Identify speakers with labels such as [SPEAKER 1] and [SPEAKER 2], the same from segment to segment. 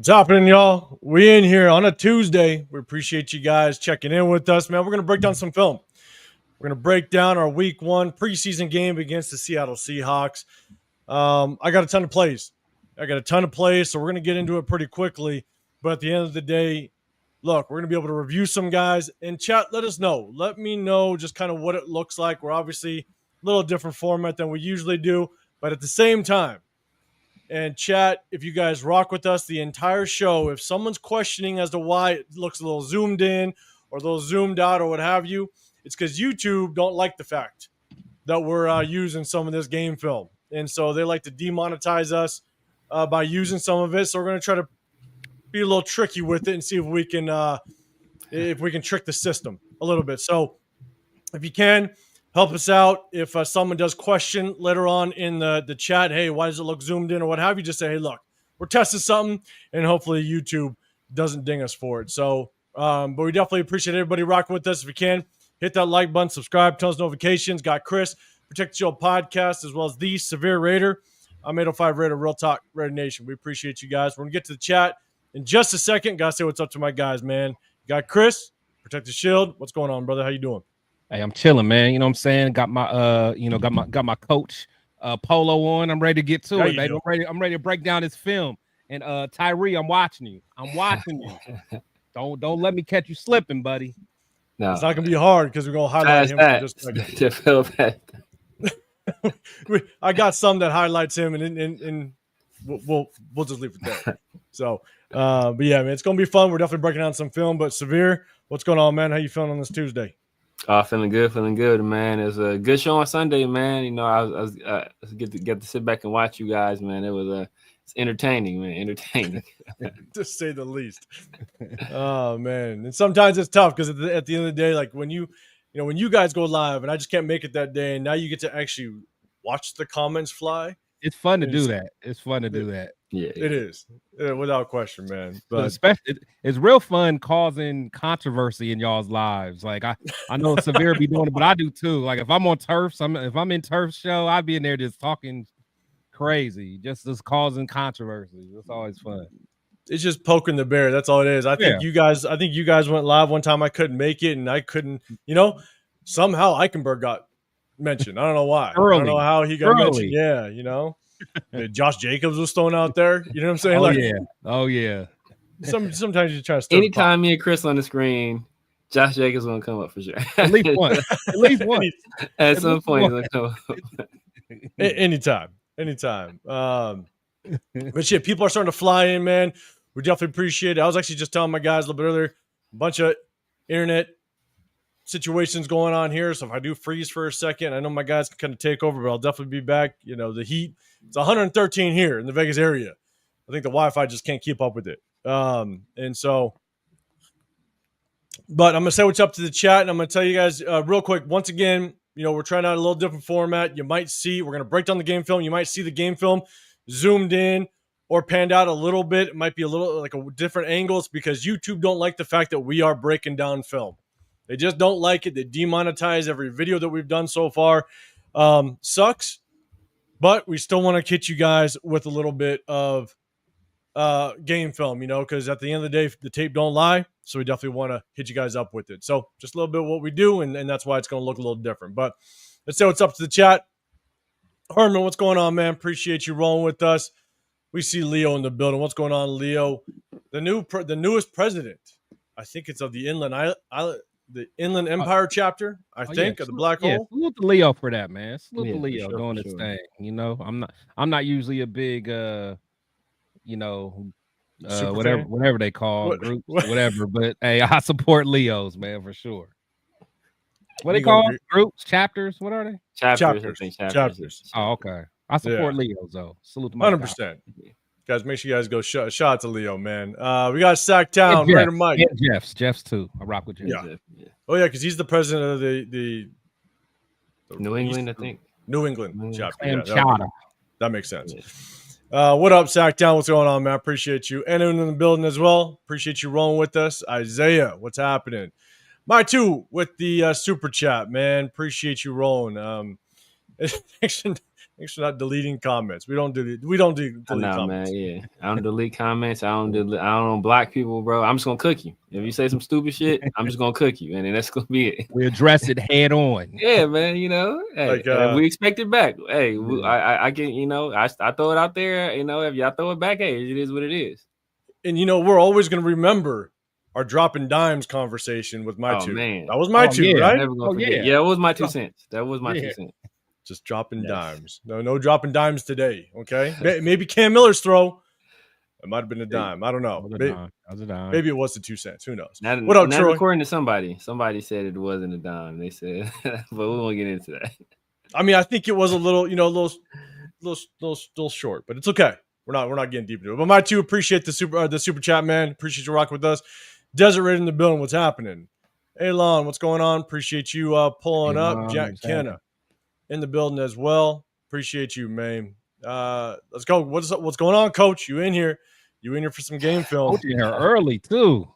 [SPEAKER 1] What's happening, y'all? We in here on a Tuesday. We appreciate you guys checking in with us, man. We're going to break down some film. We're going to break down our week 1 preseason game against the Seattle Seahawks. I got a ton of plays. So we're going to get into it pretty quickly. But at the end of the day, look, we're going to be able to review some guys. And chat, let us know. Let me know just kind of what it looks like. We're obviously a little different format than we usually do. But at the same time, and chat, if you guys rock with us the entire show, if someone's questioning as to why it looks a little zoomed in or a little zoomed out or what have you, it's because YouTube don't like the fact that we're using some of this game film. And so they like to demonetize us by using some of it. So we're going to try to be a little tricky with it and see if we can trick the system a little bit. So if you can, help us out. If someone does question later on in the chat, hey, why does it look zoomed in or what have you, just say, hey, look, we're testing something, and hopefully YouTube doesn't ding us for it. So, but we definitely appreciate everybody rocking with us. If you can, hit that like button, subscribe, turn on notifications. Got Chris, Protect the Shield podcast, as well as the Severe Raider. I'm 805 Raider, RealTalk Raider Nation. We appreciate you guys. We're going to get to the chat in just a second. Got to say what's up to my guys, man. Got Chris, Protect the Shield. What's going on, brother? How you doing?
[SPEAKER 2] Hey, I'm chilling, man. You know what I'm saying? Got my got my coach polo on. I'm ready to get to it, baby. I'm ready to break down this film. And Tyree, I'm watching you. You. Don't let me catch you slipping, buddy.
[SPEAKER 1] No. It's not gonna be hard because we're gonna highlight him for just a second. I got some that highlights him, and we'll just leave it there. So but yeah, man, it's gonna be fun. We're definitely breaking down some film. But Severe, what's going on, man? How you feeling on this Tuesday?
[SPEAKER 3] Feeling good, man. It was a good show on Sunday, man. You know, I was get to sit back and watch you guys, man. It was it's entertaining, man. Entertaining,
[SPEAKER 1] to say the least. Oh man, and sometimes it's tough because at the end of the day, like when you guys go live, and I just can't make it that day, and now you get to actually watch the comments fly.
[SPEAKER 2] It's fun to do that. It's fun to do that.
[SPEAKER 1] Yeah, it is, without question, man. But
[SPEAKER 2] especially, it's real fun causing controversy in y'all's lives. Like I know Severe be doing it, but I do too. Like if I'm on turf, if I'm in turf show, I'd be in there just talking crazy, just causing controversy. It's always fun.
[SPEAKER 1] It's just poking the bear. That's all it is. I think you guys went live one time. I couldn't make it, and I couldn't. Somehow Eichenberg got mentioned. I don't know why. I don't know how he got mentioned. Yeah, Josh Jacobs was thrown out there. You know what I'm saying?
[SPEAKER 2] Oh yeah.
[SPEAKER 1] Sometimes you try to.
[SPEAKER 3] Anytime me and Chris on the screen, Josh Jacobs gonna come up for sure.
[SPEAKER 2] At least one.
[SPEAKER 3] At some point, he's gonna come up.
[SPEAKER 1] Anytime. But shit, people are starting to fly in, man. We definitely appreciate it. I was actually just telling my guys a little bit earlier, a bunch of internet situations going on here. So if I do freeze for a second, I know my guys can kind of take over, but I'll definitely be back. The heat, it's 113 here in the Vegas area. I think the Wi-Fi just can't keep up with it. And so, but I'm going to say what's up to the chat, and I'm going to tell you guys real quick. Once again, we're trying out a little different format. You might see, we're going to break down the game film. You might see the game film zoomed in or panned out a little bit. It might be a little like a different angles because YouTube don't like the fact that we are breaking down film. They just don't like it. They demonetize every video that we've done so far. Sucks, but we still want to hit you guys with a little bit of game film, because at the end of the day, the tape don't lie. So we definitely want to hit you guys up with it. So just a little bit of what we do, and that's why it's going to look a little different. But let's say what's up to the chat. Herman, what's going on, man? Appreciate you rolling with us. We see Leo in the building. What's going on, Leo? The newest president, I think it's of the Inland Empire chapter, I think, of the Black Hole.
[SPEAKER 2] Salute to Leo for that, man. Salute to Leo doing his thing. I'm not usually a big whatever they call groups, whatever. But hey, I support Leos, man, for sure. What they call groups, chapters? What are they?
[SPEAKER 3] Chapters.
[SPEAKER 2] Oh, okay. I support Leos though. Salute to my
[SPEAKER 1] 100%. Guys, make sure you guys go shout out to Leo, man. We got Sacktown, Raider Mike.
[SPEAKER 2] Jeff's too. I rock with Jeff.
[SPEAKER 1] Yeah. Oh yeah, because he's the president of the
[SPEAKER 3] New England, I think.
[SPEAKER 1] New England chapter. That makes sense.
[SPEAKER 3] Yeah.
[SPEAKER 1] What up, Sacktown? What's going on, man? Appreciate you. And in the building as well. Appreciate you rolling with us. Isaiah, what's happening? My two with the super chat, man. Appreciate you rolling. Thanks for not deleting comments. We don't delete
[SPEAKER 3] I know,
[SPEAKER 1] comments.
[SPEAKER 3] man. Yeah, I don't delete comments. I don't block people, bro. I'm just gonna cook you. If you say some stupid shit, I'm just gonna cook you, and then that's gonna be it.
[SPEAKER 2] We address it head on.
[SPEAKER 3] Yeah, man. You know, hey,
[SPEAKER 1] Like,
[SPEAKER 3] we expect it back. Hey,
[SPEAKER 2] Yeah.
[SPEAKER 3] I can, you know, I throw it out there. You know, if y'all throw it back, hey, it is what it is.
[SPEAKER 1] And we're always gonna remember our dropping dimes conversation with my two.
[SPEAKER 3] Man,
[SPEAKER 1] That was my two,
[SPEAKER 2] yeah.
[SPEAKER 1] right?
[SPEAKER 3] I'm never gonna forget. Yeah, it was my 2 cents. That was my 2 cents.
[SPEAKER 1] Just dropping dimes. No dropping dimes today. Okay, maybe Cam Miller's throw. It might have been a dime. I don't know.
[SPEAKER 2] That was a dime.
[SPEAKER 1] Maybe it was the 2 cents. Who knows?
[SPEAKER 3] What up, Troy? According to somebody said it wasn't a dime. They said, but we won't get into that.
[SPEAKER 1] I mean, I think it was a little, little short, but it's okay. We're not getting deep into it. But my two, appreciate the super chat, man. Appreciate you rocking with us. Desert Raider in the building. What's happening? Elon, what's going on? Appreciate you pulling up. Jack Kenna in the building as well. Appreciate you, man. Let's go. What's going on, Coach? You in here? You in here for some game film?
[SPEAKER 2] Coach in here early too.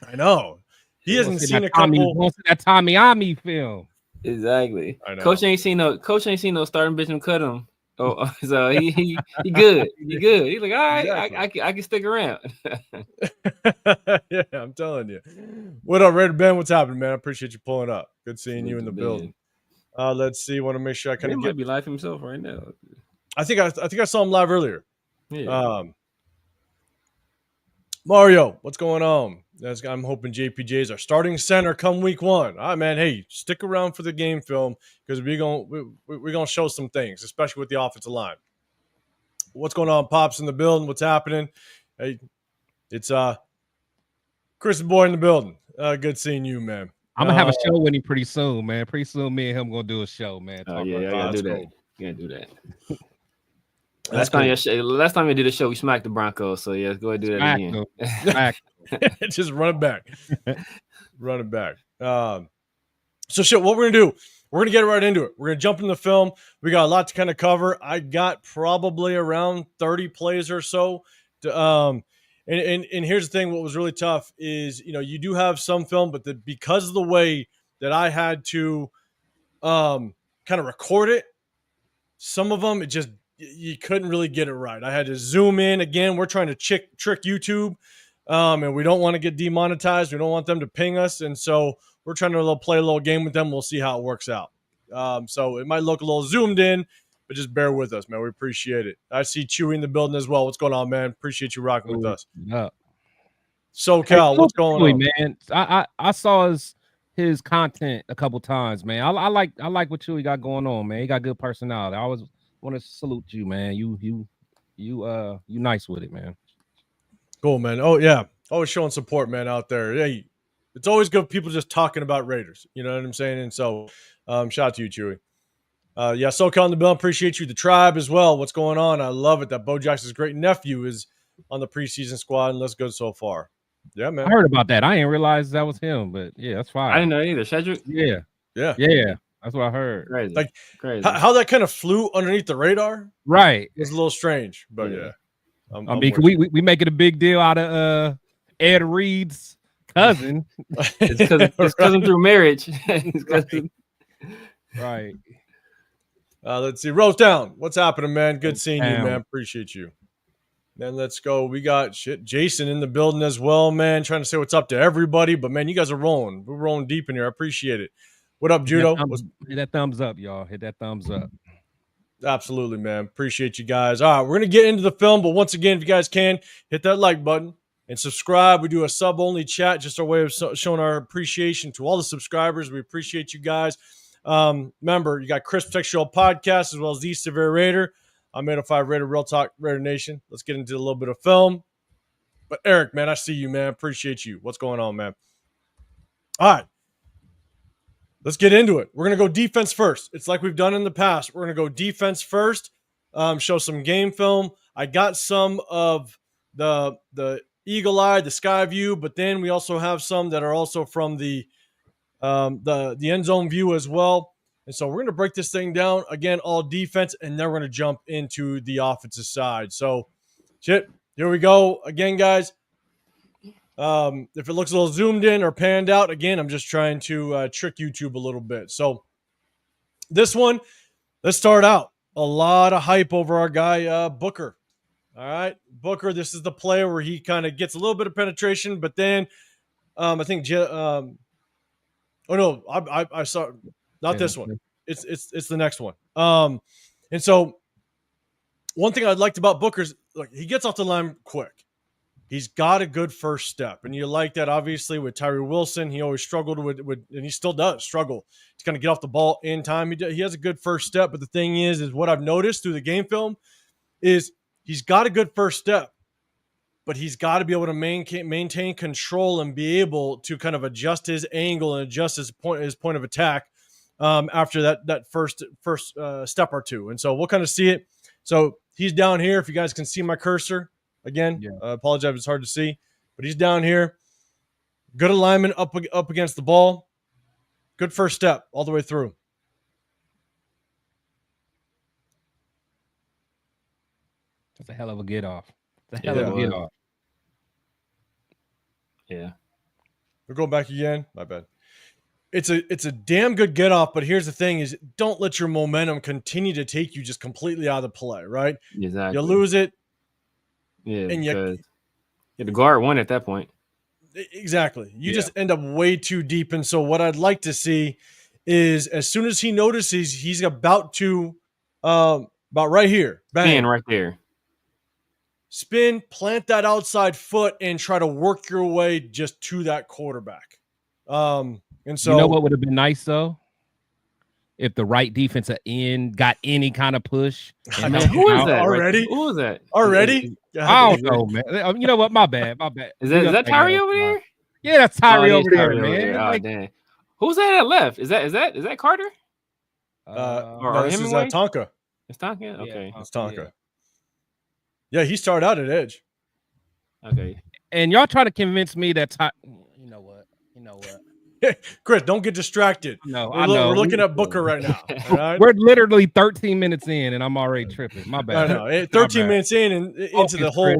[SPEAKER 1] I know. He hasn't seen a couple.
[SPEAKER 2] Won't see that Tommy Ami film.
[SPEAKER 3] Exactly. I know. Coach ain't seen no starting bitch and cut him. Oh, so he good. He good. He's like, all right, exactly. I can stick around.
[SPEAKER 1] Yeah, I'm telling you. What up, Raider Ben? What's happening, man? I appreciate you pulling up. Good seeing you in the building. Let's see. Want to make sure I kind of
[SPEAKER 3] might be live himself right now.
[SPEAKER 1] I think I saw him live earlier.
[SPEAKER 3] Yeah.
[SPEAKER 1] Mario, what's going on? I'm hoping JPJ's our starting center come week 1. All right, man. Hey, stick around for the game film because we're gonna show some things, especially with the offensive line. What's going on, Pops in the building? What's happening? Hey, it's Chris Boy in the building. Good seeing you, man.
[SPEAKER 2] I'm gonna have a show with him pretty soon, man. Pretty soon, me and him gonna do a show, man.
[SPEAKER 3] I gotta do that. Cool. You gotta do that. Last time you did a show, we smacked the Broncos. So yeah, go ahead and do that
[SPEAKER 1] again. Just run it back. Run it back. So shit, what we're gonna do? We're gonna get right into it. We're gonna jump into the film. We got a lot to kind of cover. I got probably around 30 plays or so. And here's the thing: what was really tough is you do have some film, but because of the way that I had to kind of record it, some of them you couldn't really get it right. I had to zoom in again. We're trying to trick YouTube, and we don't want to get demonetized. We don't want them to ping us, and so we're trying to play a little game with them. We'll see how it works out. So it might look a little zoomed in, but just bear with us, man. We appreciate it. I see Chewy in the building as well. What's going on, man? Appreciate you rocking with us.
[SPEAKER 2] Yeah.
[SPEAKER 1] SoCal, what's going on,
[SPEAKER 2] man? I saw his content a couple times, man. I like what Chewy got going on, man. He got good personality. I always want to salute you, man. You nice with it, man.
[SPEAKER 1] Cool, man. Oh yeah, always showing support, man, out there. Hey, it's always good people just talking about Raiders. You know what I'm saying? And so, shout out to you, Chewy. Yeah, SoCal in the bill. Appreciate you. The tribe as well. What's going on? I love it that Bo Jackson's great nephew is on the preseason squad, and let's go so far. Yeah, man.
[SPEAKER 2] I heard about that. I didn't realize that was him, but yeah, that's fine.
[SPEAKER 3] I didn't know either. Shedrick?
[SPEAKER 2] Yeah. That's what I heard.
[SPEAKER 3] Crazy.
[SPEAKER 1] Like
[SPEAKER 3] crazy.
[SPEAKER 1] How that kind of flew underneath the radar.
[SPEAKER 2] Right.
[SPEAKER 1] It was a little strange, but yeah.
[SPEAKER 2] I mean, we make it a big deal out of Ed Reed's cousin.
[SPEAKER 3] It's cousin through marriage.
[SPEAKER 2] Right.
[SPEAKER 1] Let's see. Rose Down. What's happening, man? Good seeing you, man. Appreciate you. Then let's go. We got Jason in the building as well, man. Trying to say what's up to everybody, but man, you guys are rolling. We're rolling deep in here. I appreciate it. What up, Judo?
[SPEAKER 2] Hit that thumbs up, y'all. Hit that thumbs up.
[SPEAKER 1] Absolutely, man. Appreciate you guys. All right, we're going to get into the film, but once again, if you guys can, hit that like button and subscribe. We do a sub-only chat, just our way of showing our appreciation to all the subscribers. We appreciate you guys. Remember, you got Chris Protects Your Podcast as well as the Severe Raider. I'm 805 Raider, RealTalk Raider Nation. Let's get into a little bit of film. But Eric, man, I see you, man. Appreciate you. What's going on, man? All right. Let's get into it. We're going to go defense first. It's like we've done in the past. We're going to go defense first, show some game film. I got some of the eagle eye, the sky view, but then we also have some that are also from the end zone view as well. And so we're going to break this thing down, again, all defense, and then we're going to jump into the offensive side. So, here we go. Again, guys, if it looks a little zoomed in or panned out, again, I'm just trying to trick YouTube a little bit. So this one, Let's start out. A lot of hype over our guy Booker. All right, Booker. This is the player where he kind of gets a little bit of penetration, but then I think. Oh no, I saw not this one. It's the next one. And so one thing I liked about Booker's like he gets off the line quick. He's got a good first step, and you like that. Obviously, with Tyree Wilson, he always struggled with, and he still does struggle to kind of get off the ball in time. He has a good first step, but the thing is what I've noticed through the game film is he's got a good first step, but he's got to be able to maintain control and be able to kind of adjust his angle and adjust his point of attack after that first step or two. And so we'll kind of see it. So he's down here. If you guys can see my cursor. Again, I apologize if it's hard to see, but he's down here. Good alignment up against the ball. Good first step all the way through.
[SPEAKER 2] That's a hell of a get off. That's a hell of a get off.
[SPEAKER 3] Yeah.
[SPEAKER 1] We're going back again. My bad. It's a damn good get off, but here's the thing: is don't let your momentum continue to take you just completely out of the play. Right?
[SPEAKER 3] Exactly.
[SPEAKER 1] You lose it.
[SPEAKER 3] Yeah,
[SPEAKER 1] and
[SPEAKER 3] the guard won at that point.
[SPEAKER 1] Exactly. You just end up way too deep. And so what I'd like to see is as soon as he notices he's about to about right here, bang,
[SPEAKER 3] right there.
[SPEAKER 1] Spin, plant that outside foot, and try to work your way just to that quarterback. And so
[SPEAKER 2] you know what would have been nice though? If the right defensive end got any kind of push.
[SPEAKER 3] Who is that?
[SPEAKER 1] Already?
[SPEAKER 3] Who is that?
[SPEAKER 1] Already?
[SPEAKER 2] I don't know, man. You know what? My bad.
[SPEAKER 3] Is that Tyree over there?
[SPEAKER 2] Yeah, that's Tyree over there, man.
[SPEAKER 3] Oh, damn. Who's that left? Is that Carter?
[SPEAKER 1] No, this is Tonka.
[SPEAKER 3] It's Tonka? Okay.
[SPEAKER 1] It's Tonka. Yeah, he started out at edge.
[SPEAKER 3] Okay.
[SPEAKER 2] And y'all try to convince me that you know what?
[SPEAKER 1] Chris, don't get distracted.
[SPEAKER 2] No,
[SPEAKER 1] I know. We're looking at Booker right now. All right?
[SPEAKER 2] We're literally 13 minutes in, and I'm already tripping. My bad.
[SPEAKER 1] I know. 13 minutes in and into the whole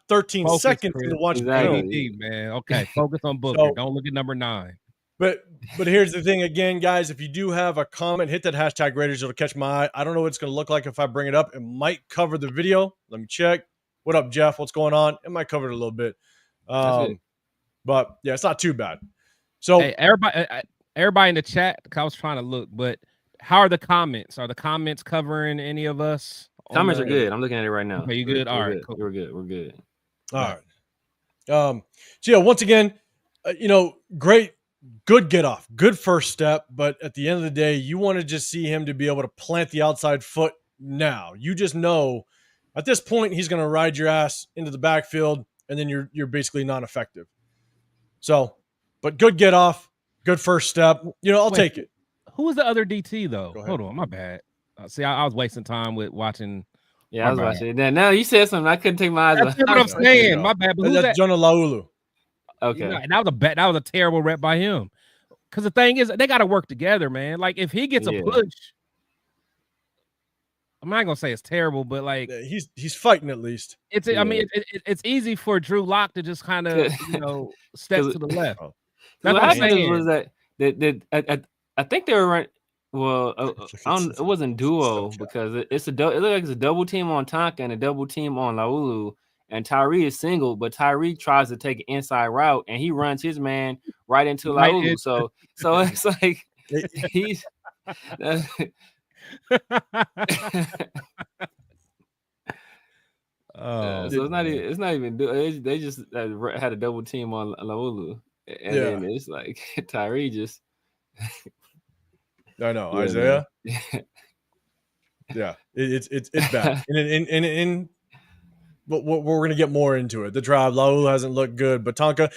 [SPEAKER 1] 13 seconds to watch
[SPEAKER 2] exactly. Man. Okay, focus on Booker. So, don't look at number 9.
[SPEAKER 1] But here's the thing again, guys. If you do have a comment, hit that hashtag Raiders. It'll catch my eye. I don't know what it's going to look like if I bring it up. It might cover the video. Let me check. What up, Jeff? What's going on? It might cover it a little bit. But yeah, it's not too bad. So
[SPEAKER 2] hey, everybody in the chat, I was trying to look, but how are the comments? Are the comments covering any of us?
[SPEAKER 3] Comments are good. I'm looking at it right now.
[SPEAKER 2] Okay, you good? All right,
[SPEAKER 3] cool. We're good.
[SPEAKER 1] All right. So yeah, once again, great, good get off, good first step. But at the end of the day, you want to just see him to be able to plant the outside foot now. You just know at this point he's going to ride your ass into the backfield, and then you're basically non-effective. So. But good get off, good first step. I'll take it.
[SPEAKER 2] Who was the other DT though? Hold on, my bad. See, I was wasting time with watching.
[SPEAKER 3] Yeah, I was watching it. Now you said something. I couldn't take my eyes off.
[SPEAKER 2] That's what I'm saying. My bad. But
[SPEAKER 1] that's Jonah Laulu.
[SPEAKER 2] Okay, and that was a terrible rep by him. Because the thing is, they got to work together, man. Like if he gets a push, I'm not gonna say it's terrible, but like
[SPEAKER 1] he's fighting at least.
[SPEAKER 2] I mean, it's easy for Drew Lock to just kind of step to the left.
[SPEAKER 3] What happened was that I think they were right. Well, it wasn't duo because it looked like it's a double team on Tonka and a double team on Laulu, and Tyree is single, but Tyree tries to take an inside route and he runs his man right into Laulu. So it's like he's. So it's not even they just had a double team on Laulu. And then it's like Tyree just.
[SPEAKER 1] I know Isaiah. Yeah, it's bad. But we're gonna get more into it. The drive, Laulu hasn't looked good, but Tonka,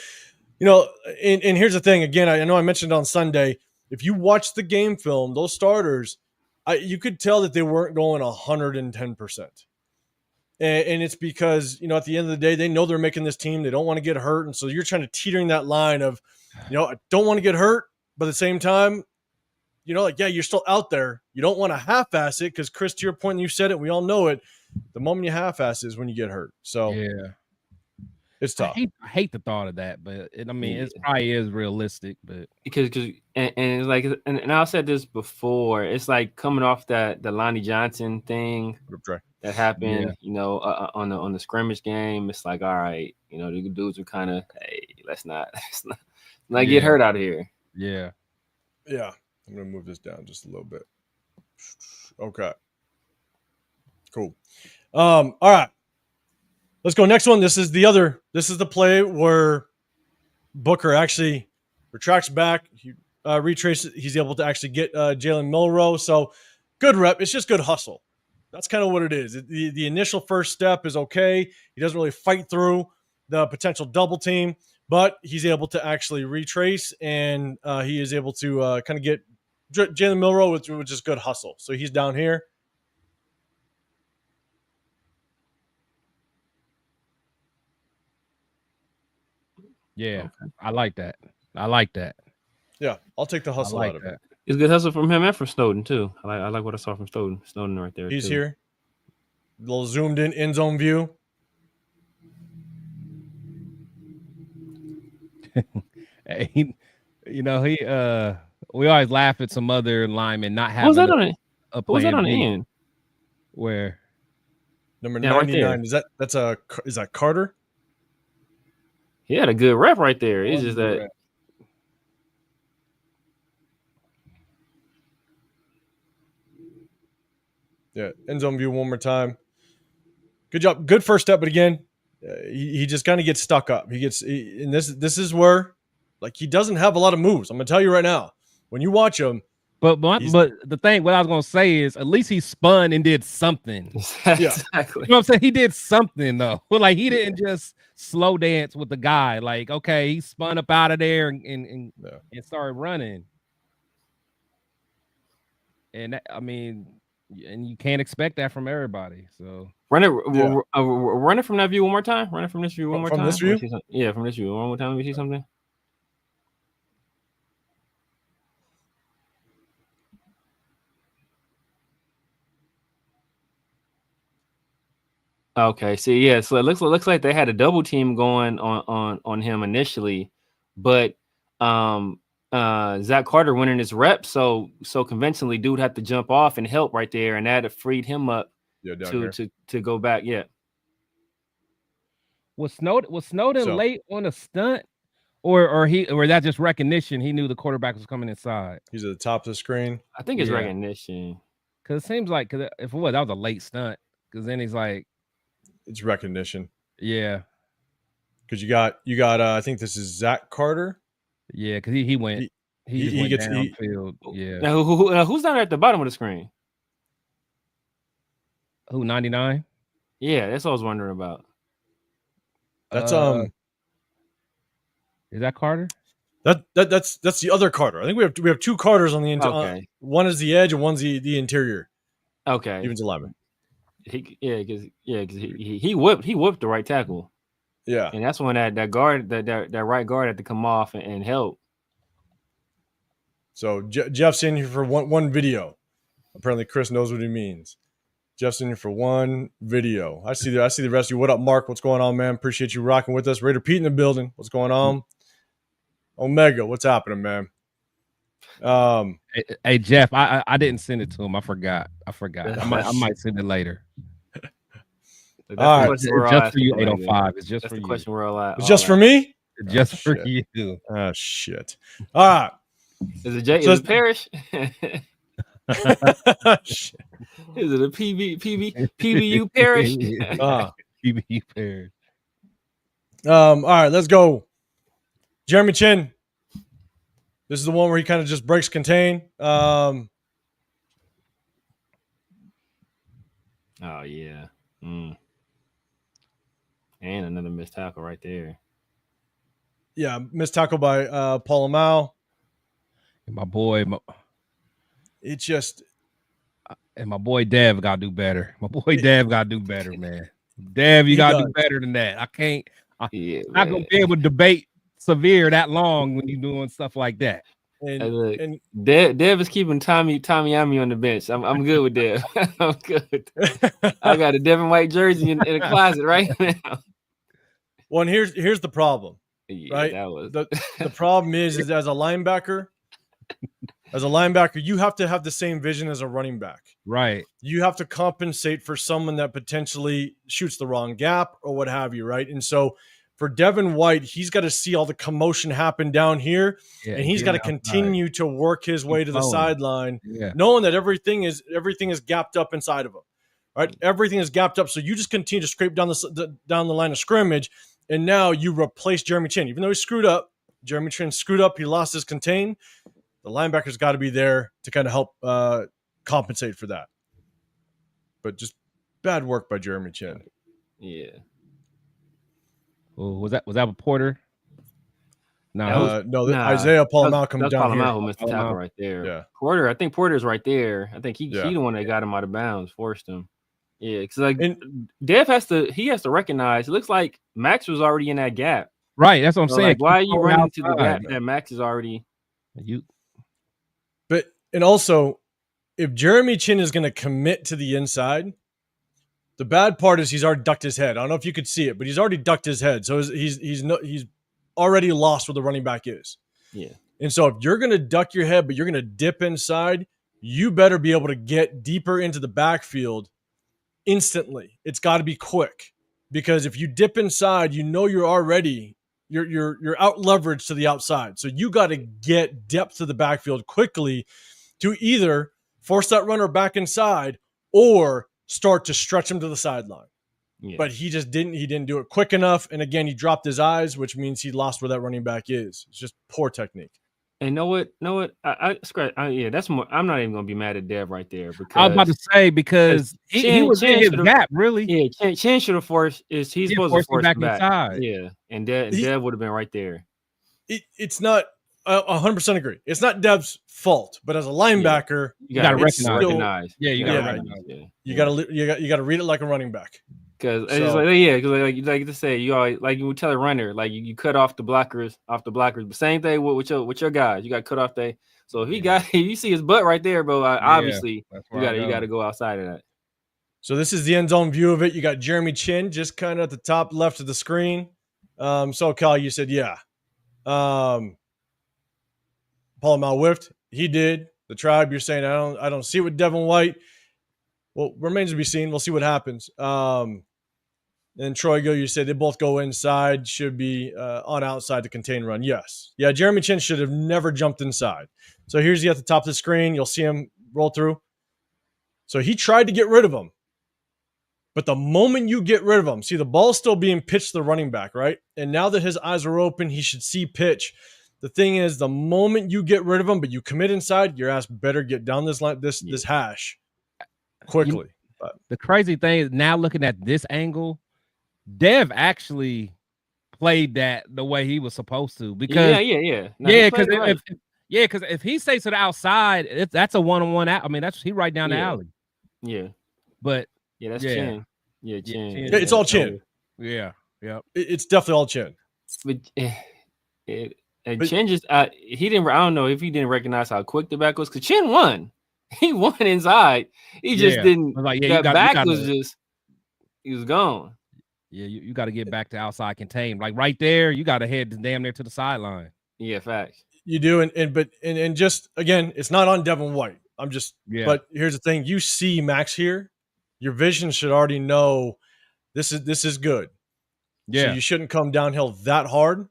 [SPEAKER 1] and here's the thing. Again, I know I mentioned on Sunday. If you watch the game film, those starters, you could tell that they weren't going 110%. And it's because, at the end of the day, they know they're making this team. They don't want to get hurt. And so you're trying to teetering that line of, I don't want to get hurt. But at the same time, you're still out there. You don't want to half-ass it because, Chris, to your point, you said it. We all know it. The moment you half-ass is when you get hurt. So
[SPEAKER 2] yeah,
[SPEAKER 1] It's tough.
[SPEAKER 2] I hate the thought of that, but it probably is realistic. But
[SPEAKER 3] because it's like, and I said this before, it's like coming off the Lonnie Johnson thing that happened, on the scrimmage game. It's like, all right, the dudes are kind of, hey, let's not get hurt out of here.
[SPEAKER 2] Yeah.
[SPEAKER 1] Yeah. I'm gonna move this down just a little bit. Okay. Cool. All right. Let's go. Next one. This is the play where Booker actually retracts back. He retraces. He's able to actually get Jalen Milroe. So good rep. It's just good hustle. That's kind of what it is. The initial first step is okay. He doesn't really fight through the potential double team, but he's able to actually retrace, and he is able to kind of get Jalen Milroe with just good hustle. So he's down here.
[SPEAKER 2] Yeah, okay. I like that.
[SPEAKER 1] Yeah, I'll take the hustle out of it.
[SPEAKER 3] It's good hustle from him and from Snowden too. I like what I saw from Snowden right there.
[SPEAKER 1] He's here. A little zoomed in end zone view.
[SPEAKER 2] Hey, we always laugh at some other linemen not having.
[SPEAKER 3] Was that on the end?
[SPEAKER 2] Where?
[SPEAKER 1] Number 99.
[SPEAKER 3] Right,
[SPEAKER 1] is that Carter?
[SPEAKER 3] He had a good rep right there. It's just that.
[SPEAKER 1] Yeah, end zone view one more time. Good job. Good first step, but again, he just kind of gets stuck up. And this is where, like, he doesn't have a lot of moves. I'm gonna tell you right now. When you watch him,
[SPEAKER 2] but the thing, what I was gonna say is, at least he spun and did something.
[SPEAKER 3] Yeah, exactly.
[SPEAKER 2] You know what I'm saying? He did something though. Like, he didn't just slow dance with the guy. Like, okay, he spun up out of there and started running. And that, and you can't expect that from everybody. So
[SPEAKER 3] run it from that view one more time. Run it from this view one more time.
[SPEAKER 1] From this view?
[SPEAKER 3] Yeah, from this view one more time. Let me see something. Okay, see, yeah, so it looks like they had a double team going on him initially, but Zach Carter winning his rep, so conventionally, dude had to jump off and help right there, and that freed him up to go back. Yeah.
[SPEAKER 2] Was Snowden late on a stunt, or that just recognition? He knew the quarterback was coming inside.
[SPEAKER 1] He's at the top of the screen.
[SPEAKER 3] I think it's recognition.
[SPEAKER 2] Because it seems like, if it was, that was a late stunt. Because then he's like,
[SPEAKER 1] it's recognition.
[SPEAKER 2] Yeah.
[SPEAKER 1] Because you got I think this is Zach Carter.
[SPEAKER 2] Yeah, because he went. He gets downfield. Yeah.
[SPEAKER 3] Now who's down there at the bottom of the screen?
[SPEAKER 2] Who, 99?
[SPEAKER 3] Yeah, that's what I was wondering about.
[SPEAKER 1] That's
[SPEAKER 2] Is that Carter?
[SPEAKER 1] That's the other Carter. I think we have two Carters on the interior.
[SPEAKER 3] Okay.
[SPEAKER 1] One is the edge and one's the interior.
[SPEAKER 3] Okay.
[SPEAKER 1] Evens 11.
[SPEAKER 3] Because he whipped the right tackle.
[SPEAKER 1] Yeah,
[SPEAKER 3] and that's when that guard that right guard had to come off and help.
[SPEAKER 1] So Jeff's in here for one video. Apparently, Chris knows what he means. Jeff's in here for one video. I see the rest of you. What up, Mark? What's going on, man? Appreciate you rocking with us. Raider Pete in the building. What's going on? Omega, what's happening, man?
[SPEAKER 2] Hey Jeff, I didn't send it to him. I forgot. I might send it later.
[SPEAKER 3] All right.
[SPEAKER 2] It's just for you, 805. It's just for you.
[SPEAKER 3] Question we're all at.
[SPEAKER 1] It's just for me?
[SPEAKER 2] It's just for you.
[SPEAKER 1] Oh shit. All right.
[SPEAKER 3] Is it Jay? Is it Parrish? Is it a PBU Parrish?
[SPEAKER 2] PBU Parrish.
[SPEAKER 3] All
[SPEAKER 1] right, let's go. Jeremy Chin. This is the one where he kind of just breaks contain.
[SPEAKER 3] Oh yeah. And another missed tackle right there.
[SPEAKER 1] Yeah, missed tackle by Paul Amau.
[SPEAKER 2] And my boy, my boy Dev got to do better. My boy Dev got to do better, man. Dev, you got to do better than that. I'm not going to be able to debate Severe that long when you're doing stuff like that.
[SPEAKER 3] And Dev is keeping Tommy Amy on the bench. I'm good with Dev. I'm good. I got a Devin White jersey in the closet right now.
[SPEAKER 1] Well, and here's the problem, right?
[SPEAKER 3] That was
[SPEAKER 1] the problem is as a linebacker, you have to have the same vision as a running back.
[SPEAKER 2] Right.
[SPEAKER 1] You have to compensate for someone that potentially shoots the wrong gap or what have you, right? And so for Devin White, he's got to see all the commotion happen down here, and he's got to continue to work his way to the sideline, knowing that everything is gapped up inside of him, right? Everything is gapped up, so you just continue to scrape down the line of scrimmage, and now you replace Jeremy Chinn. Even though he screwed up, Jeremy Chinn screwed up, he lost his contain. The linebacker's got to be there to kind of help compensate for that. But just bad work by Jeremy Chinn.
[SPEAKER 3] Yeah.
[SPEAKER 2] Oh, was that a Porter? No,
[SPEAKER 1] Isaiah Palomar comes down here.
[SPEAKER 3] Palomar missed the tackle right there.
[SPEAKER 1] Yeah.
[SPEAKER 3] Porter, I think Porter's right there. I think he the one that got him out of bounds, forced him. Yeah, because Dev has to recognize. It looks like Max was already in that gap.
[SPEAKER 2] Right, that's what I'm saying.
[SPEAKER 3] Like, why are you running to the gap that Max is already?
[SPEAKER 1] But also, if Jeremy Chinn is going to commit to the inside, the bad part is he's already ducked his head. I don't know if you could see it, but he's already ducked his head. So he's already lost where the running back is.
[SPEAKER 3] Yeah.
[SPEAKER 1] And so if you're going to duck your head, but you're going to dip inside, you better be able to get deeper into the backfield instantly. It's got to be quick, because if you dip inside, you're already you're out leveraged to the outside. So you got to get depth to the backfield quickly to either force that runner back inside or start to stretch him to the sideline. Yeah. But he just didn't. He didn't do it quick enough. And again, he dropped his eyes, which means he lost where that running back is. It's just poor technique.
[SPEAKER 3] And know what? That's more. I'm not even gonna be mad at Dev right there, because
[SPEAKER 2] I was about to say, because he was in his gap, really.
[SPEAKER 3] Yeah, Chin should have forced. He's supposed to force
[SPEAKER 2] back
[SPEAKER 3] him back
[SPEAKER 2] inside.
[SPEAKER 3] Yeah, and Dev would have been right there.
[SPEAKER 1] It's not 100% agree. It's not Dev's fault, but as a linebacker,
[SPEAKER 3] you got to recognize.
[SPEAKER 2] Yeah, you got to recognize.
[SPEAKER 1] You got to read it like a running back.
[SPEAKER 3] Because like to say, you always, like you would tell a runner, like you cut off the blockers. But same thing with your guys. You got cut off so if you see his butt right there, bro. Obviously, you got to go outside of that.
[SPEAKER 1] So this is the end zone view of it. You got Jeremy Chinn just kind of at the top left of the screen. So Kyle, you said Palomar whiffed. He did. The Tribe, you're saying I don't see it with Devin White. Well, remains to be seen. We'll see what happens. And Troy Gill, you said they both go inside, should be on outside to contain run. Yes. Yeah, Jeremy Chinn should have never jumped inside. So here's he at the top of the screen. You'll see him roll through. So he tried to get rid of him. But the moment you get rid of him, see the ball's still being pitched to the running back, right? And now that his eyes are open, he should see pitch. The thing is, the moment you get rid of him, but you commit inside, your ass better get down this line, this hash quickly.
[SPEAKER 2] The crazy thing is, now looking at this angle, Dev actually played that the way he was supposed to. Because because if he stays to the outside, that's a one-on-one out. I mean, he right down the alley.
[SPEAKER 3] Yeah,
[SPEAKER 2] but
[SPEAKER 3] that's Chin. Yeah, Chin.
[SPEAKER 1] It's all Chin.
[SPEAKER 2] Yeah.
[SPEAKER 1] It's definitely all Chin.
[SPEAKER 3] But Chin just he didn't. I don't know if he didn't recognize how quick the back was, because Chin won. He won inside. He just didn't. He was gone.
[SPEAKER 2] Yeah, you got to get back to outside contain. Like right there, you got to head damn near to the sideline.
[SPEAKER 3] Yeah, facts.
[SPEAKER 1] You do, and just again, it's not on Devin White. But here's the thing: you see Max here, your vision should already know this is good. Yeah, so you shouldn't come downhill that hard.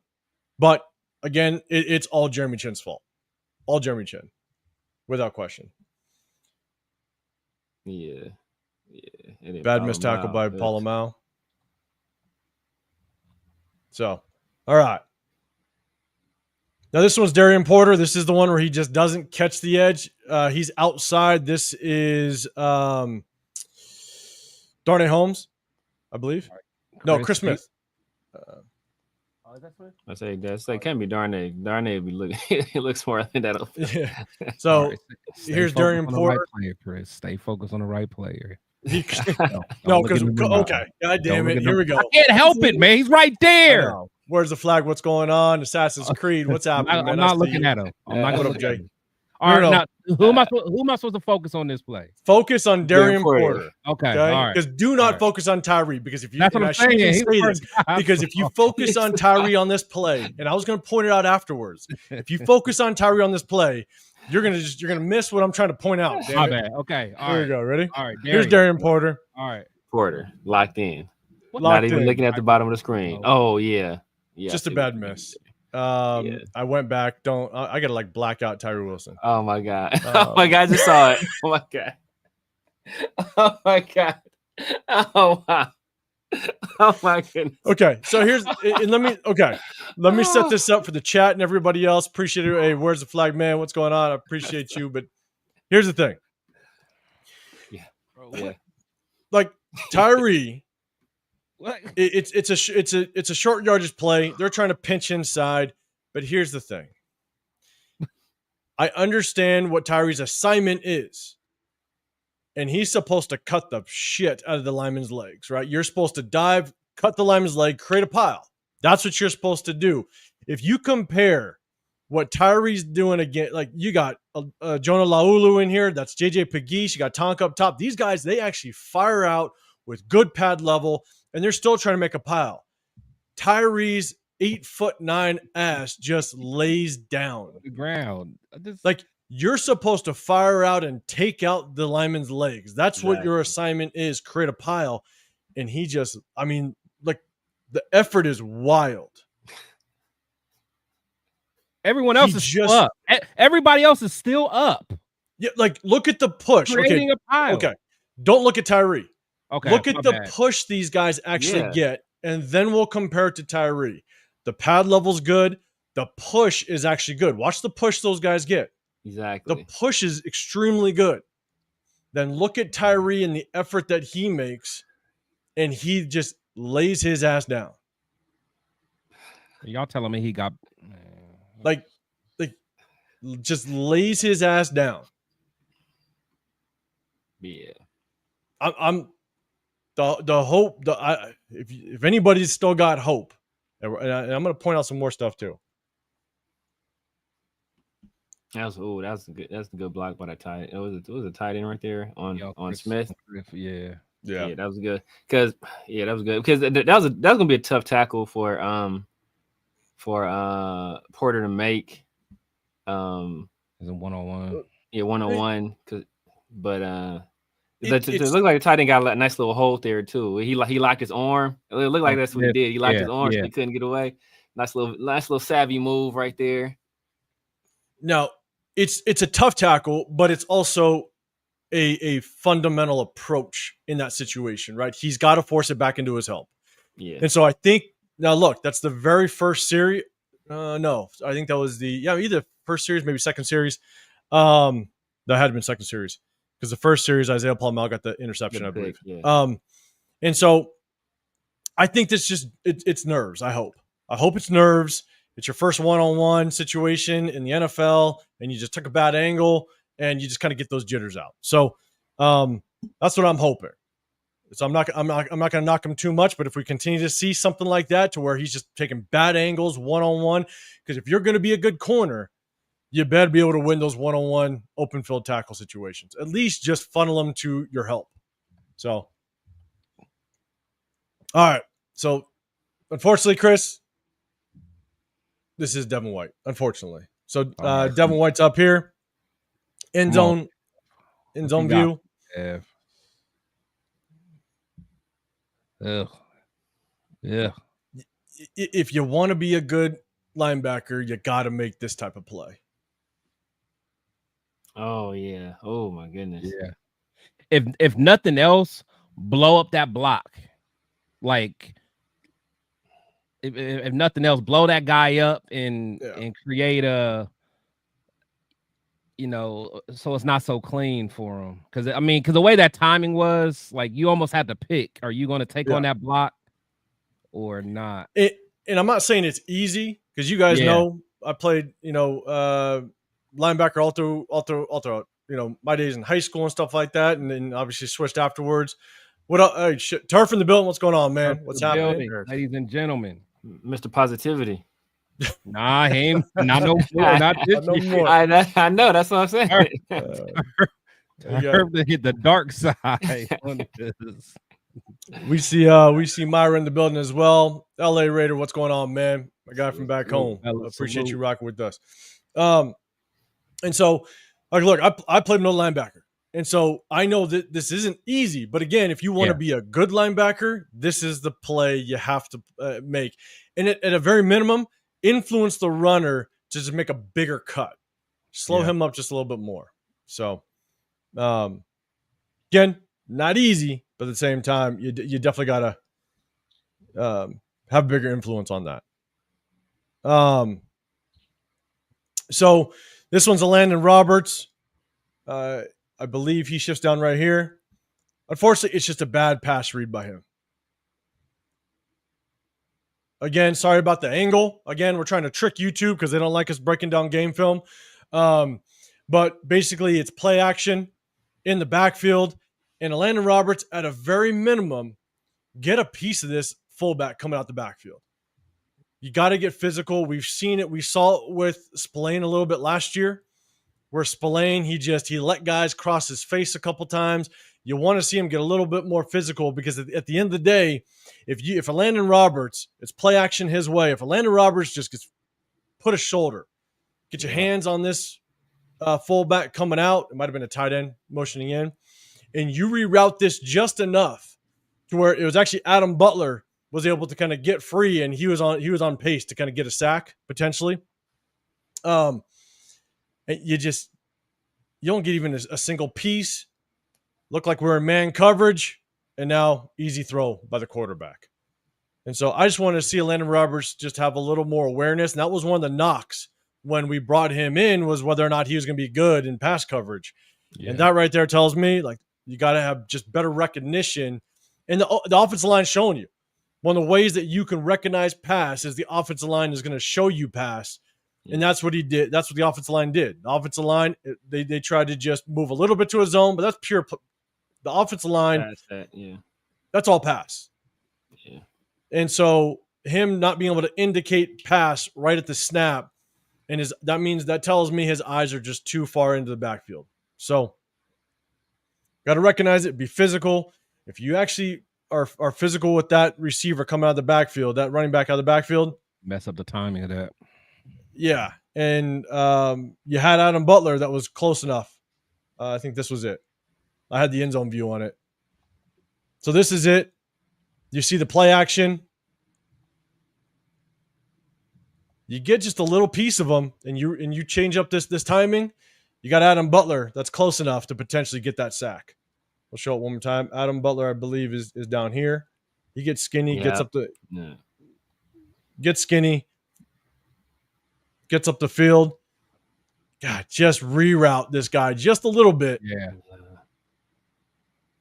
[SPEAKER 1] But again, it's all Jeremy Chinn's fault. All Jeremy Chinn, without question.
[SPEAKER 3] Yeah.
[SPEAKER 1] Bad missed tackle by Palomar. So, all right. Now this one's Darian Porter. This is the one where he just doesn't catch the edge. He's outside. This is Darnay Holmes, I believe. Chris Smith.
[SPEAKER 3] I say that can't be Darnay. Darnay would be looking. It looks more than that.
[SPEAKER 1] Yeah. So here's Darian Porter.
[SPEAKER 2] Right player, Chris. Stay focused on the right player.
[SPEAKER 1] Because okay, God damn it, here we go.
[SPEAKER 2] I can't help it, man. He's right there.
[SPEAKER 1] Where's the flag? What's going on? Assassin's Creed. What's happening?
[SPEAKER 2] I'm not looking at him. I'm not going to Jake. All right,
[SPEAKER 1] No.
[SPEAKER 2] now who am I supposed to focus on this play?
[SPEAKER 1] Focus on Darian Porter.
[SPEAKER 2] Okay, all right.
[SPEAKER 1] Because do not focus on Tyree. Because if you,
[SPEAKER 2] That's what I'm saying.
[SPEAKER 1] Because if you focus on Tyree on this play, and I was going to point it out afterwards, if you focus on Tyree on this play, you're gonna miss what I'm trying to point out.
[SPEAKER 2] My bad. Okay, all right.
[SPEAKER 1] Here we go. Ready?
[SPEAKER 2] All right.
[SPEAKER 1] Here's Darian Porter.
[SPEAKER 2] All right.
[SPEAKER 3] Porter locked in.
[SPEAKER 1] Not
[SPEAKER 3] even looking at the bottom of the screen. Oh yeah.
[SPEAKER 1] Just a bad miss. I went back. I gotta like black out Tyree Wilson.
[SPEAKER 3] Oh my god. Oh my god, I just saw it. Oh my god. Oh my god. Oh wow. Oh my goodness.
[SPEAKER 1] Okay, so let me set this up for the chat and everybody else. Appreciate it. Hey, where's the flag man? What's going on? I appreciate you, but here's the thing.
[SPEAKER 3] Yeah.
[SPEAKER 1] Like Tyree, it's a short yardage play. They're trying to pinch inside, but here's the thing. I understand what Tyree's assignment is. And he's supposed to cut the shit out of the lineman's legs, right? You're supposed to dive, cut the lineman's leg, create a pile. That's what you're supposed to do. If you compare what Tyree's doing again, like you got Jonah Laulu in here, that's JJ Pegues, you got Tonk up top. These guys, they actually fire out with good pad level, and they're still trying to make a pile. Tyree's 8'9" ass just lays down
[SPEAKER 2] the ground.
[SPEAKER 1] Like, you're supposed to fire out and take out the lineman's legs. That's what your assignment is, create a pile. And he just, like, the effort is wild.
[SPEAKER 2] Everyone else is still up. Everybody else is still up.
[SPEAKER 1] Yeah, like, look at the push.
[SPEAKER 2] Creating a pile.
[SPEAKER 1] Okay. Don't look at Tyree.
[SPEAKER 2] Okay.
[SPEAKER 1] Look at the push these guys actually get, and then we'll compare it to Tyree. The pad level's good. The push is actually good. Watch the push those guys get.
[SPEAKER 3] Exactly.
[SPEAKER 1] The push is extremely good. Then look at Tyree and the effort that he makes, and he just lays his ass down.
[SPEAKER 2] Y'all telling me he got
[SPEAKER 1] like just lays his ass down.
[SPEAKER 3] Yeah.
[SPEAKER 1] I'm the hope. If anybody's still got hope, and I'm going to point out some more stuff too.
[SPEAKER 3] That's a good block by that tight. It was a tight end right there on Smith.
[SPEAKER 2] Yeah,
[SPEAKER 3] that was good. That was good because that was gonna be a tough tackle for Porter to make.
[SPEAKER 2] Is it 1-on-1?
[SPEAKER 3] Yeah, 1-on-1. It looked like the tight end got a nice little hold there too. He locked his arm. It looked like that's what he did. He locked his arm so he couldn't get away. Nice little savvy move right there.
[SPEAKER 1] Now, it's a tough tackle, but it's also a fundamental approach in that situation, right? He's got to force it back into his help.
[SPEAKER 3] Yeah.
[SPEAKER 1] And so I think, now look, that's the very first series. No, I think that was either first series, maybe second series. That had been second series because the first series, Isaiah Palmel got the interception, I believe. Yeah. And so I think it's nerves. I hope it's nerves. It's your first one-on-one situation in the NFL, and you just took a bad angle, and you just kind of get those jitters out. So that's what I'm hoping. So I'm not going to knock him too much, but if we continue to see something like that, to where he's just taking bad angles one-on-one, because if you're going to be a good corner, you better be able to win those one-on-one open field tackle situations. At least just funnel them to your help. So, all right. So, unfortunately, Chris, this is Devin White, unfortunately. So Devin White's up here. End zone view.
[SPEAKER 2] Yeah.
[SPEAKER 1] If you want to be a good linebacker, you got to make this type of play.
[SPEAKER 3] Oh yeah. Oh my goodness.
[SPEAKER 2] Yeah. If nothing else, blow up that block. Like, if nothing else, blow that guy up and create a, so it's not so clean for him. Because the way that timing was, like, you almost had to pick: are you going to take on that block or not?
[SPEAKER 1] And I'm not saying it's easy, because you guys know I played, linebacker all through, my days in high school and stuff like that, and then obviously switched afterwards. What else? Hey, Turf in the building. What's going on, man? What's happening,
[SPEAKER 2] ladies and gentlemen?
[SPEAKER 3] Mr. Positivity.
[SPEAKER 2] Nah, him. Not no more. Not this
[SPEAKER 1] No
[SPEAKER 2] year.
[SPEAKER 1] more.
[SPEAKER 3] I know. That's what I'm saying.
[SPEAKER 2] Time to hit the dark side on this.
[SPEAKER 1] We see Myra in the building as well. LA Raider, what's going on, man? My guy from back home. Appreciate you rocking with us. And so, like, look, I played middle linebacker, and so I know that this isn't easy. But again, if you want to be a good linebacker, this is the play you have to make, and at a very minimum, influence the runner to just make a bigger cut, slow him up just a little bit more. So, again, not easy, but at the same time, you definitely got to have a bigger influence on that. So this one's a Landon Roberts. I believe he shifts down right here. Unfortunately, it's just a bad pass read by him. Again, sorry about the angle. Again, we're trying to trick YouTube because they don't like us breaking down game film. But basically, it's play action in the backfield. And Landon Roberts, at a very minimum, get a piece of this fullback coming out the backfield. You got to get physical. We've seen it. We saw it with Spillane a little bit last year, where Spillane, he let guys cross his face a couple times. You want to see him get a little bit more physical because at the end of the day, if a Landon Roberts, it's play action his way. If a Landon Roberts just gets put a shoulder, get your hands on this fullback coming out, it might have been a tight end motioning in, and you reroute this just enough to where it was actually Adam Butler was able to kind of get free, and he was on pace to kind of get a sack potentially. And you don't get even a single piece. Look like we're in man coverage, and now easy throw by the quarterback. And so I just wanted to see Landon Roberts just have a little more awareness. And that was one of the knocks when we brought him in, was whether or not he was going to be good in pass coverage. Yeah. And that right there tells me, like, you got to have just better recognition. And the offensive line showing you. One of the ways that you can recognize pass is the offensive line is going to show you pass. And that's what he did. That's what the offensive line did. The offensive line, they tried to just move a little bit to a zone, but that's pure. The offensive line, that's all pass. Yeah. And so him not being able to indicate pass right at the snap, and that tells me his eyes are just too far into the backfield. So got to recognize it, be physical. If you actually are physical with that receiver coming out of the backfield, that running back out of the backfield,
[SPEAKER 2] mess up the timing of that.
[SPEAKER 1] Yeah, and you had Adam Butler that was close enough. I think this was it. I had the end zone view on it. So this is it. You see the play action. You get just a little piece of them, and you change up this timing. You got Adam Butler that's close enough to potentially get that sack. We'll show it one more time. Adam Butler, I believe, is down here. He gets skinny, gets up the gets skinny. Gets up the field. God, just reroute this guy just a little bit.
[SPEAKER 2] Yeah.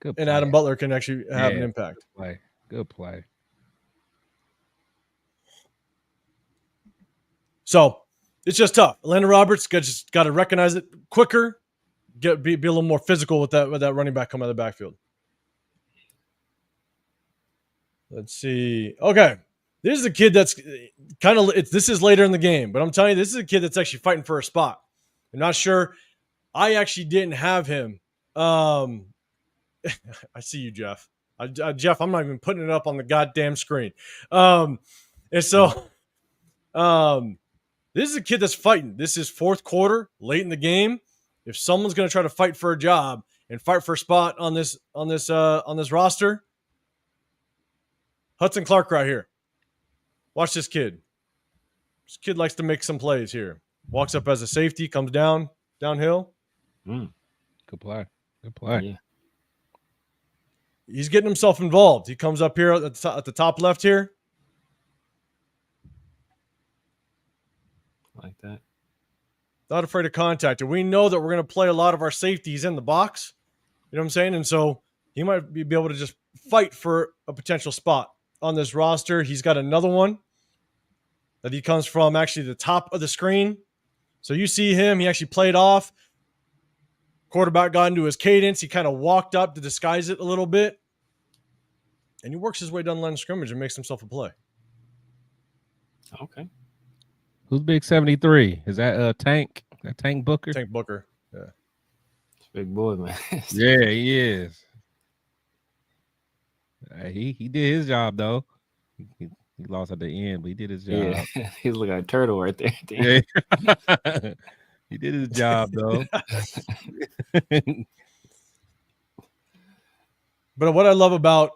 [SPEAKER 2] Good play.
[SPEAKER 1] And Adam Butler can actually have an impact.
[SPEAKER 2] Good play.
[SPEAKER 1] So it's just tough. Landon Roberts just got to recognize it quicker, be a little more physical with that running back coming out of the backfield. Let's see. Okay. This is a kid that's this is later in the game, but I'm telling you, this is a kid that's actually fighting for a spot. I'm not sure. I actually didn't have him. I see you, Jeff. Jeff, I'm not even putting it up on the goddamn screen. And so this is a kid that's fighting. This is fourth quarter, late in the game. If someone's going to try to fight for a job and fight for a spot on this roster, Hudson Clark right here. Watch this kid. This kid likes to make some plays here. Walks up as a safety, comes downhill.
[SPEAKER 2] Good play. Good play.
[SPEAKER 3] Yeah.
[SPEAKER 1] He's getting himself involved. He comes up here at the top left here.
[SPEAKER 3] Like that.
[SPEAKER 1] Not afraid of contact. And we know that we're going to play a lot of our safeties in the box. You know what I'm saying? And so he might be able to just fight for a potential spot on this roster. He's got another one that he comes from actually the top of the screen. So you see him. He actually played off. Quarterback got into his cadence. He kind of walked up to disguise it a little bit. And he works his way down the line of scrimmage and makes himself a play.
[SPEAKER 3] Okay.
[SPEAKER 2] Who's big 73? Is that Tank? That Tank Booker?
[SPEAKER 1] Tank Booker. Yeah.
[SPEAKER 3] Big boy, man.
[SPEAKER 2] Yeah, he is. He did his job though. He lost at the end, but he did his job.
[SPEAKER 3] Yeah, he's like a turtle right there.
[SPEAKER 2] Yeah. He did his job though.
[SPEAKER 1] But what I love about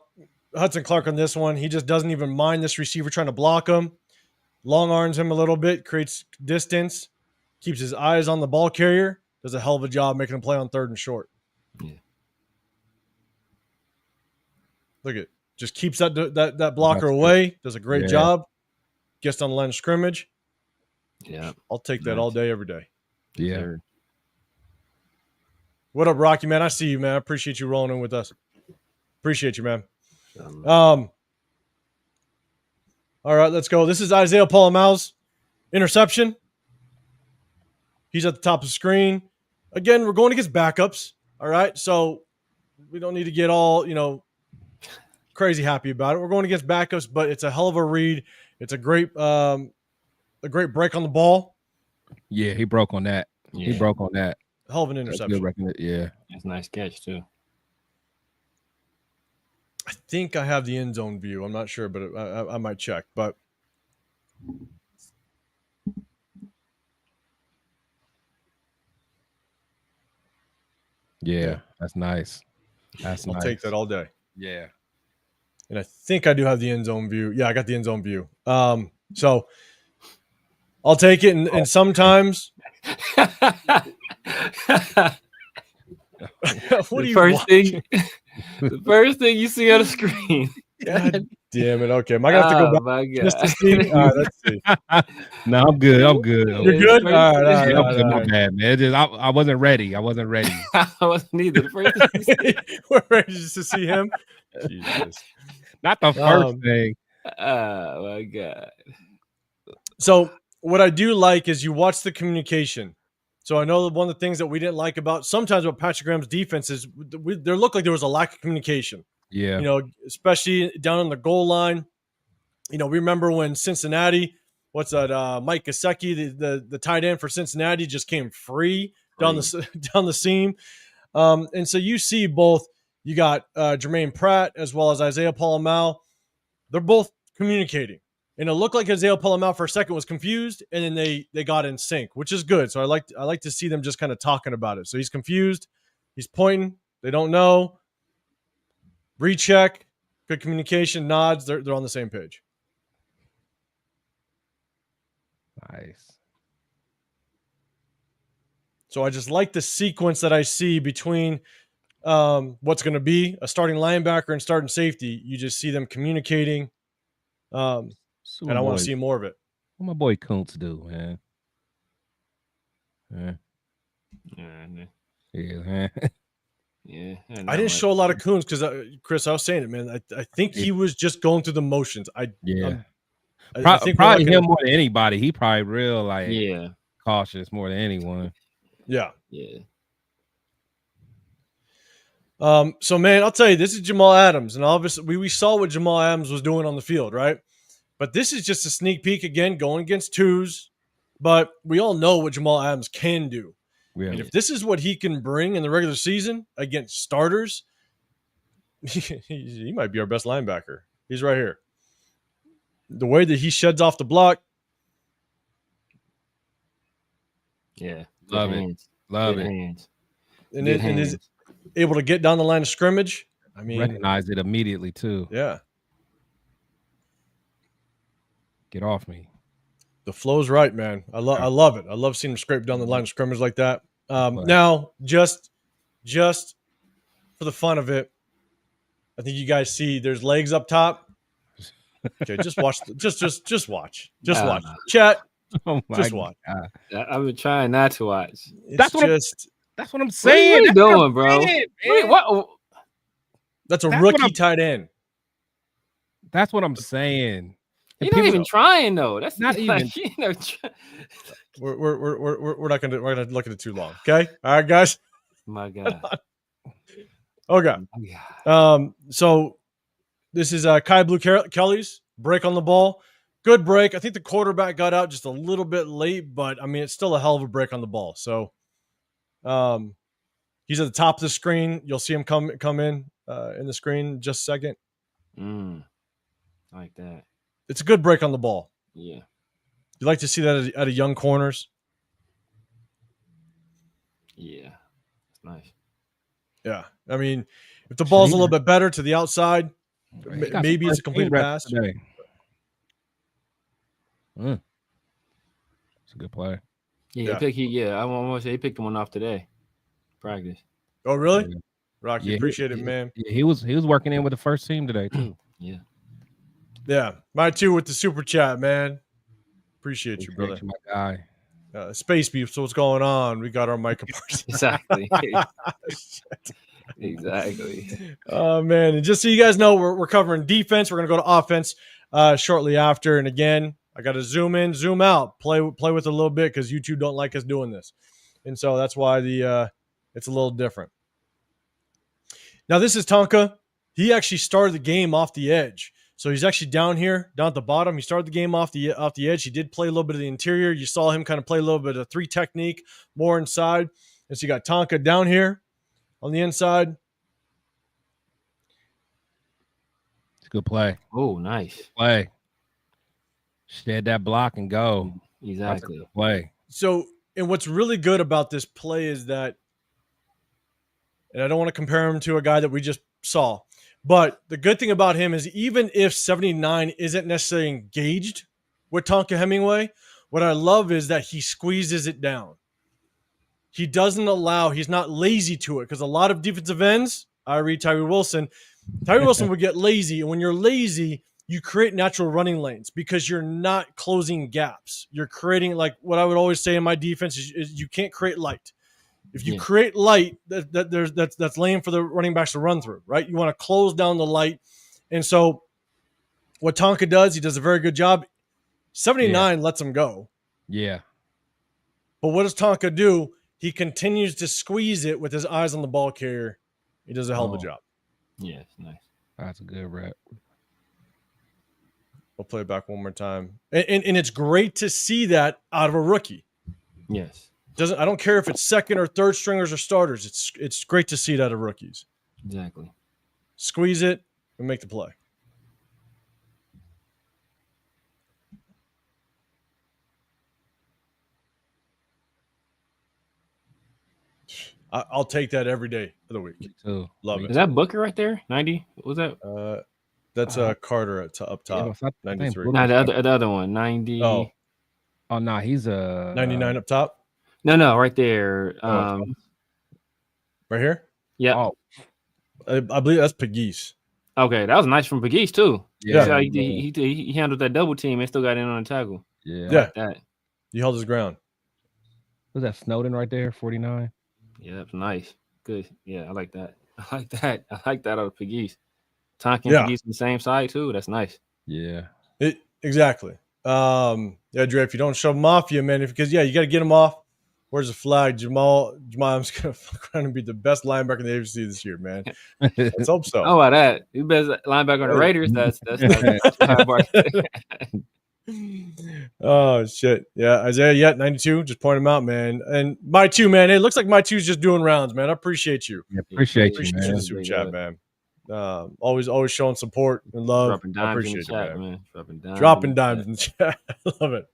[SPEAKER 1] Hudson Clark on this one, he just doesn't even mind this receiver trying to block him. Long arms him a little bit, creates distance, keeps his eyes on the ball carrier, does a hell of a job making him play on 3rd and short.
[SPEAKER 3] Yeah.
[SPEAKER 1] Look at, just keeps that blocker away, does a great job, gets on the line of scrimmage.
[SPEAKER 3] Yeah.
[SPEAKER 1] I'll take that all day, every day.
[SPEAKER 2] Yeah.
[SPEAKER 3] Sure.
[SPEAKER 1] What up, Rocky, man? I see you, man. I appreciate you rolling in with us. Appreciate you, man. All right, let's go. This is Isaiah Paul-Mau's interception. He's at the top of the screen. Again, we're going against backups. All right, so we don't need to get all, crazy happy about it. We're going against backups, but it's a hell of a read. It's a great break on the ball.
[SPEAKER 2] Yeah, he broke on that.
[SPEAKER 3] Yeah.
[SPEAKER 2] He broke on that.
[SPEAKER 1] Hell of an interception.
[SPEAKER 2] Yeah.
[SPEAKER 3] That's a nice catch, too.
[SPEAKER 1] I think I have the end zone view. I'm not sure, but I might check. But
[SPEAKER 2] yeah, that's nice.
[SPEAKER 1] I'll take that all day.
[SPEAKER 2] Yeah.
[SPEAKER 1] And I think I do have the end zone view. Yeah, I got the end zone view. So I'll take it. And sometimes what do you watch?
[SPEAKER 3] The first thing you see on the screen.
[SPEAKER 1] God damn it. Okay. Am I going to have to go back just to see? All right, let's see.
[SPEAKER 2] No, I'm good. I'm good.
[SPEAKER 1] You're good? All right.
[SPEAKER 2] My bad, man. I wasn't ready. I wasn't ready.
[SPEAKER 3] I wasn't either. The first thing
[SPEAKER 1] we're ready just to see him. Jesus.
[SPEAKER 2] Not the first thing.
[SPEAKER 3] Oh, my God.
[SPEAKER 1] So what I do like is you watch the communication. So I know one of the things that we didn't like about Patrick Graham's defense is there looked like there was a lack of communication.
[SPEAKER 2] Yeah.
[SPEAKER 1] Especially down on the goal line. We remember when Cincinnati, Mike Gesicki, the tight end for Cincinnati, just came free down the seam. And so you see both, you got Jermaine Pratt as well as Isaiah Paul-Mau. They're both communicating. And it looked like Isaiah Paul-Mau for a second was confused, and then they got in sync, which is good. So I like to see them just kind of talking about it. So he's confused, he's pointing, they don't know. Recheck, good communication, nods. They're on the same page.
[SPEAKER 2] Nice.
[SPEAKER 1] So I just like the sequence that I see between what's going to be a starting linebacker and starting safety. You just see them communicating. And I want to see more of it.
[SPEAKER 2] What my boy Kuntz do, man?
[SPEAKER 3] Yeah.
[SPEAKER 1] Yeah. I didn't show a lot of Kuntz because, Chris, I was saying it, man. I think he was just going through the motions. I think
[SPEAKER 2] probably him more than anybody. He probably real cautious more than anyone.
[SPEAKER 1] Yeah.
[SPEAKER 3] Yeah.
[SPEAKER 1] So, man, I'll tell you, this is Jamal Adams. And obviously, we saw what Jamal Adams was doing on the field, right? But this is just a sneak peek, again, going against twos. But we all know what Jamal Adams can do.
[SPEAKER 2] Yeah.
[SPEAKER 1] And if this is what he can bring in the regular season against starters, he might be our best linebacker. He's right here. The way that he sheds off the block.
[SPEAKER 3] Yeah.
[SPEAKER 2] Love it. Love it.
[SPEAKER 1] And is able to get down the line of scrimmage. I mean,
[SPEAKER 2] recognize it immediately, too.
[SPEAKER 1] Yeah.
[SPEAKER 2] Get off me.
[SPEAKER 1] The flow's right, man. I love it. I love seeing him scrape down the line of scrimmage like that. Now, just for the fun of it, I think you guys see there's legs up top. Okay, just watch. Just watch. Just watch. Chat.
[SPEAKER 2] Oh my
[SPEAKER 1] just watch.
[SPEAKER 3] God. I've been trying not to watch.
[SPEAKER 2] That's what I'm saying.
[SPEAKER 3] What are you doing, bro? Wait, what?
[SPEAKER 1] That's rookie tight end.
[SPEAKER 2] That's what I'm saying.
[SPEAKER 3] You're not even trying though. That's
[SPEAKER 2] not even.
[SPEAKER 1] We're not gonna look at it too long. Okay. All right, guys.
[SPEAKER 3] My God.
[SPEAKER 1] Okay. So this is Kai Blue Kelly's break on the ball. good break. I think the quarterback got out just a little bit late, but I mean, it's still a hell of a break on the ball. So, he's at the top of the screen. You'll see him come in the screen in just a second.
[SPEAKER 3] I like that.
[SPEAKER 1] It's a good break on the ball.
[SPEAKER 3] Yeah.
[SPEAKER 1] You like to see that at a young corners.
[SPEAKER 3] Yeah. It's nice.
[SPEAKER 1] Yeah. I mean, if the ball's a little bit better to the outside, maybe it's a complete pass.
[SPEAKER 2] Today. It's a good play.
[SPEAKER 3] Yeah. I want to say he picked one off today. Practice.
[SPEAKER 1] Oh, really? Yeah. Rocky, appreciate it, man.
[SPEAKER 2] Yeah, he was working in with the first team today too.
[SPEAKER 3] Yeah.
[SPEAKER 1] Yeah. My two with the super chat, man. Appreciate you, brother.
[SPEAKER 2] My guy.
[SPEAKER 1] Space Beef, so what's going on? We got our mic apart.
[SPEAKER 3] Exactly. Exactly.
[SPEAKER 1] Oh, man. And just so you guys know, we're covering defense. We're going to go to offense shortly after. And again, I got to zoom in, zoom out, play with it a little bit because YouTube don't like us doing this. And so that's why it's a little different. Now, this is Tonka. He actually started the game off the edge. So he's actually down at the bottom. He started the game off the edge. He did play a little bit of the interior. You saw him kind of play a little bit of 3 technique, more inside. And so you got Tonka down here on the inside.
[SPEAKER 2] It's a good play.
[SPEAKER 3] Oh, nice.
[SPEAKER 2] Good play. Shed that block and go.
[SPEAKER 3] Exactly.
[SPEAKER 2] Play.
[SPEAKER 1] So, and what's really good about this play is that, and I don't want to compare him to a guy that we just saw, but the good thing about him is even if 79 isn't necessarily engaged with Tonka Hemingway, what I love is that he squeezes it down. He doesn't allow, he's not lazy to it because a lot of defensive ends, I read Tyree Wilson would get lazy. And when you're lazy, you create natural running lanes because you're not closing gaps. You're creating, like what I would always say in my defense is you can't create light. If you create light, that's lane for the running backs to run through, right? You want to close down the light. And so what Tonka does, he does a very good job. 79 lets him go.
[SPEAKER 2] Yeah.
[SPEAKER 1] But what does Tonka do? He continues to squeeze it with his eyes on the ball carrier. He does a hell of a job.
[SPEAKER 3] Yeah, nice.
[SPEAKER 2] That's a good rep.
[SPEAKER 1] We'll play it back one more time. And it's great to see that out of a rookie.
[SPEAKER 3] Yes.
[SPEAKER 1] I don't care if it's second or third stringers or starters. It's great to see that out of rookies.
[SPEAKER 3] Exactly.
[SPEAKER 1] Squeeze it and make the play. I'll take that every day of the week.
[SPEAKER 2] Me too.
[SPEAKER 1] Love it.
[SPEAKER 3] Is that Booker right there? 90? What was that?
[SPEAKER 1] That's Carter up top. 93.
[SPEAKER 3] No, the other one. 90.
[SPEAKER 2] Oh no, he's a
[SPEAKER 1] 99 up top.
[SPEAKER 3] No, right there.
[SPEAKER 1] Right here.
[SPEAKER 3] Yeah.
[SPEAKER 2] Oh.
[SPEAKER 1] I believe that's Pegues.
[SPEAKER 3] Okay, that was nice from Pegues too.
[SPEAKER 1] Yeah.
[SPEAKER 3] He handled that double team and still got in on the tackle.
[SPEAKER 2] Yeah.
[SPEAKER 3] Like that.
[SPEAKER 1] He held his ground.
[SPEAKER 2] Was that Snowden right there? 49.
[SPEAKER 3] Yeah, that's nice. Good. Yeah, I like that. I like that out of Pegues. Tonka and Pegues on the same side too. That's nice.
[SPEAKER 2] Yeah.
[SPEAKER 1] Exactly. Yeah, Dre, if you don't shove them off you, man, because you got to get them off. Where's the flag? Jamal's gonna fuck around and be the best linebacker in the AFC this year, man. Let's hope so.
[SPEAKER 3] How about that? You best linebacker on the Raiders. That's
[SPEAKER 1] Oh shit. Yeah, Isaiah, 92. Just point him out, man. And my two, man. It looks like my two's just doing rounds, man. I appreciate you.
[SPEAKER 2] Yeah, appreciate you,
[SPEAKER 1] man. The super chat, man. Always showing support and love.
[SPEAKER 3] Dropping dimes,
[SPEAKER 1] I appreciate
[SPEAKER 3] in the chat,
[SPEAKER 1] man.
[SPEAKER 3] Dropping
[SPEAKER 1] dimes in the chat. I love it.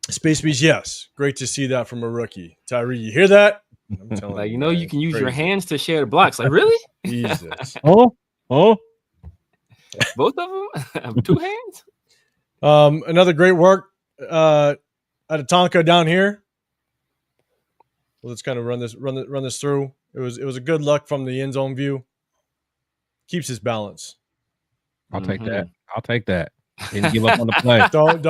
[SPEAKER 1] Space Beast, yes. Great to see that from a rookie. Tyree, you hear that?
[SPEAKER 3] I'm telling you, you can use your hands to share the blocks. Like, really?
[SPEAKER 1] Jesus.
[SPEAKER 2] Oh.
[SPEAKER 3] Both of them? 2 hands?
[SPEAKER 1] Another great work out of Tonka down here. Well, let's kind of run this through. It was a good look from the end zone view. Keeps his balance.
[SPEAKER 2] I'll take that. Didn't give up on the play.
[SPEAKER 1] Don't.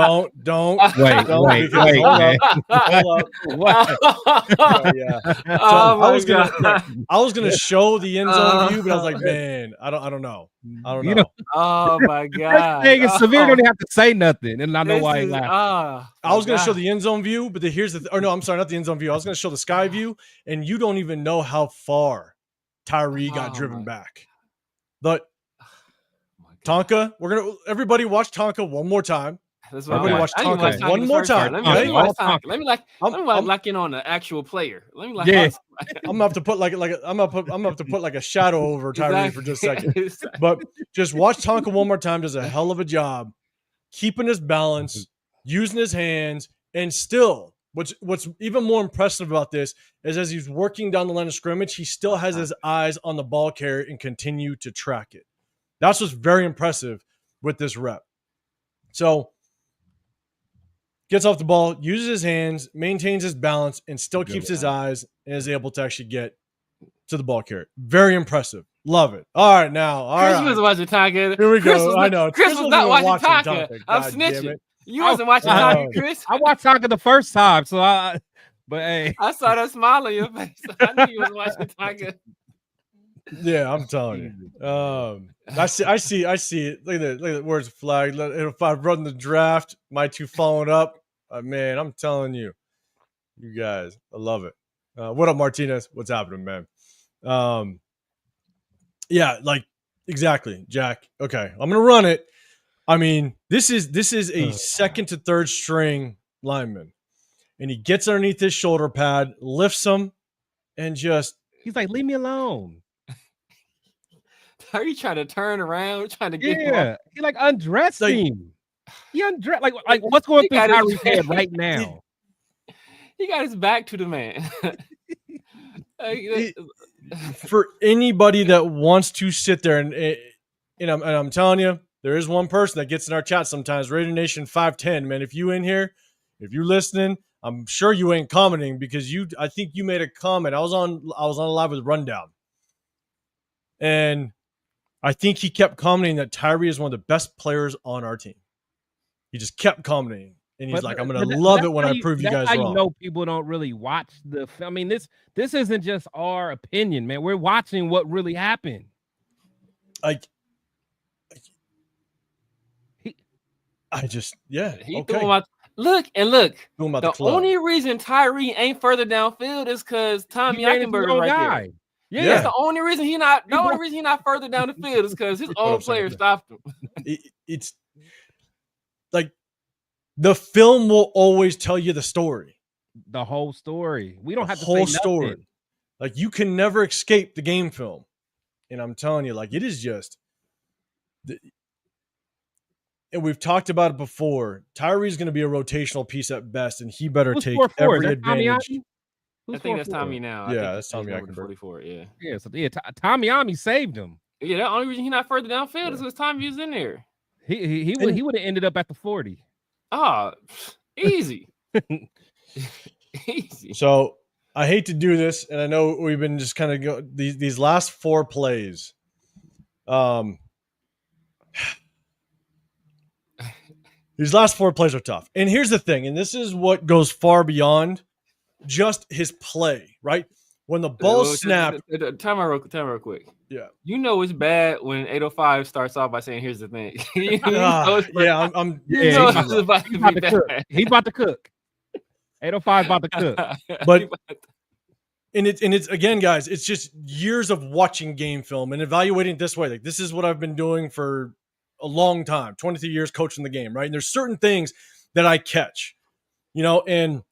[SPEAKER 2] Wait.
[SPEAKER 1] Hold up. Oh, yeah. I was gonna show the end zone view, but I was like, man, I don't know.
[SPEAKER 3] Oh my god.
[SPEAKER 2] Thing is, Severe don't have to say nothing, and I know why he laughed.
[SPEAKER 1] I was gonna show the end zone view, but here's the. Or no, I'm sorry, not the end zone view. I was gonna show the sky view, and you don't even know how far Tyree got driven back. But Tonka, everybody watch Tonka one more time. Everybody watch Tonka one more time.
[SPEAKER 3] Let me lock in on the actual player. Let me lock in.
[SPEAKER 1] I'm gonna have to put I'm gonna have to put like a shadow over Tyree for just a second. But just watch Tonka one more time. Does a hell of a job keeping his balance, using his hands, and still, what's even more impressive about this is as he's working down the line of scrimmage, he still has his eyes on the ball carrier and continue to track it. That's what's very impressive with this rep. So gets off the ball, uses his hands, maintains his balance, and still keeps his eyes and is able to actually get to the ball carrier. Very impressive. Love it. All right, now.
[SPEAKER 3] Chris was watching Tonka.
[SPEAKER 1] Here we go. I know.
[SPEAKER 3] Chris was not watching Tonka. I'm snitching. You wasn't watching Tonka, Chris.
[SPEAKER 2] I watched Tonka the first time, but hey.
[SPEAKER 3] I saw that smile on your face. I knew you was watching Tonka.
[SPEAKER 1] Yeah, I'm telling you. I see it. Look at that. Where's the flag? If I run the draft, my two following up. Man, I'm telling you. You guys, I love it. What up, Martinez? What's happening, man? Yeah, exactly, Jack. Okay, I'm gonna run it. I mean, this is a second to third string lineman, and he gets underneath his shoulder pad, lifts him, and he's
[SPEAKER 2] like, leave me alone.
[SPEAKER 3] Are you trying to turn around, trying to get
[SPEAKER 2] him? He undressed him. He undressed like what's going through Tyrie's head right now?
[SPEAKER 3] He got his back to the man.
[SPEAKER 1] For anybody that wants to sit there and I'm telling you, there is one person that gets in our chat sometimes. Raider Nation 510, man. If you in here, if you're listening, I'm sure you ain't commenting because I think you made a comment. I was on live with Rundown, and I think he kept commenting that Tyree is one of the best players on our team. He just kept commenting, and he's like, "I'm gonna love it when I prove you guys wrong."
[SPEAKER 2] You know, people don't really watch the. I mean, this isn't just our opinion, man. We're watching what really happened.
[SPEAKER 3] Look. The only reason Tyree ain't further downfield is because Tommy Eichenberger right there. Yeah, that's the only reason he's not further down the field is because his own player stopped him.
[SPEAKER 1] It's like the film will always tell you the story,
[SPEAKER 2] the whole story. We don't have to
[SPEAKER 1] whole
[SPEAKER 2] say
[SPEAKER 1] story.
[SPEAKER 2] Nothing.
[SPEAKER 1] Like you can never escape the game film, and I'm telling you, it is just. And we've talked about it before. Tyree's going to be a rotational piece at best, and he better take every advantage.
[SPEAKER 3] I think that's Tommy now.
[SPEAKER 1] Yeah, that's Tommy Eichenberger.
[SPEAKER 3] 44. Yeah.
[SPEAKER 2] Yeah. So Tommy Ami saved him.
[SPEAKER 3] Yeah, the only reason he's not further downfield is because Tommy was in there.
[SPEAKER 2] He would have ended up at the 40.
[SPEAKER 3] Oh, easy. Easy.
[SPEAKER 1] So I hate to do this, and I know we've been just kind of these last four plays. These last four plays are tough. And here's the thing, and this is what goes far beyond just his play, right? When the ball snapped.
[SPEAKER 3] Time out real quick.
[SPEAKER 1] Yeah.
[SPEAKER 3] You know it's bad when 805 starts off by saying, here's the thing.
[SPEAKER 2] He's about to cook. 805 about to cook.
[SPEAKER 1] But and it's again, guys, it's just years of watching game film and evaluating it this way. Like this is what I've been doing for a long time, 23 years coaching the game, right? And there's certain things that I catch, and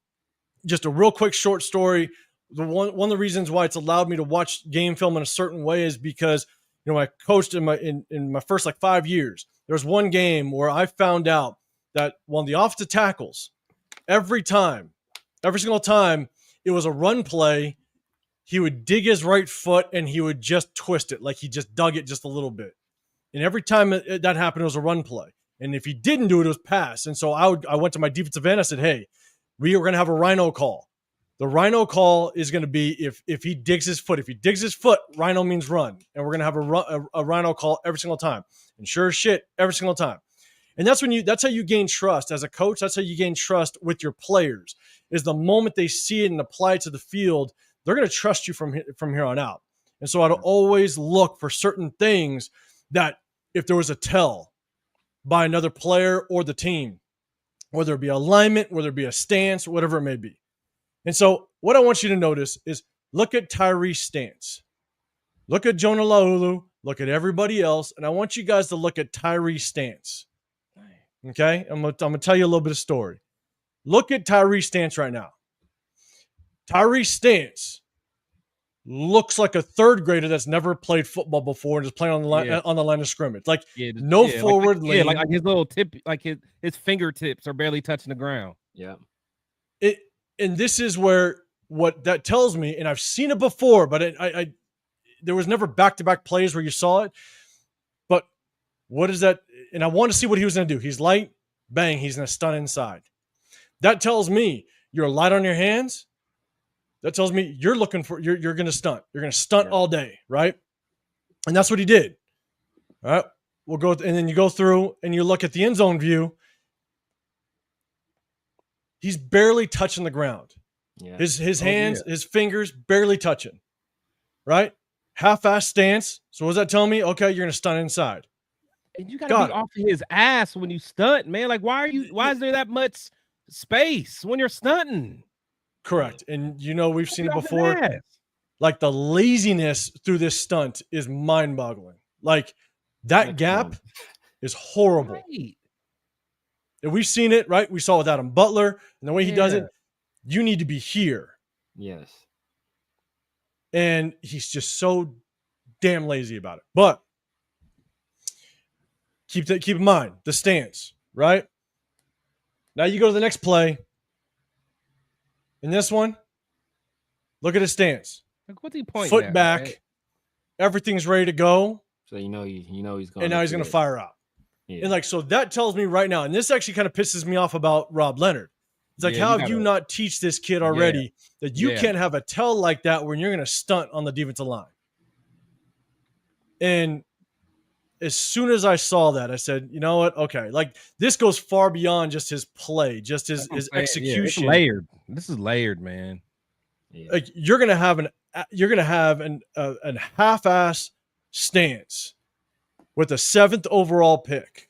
[SPEAKER 1] just a real quick short story. One of the reasons why it's allowed me to watch game film in a certain way is because, I coached in my first 5 years. There was one game where I found out that one of the offensive tackles, every single time it was a run play, he would dig his right foot and he would just twist it. Like he just dug it just a little bit. And every time that happened, it was a run play. And if he didn't do it, it was pass. And so I went to my defensive end. I said, hey, we are going to have a rhino call. The rhino call is going to be if he digs his foot. If he digs his foot, rhino means run. And we're going to have a rhino call every single time. And sure as shit, every single time. And that's how you gain trust as a coach. That's how you gain trust with your players, is the moment they see it and apply it to the field, they're going to trust you from here on out. And so I'd always look for certain things that if there was a tell by another player or the team, whether it be alignment, whether it be a stance, whatever it may be. And so what I want you to notice is look at Tyree's stance. Look at Jonah Laulu. look at everybody else, and I want you guys to look at Tyree's stance. Okay? I'm gonna tell you a little bit of story. Look at Tyree's stance right now. Tyree's stance looks like a third grader that's never played football before and is playing on the line of scrimmage. Like no forward lean.
[SPEAKER 2] Like his little tip, like his fingertips are barely touching the ground.
[SPEAKER 3] Yeah.
[SPEAKER 1] And this is where what that tells me, and I've seen it before, but I there was never back-to-back plays where you saw it. But what is that? And I want to see what he was going to do. He's light, bang, he's going to stun inside. That tells me you're light on your hands. That tells me you're looking for, you're going to stunt. You're going to stunt all day, right? And that's what he did. All right. We'll go, and then you go through and you look at the end zone view. He's barely touching the ground. Yeah. His hands, his fingers barely touching, right? Half-ass stance. So what does that tell me? Okay, you're going to stunt inside.
[SPEAKER 2] And you got to be off of his ass when you stunt, man. Like, why is there that much space when you're stunting?
[SPEAKER 1] Correct. And we've seen it before. Like the laziness through this stunt is mind-boggling. Like that gap is horrible. Right. And we've seen it, right? We saw it with Adam Butler, and the way he does it, you need to be here.
[SPEAKER 3] Yes.
[SPEAKER 1] And he's just so damn lazy about it. But keep in mind the stance, right? Now you go to the next play. In this one, look at his stance.
[SPEAKER 2] Like, what's he pointing
[SPEAKER 1] Foot
[SPEAKER 2] at,
[SPEAKER 1] back.
[SPEAKER 2] Right?
[SPEAKER 1] Everything's ready to go.
[SPEAKER 3] So he's going.
[SPEAKER 1] And now he's going to fire out. Yeah. And so that tells me right now, and this actually kind of pisses me off about Rob Leonard. It's like, how have you not teach this kid already that you can't have a tell like that when you're going to stunt on the defensive line? And as soon as I saw that, I said, you know what? Okay, like this goes far beyond just his play, just his execution.
[SPEAKER 2] It's layered. This is layered, man.
[SPEAKER 1] Yeah. Like you're gonna have an half-ass stance with a 7th overall pick,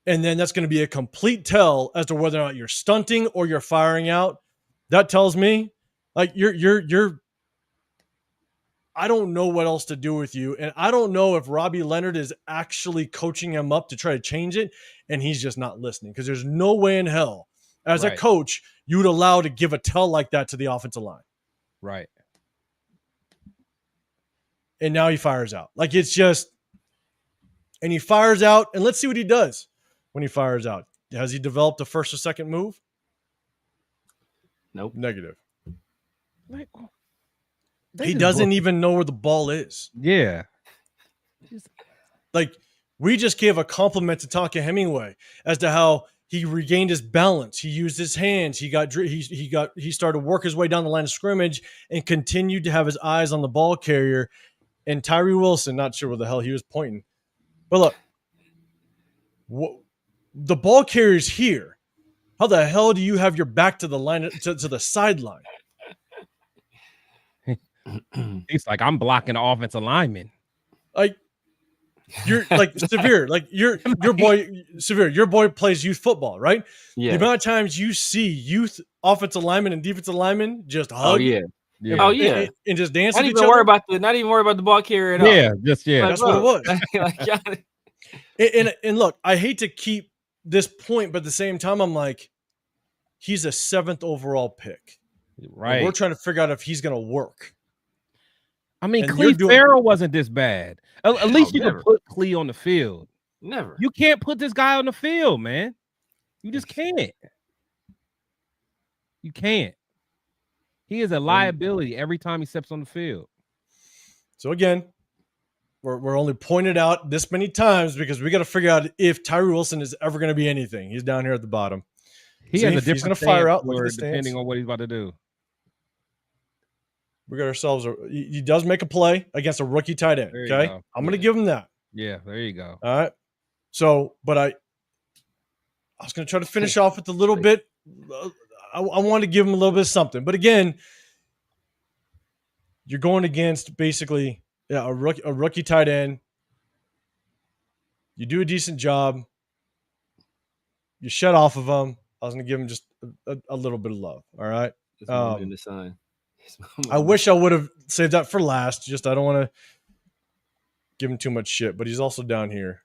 [SPEAKER 1] and then that's going to be a complete tell as to whether or not you're stunting or you're firing out. That tells me, like you're. I don't know what else to do with you. And I don't know if Robbie Leonard is actually coaching him up to try to change it, and he's just not listening, because there's no way in hell as a coach you would allow to give a tell like that to the offensive line.
[SPEAKER 2] Right.
[SPEAKER 1] And now he fires out. Like it's just, and he fires out, and let's see what he does when he fires out. Has he developed a first or second move?
[SPEAKER 3] Nope.
[SPEAKER 1] Negative.
[SPEAKER 2] Like,
[SPEAKER 1] he doesn't even know where the ball is.
[SPEAKER 2] Yeah.
[SPEAKER 1] Like, we just gave a compliment to Tonka Hemingway as to how he regained his balance. He used his hands. He started to work his way down the line of scrimmage and continued to have his eyes on the ball carrier. And Tyree Wilson, not sure where the hell he was pointing. But look, the ball carrier's here. How the hell do you have your back to the line, to the sideline?
[SPEAKER 2] He's like, I'm blocking the offensive lineman.
[SPEAKER 1] Like, you're like Severe. Like your boy Severe. Your boy plays youth football, right?
[SPEAKER 3] Yeah.
[SPEAKER 1] The amount of times you see youth offensive linemen and defensive linemen just hug. And just dance.
[SPEAKER 3] Not even worry about the ball carrier at all.
[SPEAKER 2] Yeah,
[SPEAKER 1] that's what it was. And look, I hate to keep this point, but at the same time, I'm like, he's a 7th overall pick.
[SPEAKER 2] Right.
[SPEAKER 1] And we're trying to figure out if he's going to work.
[SPEAKER 2] I mean, Clee Farrell wasn't this bad. At least you can put Clee on the field.
[SPEAKER 3] Never.
[SPEAKER 2] You can't put this guy on the field, man. You just can't. You can't. He is a liability every time he steps on the field.
[SPEAKER 1] So again, we're only pointed out this many times because we got to figure out if Tyree Wilson is ever going to be anything. He's down here at the bottom.
[SPEAKER 2] He has a different. He's going to fire out depending on what he's about to do.
[SPEAKER 1] We got ourselves he does make a play against a rookie tight end. Okay. I'm going to give him that.
[SPEAKER 2] Yeah, there you go.
[SPEAKER 1] All right. So, but I was going to try to finish off with a little bit. I want to give him a little bit of something. But again, you're going against basically a rookie tight end. You do a decent job. You shut off of him. I was going to give him just a little bit of love. All right.
[SPEAKER 3] In the sun.
[SPEAKER 1] I wish I would have saved that for last. Just I don't want to. give him too much shit, but he's also down here.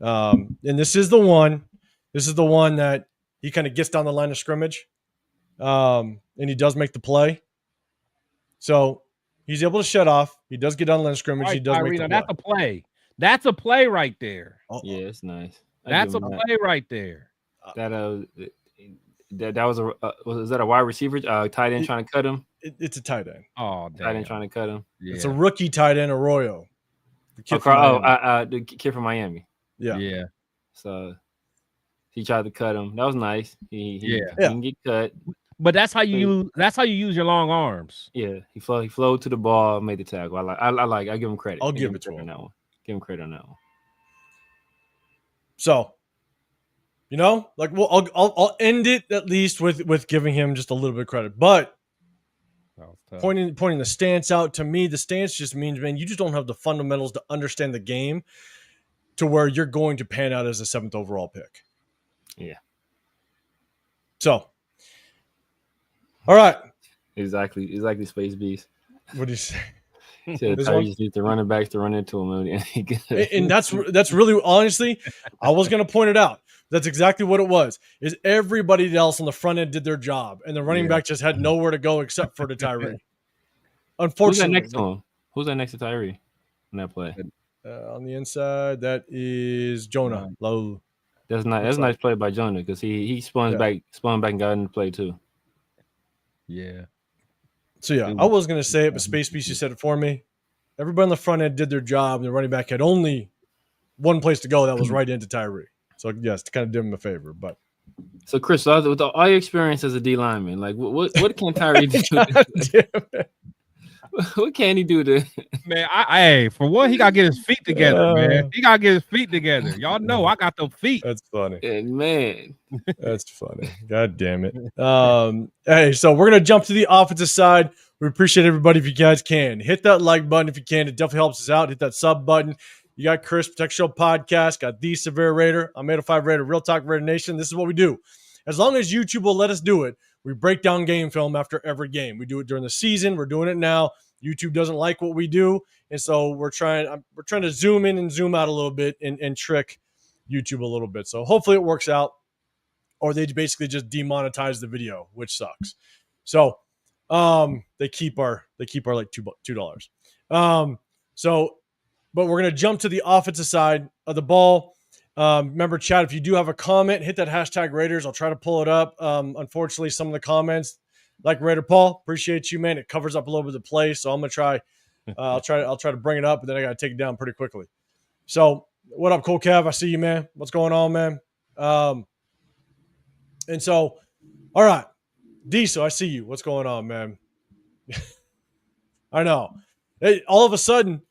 [SPEAKER 1] And this is the one that he kind of gets down the line of scrimmage. And he does make the play. So he's able to shut off. He does get down the line of scrimmage. He does make the play.
[SPEAKER 2] That's a play. That's a play right there.
[SPEAKER 3] Yeah, it's nice.
[SPEAKER 2] That's a play right there.
[SPEAKER 3] That was was that a wide receiver? Tight end trying to cut him.
[SPEAKER 1] It's a tight end.
[SPEAKER 2] Oh, damn.
[SPEAKER 3] Tight end trying to cut him.
[SPEAKER 1] Yeah. It's a rookie tight end, Arroyo.
[SPEAKER 3] The kid from Miami.
[SPEAKER 1] Yeah.
[SPEAKER 3] So he tried to cut him. That was nice. He didn't get cut.
[SPEAKER 2] But that's how you use your long arms.
[SPEAKER 3] Yeah, he flowed to the ball, made the tackle. I give him credit.
[SPEAKER 1] I'll give it to him
[SPEAKER 3] on that one. Give him credit on that one.
[SPEAKER 1] So, I'll end it at least with giving him just a little bit of credit. But pointing the stance out, to me, the stance just means, man, you just don't have the fundamentals to understand the game to where you're going to pan out as a 7th overall pick.
[SPEAKER 3] Yeah.
[SPEAKER 1] So, all right.
[SPEAKER 3] Exactly, Space Beast.
[SPEAKER 1] What do you say?
[SPEAKER 3] You just need the running backs to run into him.
[SPEAKER 1] And that's really, honestly, I was going to point it out. That's exactly what it was. Is everybody else on the front end did their job, and the running back just had nowhere to go except for the Tyree. Unfortunately,
[SPEAKER 3] Who's that next to Tyree on that play?
[SPEAKER 1] On the inside, that is Jonah. Low.
[SPEAKER 3] That's a nice play by Jonah because he spun back and got in the play too.
[SPEAKER 2] Yeah.
[SPEAKER 1] So I was going to say it, but Space Beast, you said it for me. Everybody on the front end did their job, and the running back had only one place to go. That was right into Tyree. So yes, to kind of do him a favor. But
[SPEAKER 3] so Chris, with all your experience as a D lineman, like what can Tyree do? What can he do to?
[SPEAKER 2] Man, for one, he gotta get his feet together, man. He gotta get his feet together. Y'all know I got those feet.
[SPEAKER 1] That's funny.
[SPEAKER 3] Man.
[SPEAKER 1] That's funny. God damn it. Hey, so we're gonna jump to the offensive side. We appreciate everybody if you guys can. Hit that like button if you can. It definitely helps us out. Hit that sub button. You got Chris Protect Show Podcast, got the Severe Raider. I'm 805 Raider, RealTalk Raider Nation. This is what we do. As long as YouTube will let us do it, we break down game film after every game. We do it during the season. We're doing it now. YouTube doesn't like what we do, and so we're trying to zoom in and zoom out a little bit and trick YouTube a little bit. So hopefully it works out, or they basically just demonetize the video, which sucks. So they keep our like $2. But we're gonna jump to the offensive side of the ball. Remember, chat, if you do have a comment, hit that hashtag Raiders. I'll try to pull it up. Unfortunately, some of the comments, like Raider Paul, appreciate you, man. It covers up a little bit of the play, so I'm gonna try. I'll try to bring it up, but then I gotta take it down pretty quickly. So, what up, Cool Cav? I see you, man. What's going on, man? And so, all right, Diesel, I see you. What's going on, man? I know. Hey, all of a sudden,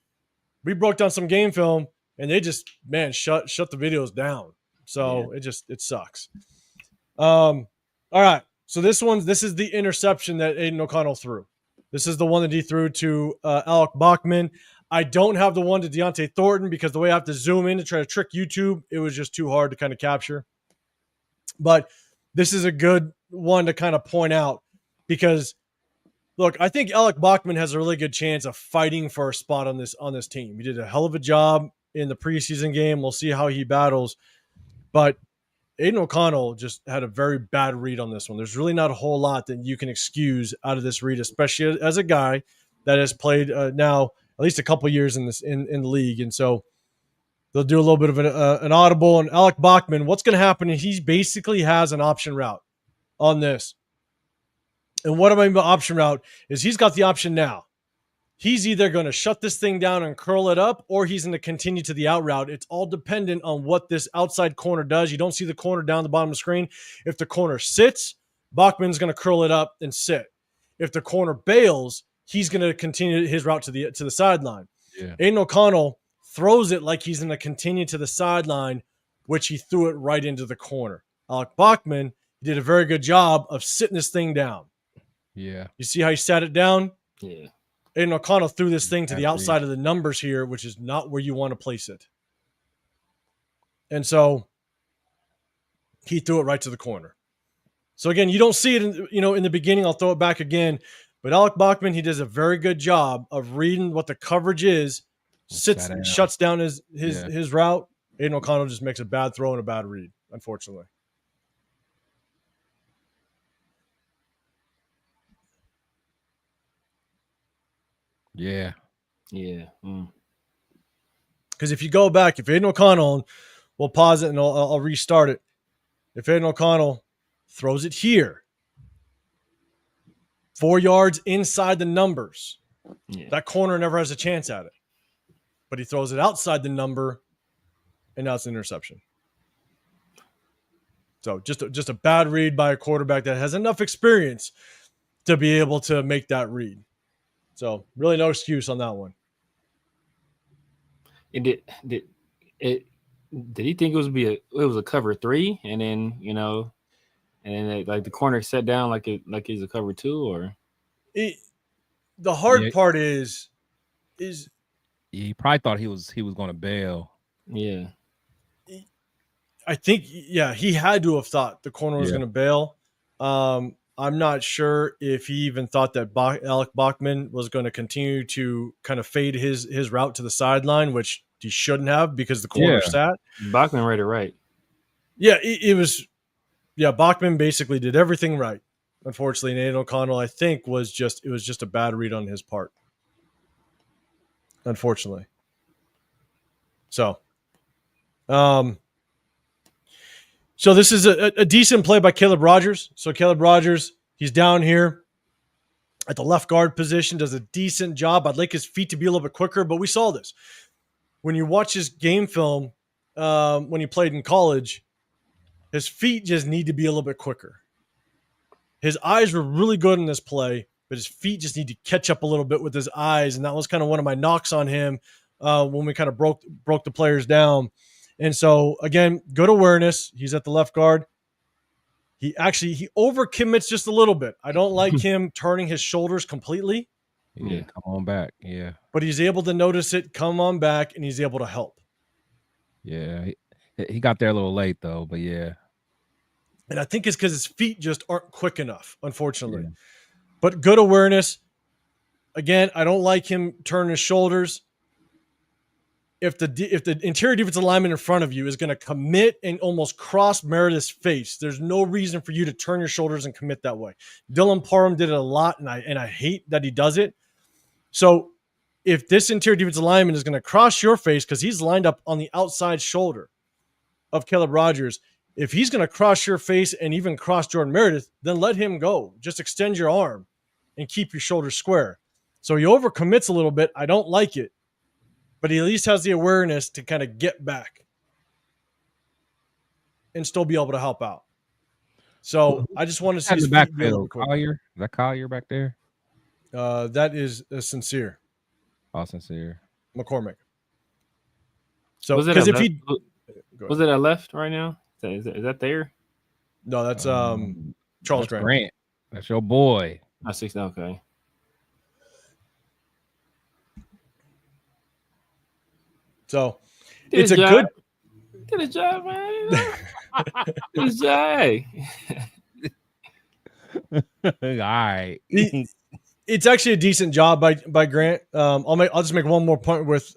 [SPEAKER 1] we broke down some game film, and they just, man, shut the videos down. So it sucks. All right. So this is the interception that Aiden O'Connell threw. This is the one that he threw to Alec Bachman. I don't have the one to Deontay Thornton because the way I have to zoom in to try to trick YouTube, it was just too hard to kind of capture. But this is a good one to kind of point out because, look, I think Alec Bachman has a really good chance of fighting for a spot on this team. He did a hell of a job in the preseason game. We'll see how he battles. But Aiden O'Connell just had a very bad read on this one. There's really not a whole lot that you can excuse out of this read, especially as a guy that has played now at least a couple years in the league. And so they'll do a little bit of an audible. And Alec Bachman, what's going to happen is he basically has an option route on this. And what I mean by option route is he's got the option now. He's either going to shut this thing down and curl it up, or he's going to continue to the out route. It's all dependent on what this outside corner does. You don't see the corner down the bottom of the screen. If the corner sits, Bachman's going to curl it up and sit. If the corner bails, he's going to continue his route to the sideline. Yeah. Aiden O'Connell throws it like he's going to continue to the sideline, which he threw it right into the corner. Alec Bachman did a very good job of sitting this thing down.
[SPEAKER 2] Yeah.
[SPEAKER 1] You see how he sat it down?
[SPEAKER 3] Yeah.
[SPEAKER 1] Aiden O'Connell threw this thing to the outside of the numbers here, which is not where you want to place it. And so he threw it right to the corner. So again, you don't see it in the beginning. I'll throw it back again. But Alec Bachman, he does a very good job of reading what the coverage is shuts down his route. Aiden O'Connell just makes a bad throw and a bad read, unfortunately.
[SPEAKER 2] Yeah.
[SPEAKER 1] Because if you go back, if Aiden O'Connell, we'll pause it and I'll restart it. If Aiden O'Connell throws it here, 4 yards inside the numbers, that corner never has a chance at it. But he throws it outside the number, and now it's an interception. So just a bad read by a quarterback that has enough experience to be able to make that read. So really no excuse on that one.
[SPEAKER 3] Did he think it was a cover 3, and then like the corner set down like it's a cover 2, or
[SPEAKER 1] the hard part is
[SPEAKER 2] he probably thought he was going to bail.
[SPEAKER 3] Yeah,
[SPEAKER 1] I think he had to have thought the corner was going to bail. I'm not sure if he even thought that Alec Bachman was going to continue to kind of fade his route to the sideline, which he shouldn't have because the corner sat.
[SPEAKER 3] Bachman read it right.
[SPEAKER 1] Yeah, it was. Yeah, Bachman basically did everything right. Unfortunately, Aiden O'Connell, I think, it was just a bad read on his part. Unfortunately. So, so this is a decent play by Caleb Rogers. So Caleb Rogers, he's down here at the left guard position, does a decent job. I'd like his feet to be a little bit quicker, but we saw this. When you watch his game film, when he played in college, his feet just need to be a little bit quicker. His eyes were really good in this play, but his feet just need to catch up a little bit with his eyes. And that was kind of one of my knocks on him when we kind of broke the players down. And so, again, good awareness. He's at the left guard. He overcommits just a little bit. I don't like him turning his shoulders completely.
[SPEAKER 2] Yeah, come on back. Yeah.
[SPEAKER 1] But he's able to notice it, come on back, and he's able to help.
[SPEAKER 2] Yeah. He got there a little late, though, but yeah.
[SPEAKER 1] And I think it's because his feet just aren't quick enough, unfortunately. Yeah. But good awareness. Again, I don't like him turning his shoulders. If the interior defensive lineman in front of you is going to commit and almost cross Meredith's face, there's no reason for you to turn your shoulders and commit that way. Dylan Parham did it a lot, and I hate that he does it. So if this interior defensive lineman is going to cross your face because he's lined up on the outside shoulder of Caleb Rogers, if he's going to cross your face and even cross Jordan Meredith, then let him go. Just extend your arm and keep your shoulders square. So he overcommits a little bit. I don't like it. But he at least has the awareness to kind of get back and still be able to help out. So I just want to see
[SPEAKER 2] the backfield. Collier? Is that Collier back there?
[SPEAKER 1] That is Sincere.
[SPEAKER 2] Oh, Sincere.
[SPEAKER 1] McCormick. So
[SPEAKER 3] was it at left right now? Is that there?
[SPEAKER 1] No, that's Charles Grant.
[SPEAKER 2] That's your boy.
[SPEAKER 3] Not 6. Okay.
[SPEAKER 1] So it's a good.
[SPEAKER 3] Did a job, man. Good job.
[SPEAKER 2] All right.
[SPEAKER 1] It's actually a decent job by Grant. I'll just make one more point with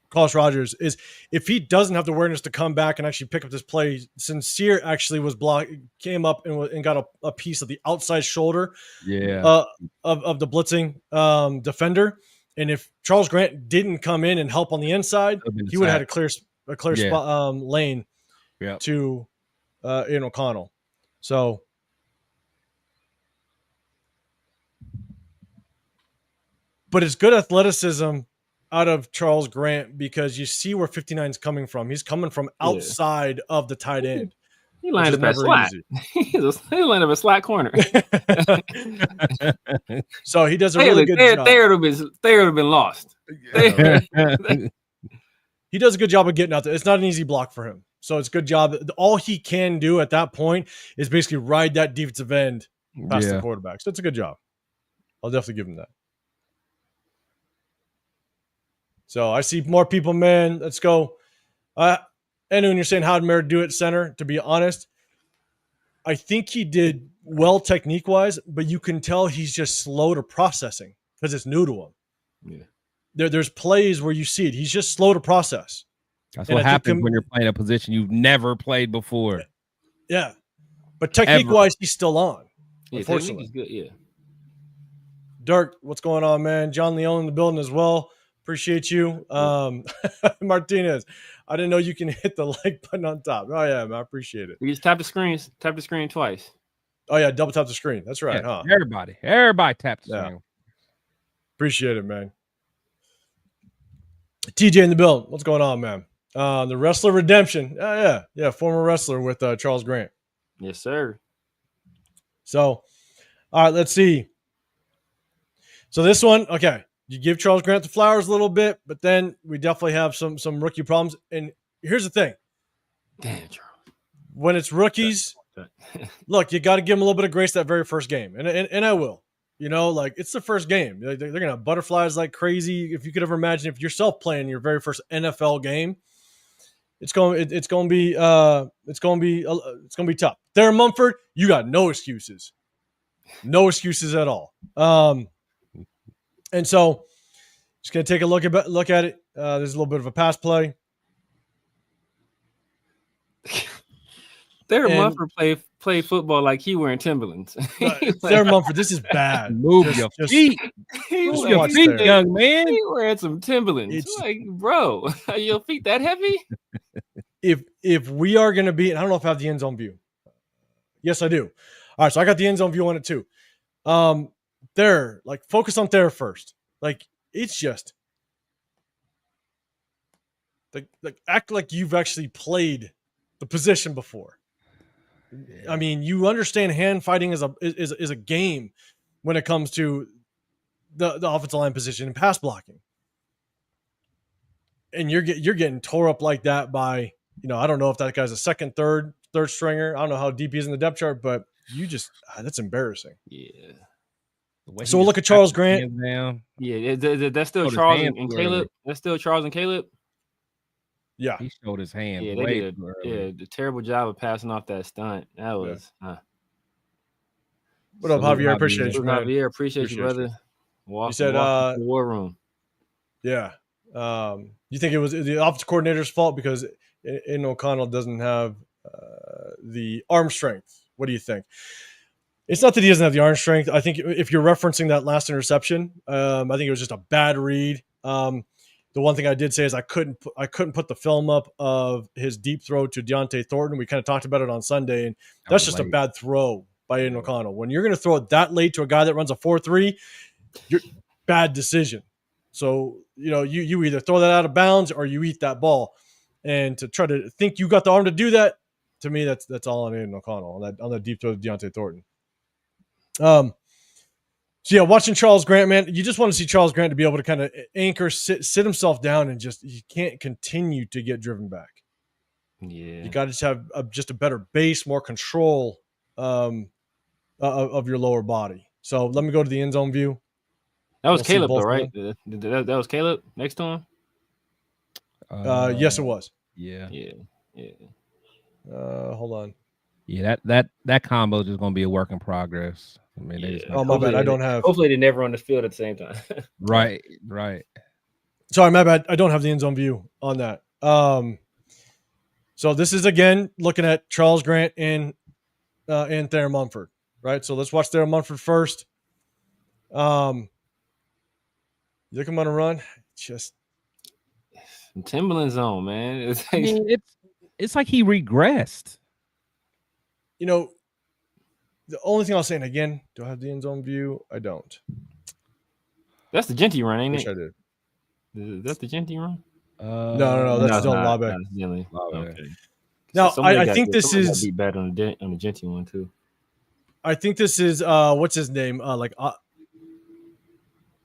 [SPEAKER 1] Carlos Rogers is if he doesn't have the awareness to come back and actually pick up this play, Sincere actually was came up and got a piece of the outside shoulder of the blitzing defender. And if Charles Grant didn't come in and help on the inside, he would have had a clear spot lane to Aiden O'Connell. So but it's good athleticism out of Charles Grant because you see where 59 is coming from. He's coming from outside of the tight end.
[SPEAKER 3] He lined up a slot. He lined up a slot corner.
[SPEAKER 1] So he does a really good job.
[SPEAKER 3] They would have been lost.
[SPEAKER 1] He does a good job of getting out there. It's not an easy block for him. So it's a good job. All he can do at that point is basically ride that defensive end past the quarterback. So it's a good job. I'll definitely give him that. So I see more people, man. Let's go. And when you're saying how did Merritt do it center, to be honest, I think he did well technique-wise, but you can tell he's just slow to processing because it's new to him.
[SPEAKER 3] Yeah.
[SPEAKER 1] there's plays where you see it. He's just slow to process.
[SPEAKER 2] That's what happens when you're playing a position you've never played before.
[SPEAKER 1] Yeah. But technique-wise, he's still on.
[SPEAKER 3] Yeah,
[SPEAKER 1] unfortunately.
[SPEAKER 3] is good. Yeah.
[SPEAKER 1] Dirk, what's going on, man? John Leone in the building as well. Appreciate you. Martinez, I didn't know you can hit the like button on top. Oh, yeah, man. I appreciate it.
[SPEAKER 3] You just tap the screen twice.
[SPEAKER 1] Oh, yeah. Double tap the screen. That's right, huh?
[SPEAKER 2] Everybody tap the screen.
[SPEAKER 1] Appreciate it, man. TJ in the building. What's going on, man? The Wrestler Redemption. Yeah. Former wrestler with Charles Grant.
[SPEAKER 3] Yes, sir.
[SPEAKER 1] So, all right, let's see. So this one, okay, you give Charles Grant the flowers a little bit, but then we definitely have some rookie problems. And here's the thing.
[SPEAKER 3] Damn, Charles.
[SPEAKER 1] When it's rookies, look, you got to give them a little bit of grace that very first game. And I will. You know, like it's the first game. They're going to have butterflies like crazy. If you could ever imagine if yourself playing your very first NFL game, it's going to be tough. There, Mumford, you got no excuses. No excuses at all. And so just going to take a look at it. There's a little bit of a pass play.
[SPEAKER 3] There, Mumford play football like he wearing Timberlands.
[SPEAKER 1] There, Mumford, this is bad.
[SPEAKER 2] Move your feet. Move your feet, young man.
[SPEAKER 3] He wearing some Timberlands. It's like, bro, are your feet that heavy?
[SPEAKER 1] If we are going to be, and I don't know if I have the end zone view. Yes, I do. All right, so I got the end zone view on it too. There, like focus on there first. Like it's just like act like you've actually played the position before. I mean, you understand hand fighting is a game when it comes to the offensive line position and pass blocking. And you're getting tore up like that by, I don't know if that guy's a second, third stringer. I don't know how deep he is in the depth chart, but you just that's embarrassing.
[SPEAKER 3] Yeah.
[SPEAKER 1] So we'll look at Charles Grant.
[SPEAKER 3] Yeah, that's still Charles and Caleb. That's still Charles and Caleb.
[SPEAKER 2] Yeah, he showed his hand.
[SPEAKER 3] Yeah, they did. The terrible job of passing off that stunt. That was.
[SPEAKER 1] What up, Javier? Appreciate you, man.
[SPEAKER 3] Javier, appreciate you, brother.
[SPEAKER 1] You said,
[SPEAKER 3] the war room.
[SPEAKER 1] Yeah. You think it was the offensive coordinator's fault because in O'Connell doesn't have the arm strength? What do you think? It's not that he doesn't have the arm strength. I think if you're referencing that last interception, I think it was just a bad read. The one thing I did say is I couldn't put the film up of his deep throw to Deontay Thornton. We kind of talked about it on Sunday, and that's just a bad throw by Aiden O'Connell. When you're going to throw it that late to a guy that runs a 4.3, bad decision. So, you either throw that out of bounds or you eat that ball. And to try to think you got the arm to do that, to me, that's all on Aiden O'Connell on that deep throw to Deontay Thornton. So yeah, watching Charles Grant, man, you just want to see Charles Grant to be able to kind of anchor, sit himself down, and he can't continue to get driven back.
[SPEAKER 3] Yeah,
[SPEAKER 1] you got to just have just a better base, more control of your lower body. So let me go to the end zone view.
[SPEAKER 3] That was Caleb, though, right? That was Caleb next to him.
[SPEAKER 1] Yes, it was.
[SPEAKER 3] Yeah.
[SPEAKER 1] Hold on.
[SPEAKER 2] Yeah, that combo is just going to be a work in progress. I mean,
[SPEAKER 1] my bad. I don't have.
[SPEAKER 3] Hopefully, they never on the field at the same time.
[SPEAKER 2] Right.
[SPEAKER 1] Sorry, my bad. I don't have the end zone view on that. So this is again looking at Charles Grant and Thayer Munford, right? So let's watch Thayer Munford first. Look him on a run. Just
[SPEAKER 3] Timberland zone, man.
[SPEAKER 2] It's like he regressed.
[SPEAKER 1] The only thing I'll say, and again, do I have the end zone view? I don't.
[SPEAKER 3] That's the Genty run, ain't it?
[SPEAKER 1] I did.
[SPEAKER 3] That's the Genty run?
[SPEAKER 1] No. That's Dylan Labe.
[SPEAKER 3] Okay.
[SPEAKER 1] Now, I think this is
[SPEAKER 3] beat bad on the Genty one too.
[SPEAKER 1] I think this is what's his name?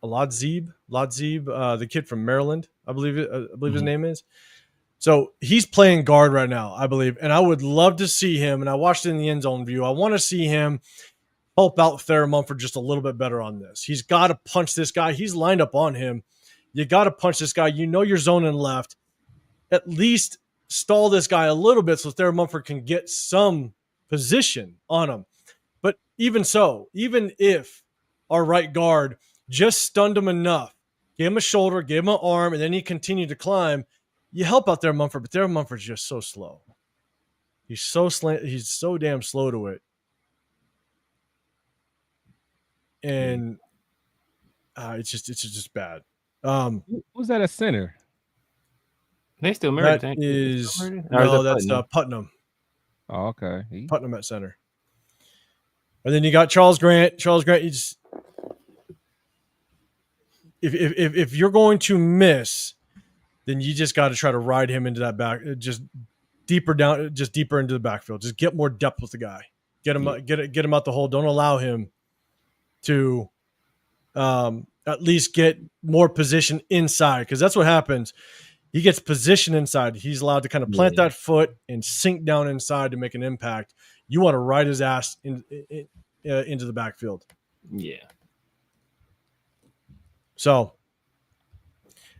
[SPEAKER 1] Ladzib, the kid from Maryland, I believe his name is. So he's playing guard right now, I believe, and I would love to see him. And I watched it in the end zone view. I want to see him help out Thayer Munford just a little bit better on this. He's got to punch this guy. He's lined up on him. You got to punch this guy. You're zoning left. At least stall this guy a little bit so Thayer Munford can get some position on him. But even so, even if our right guard just stunned him enough, gave him a shoulder, gave him an arm, and then he continued to climb. You help out there, Mumford, but there Mumford's just so slow. He's so damn slow to it. And it's just bad.
[SPEAKER 2] Who's that at center?
[SPEAKER 3] They still married.
[SPEAKER 1] That is that's Putnam.
[SPEAKER 2] Oh, okay.
[SPEAKER 1] Putnam at center. And then you got Charles Grant. Charles Grant, if you're going to miss, then you just got to try to ride him into that back, just deeper into the backfield. Just get more depth with the guy. Get him out the hole. Don't allow him to at least get more position inside, because that's what happens. He gets position inside. He's allowed to kind of plant that foot and sink down inside to make an impact. You want to ride his ass into the backfield.
[SPEAKER 3] Yeah.
[SPEAKER 1] So,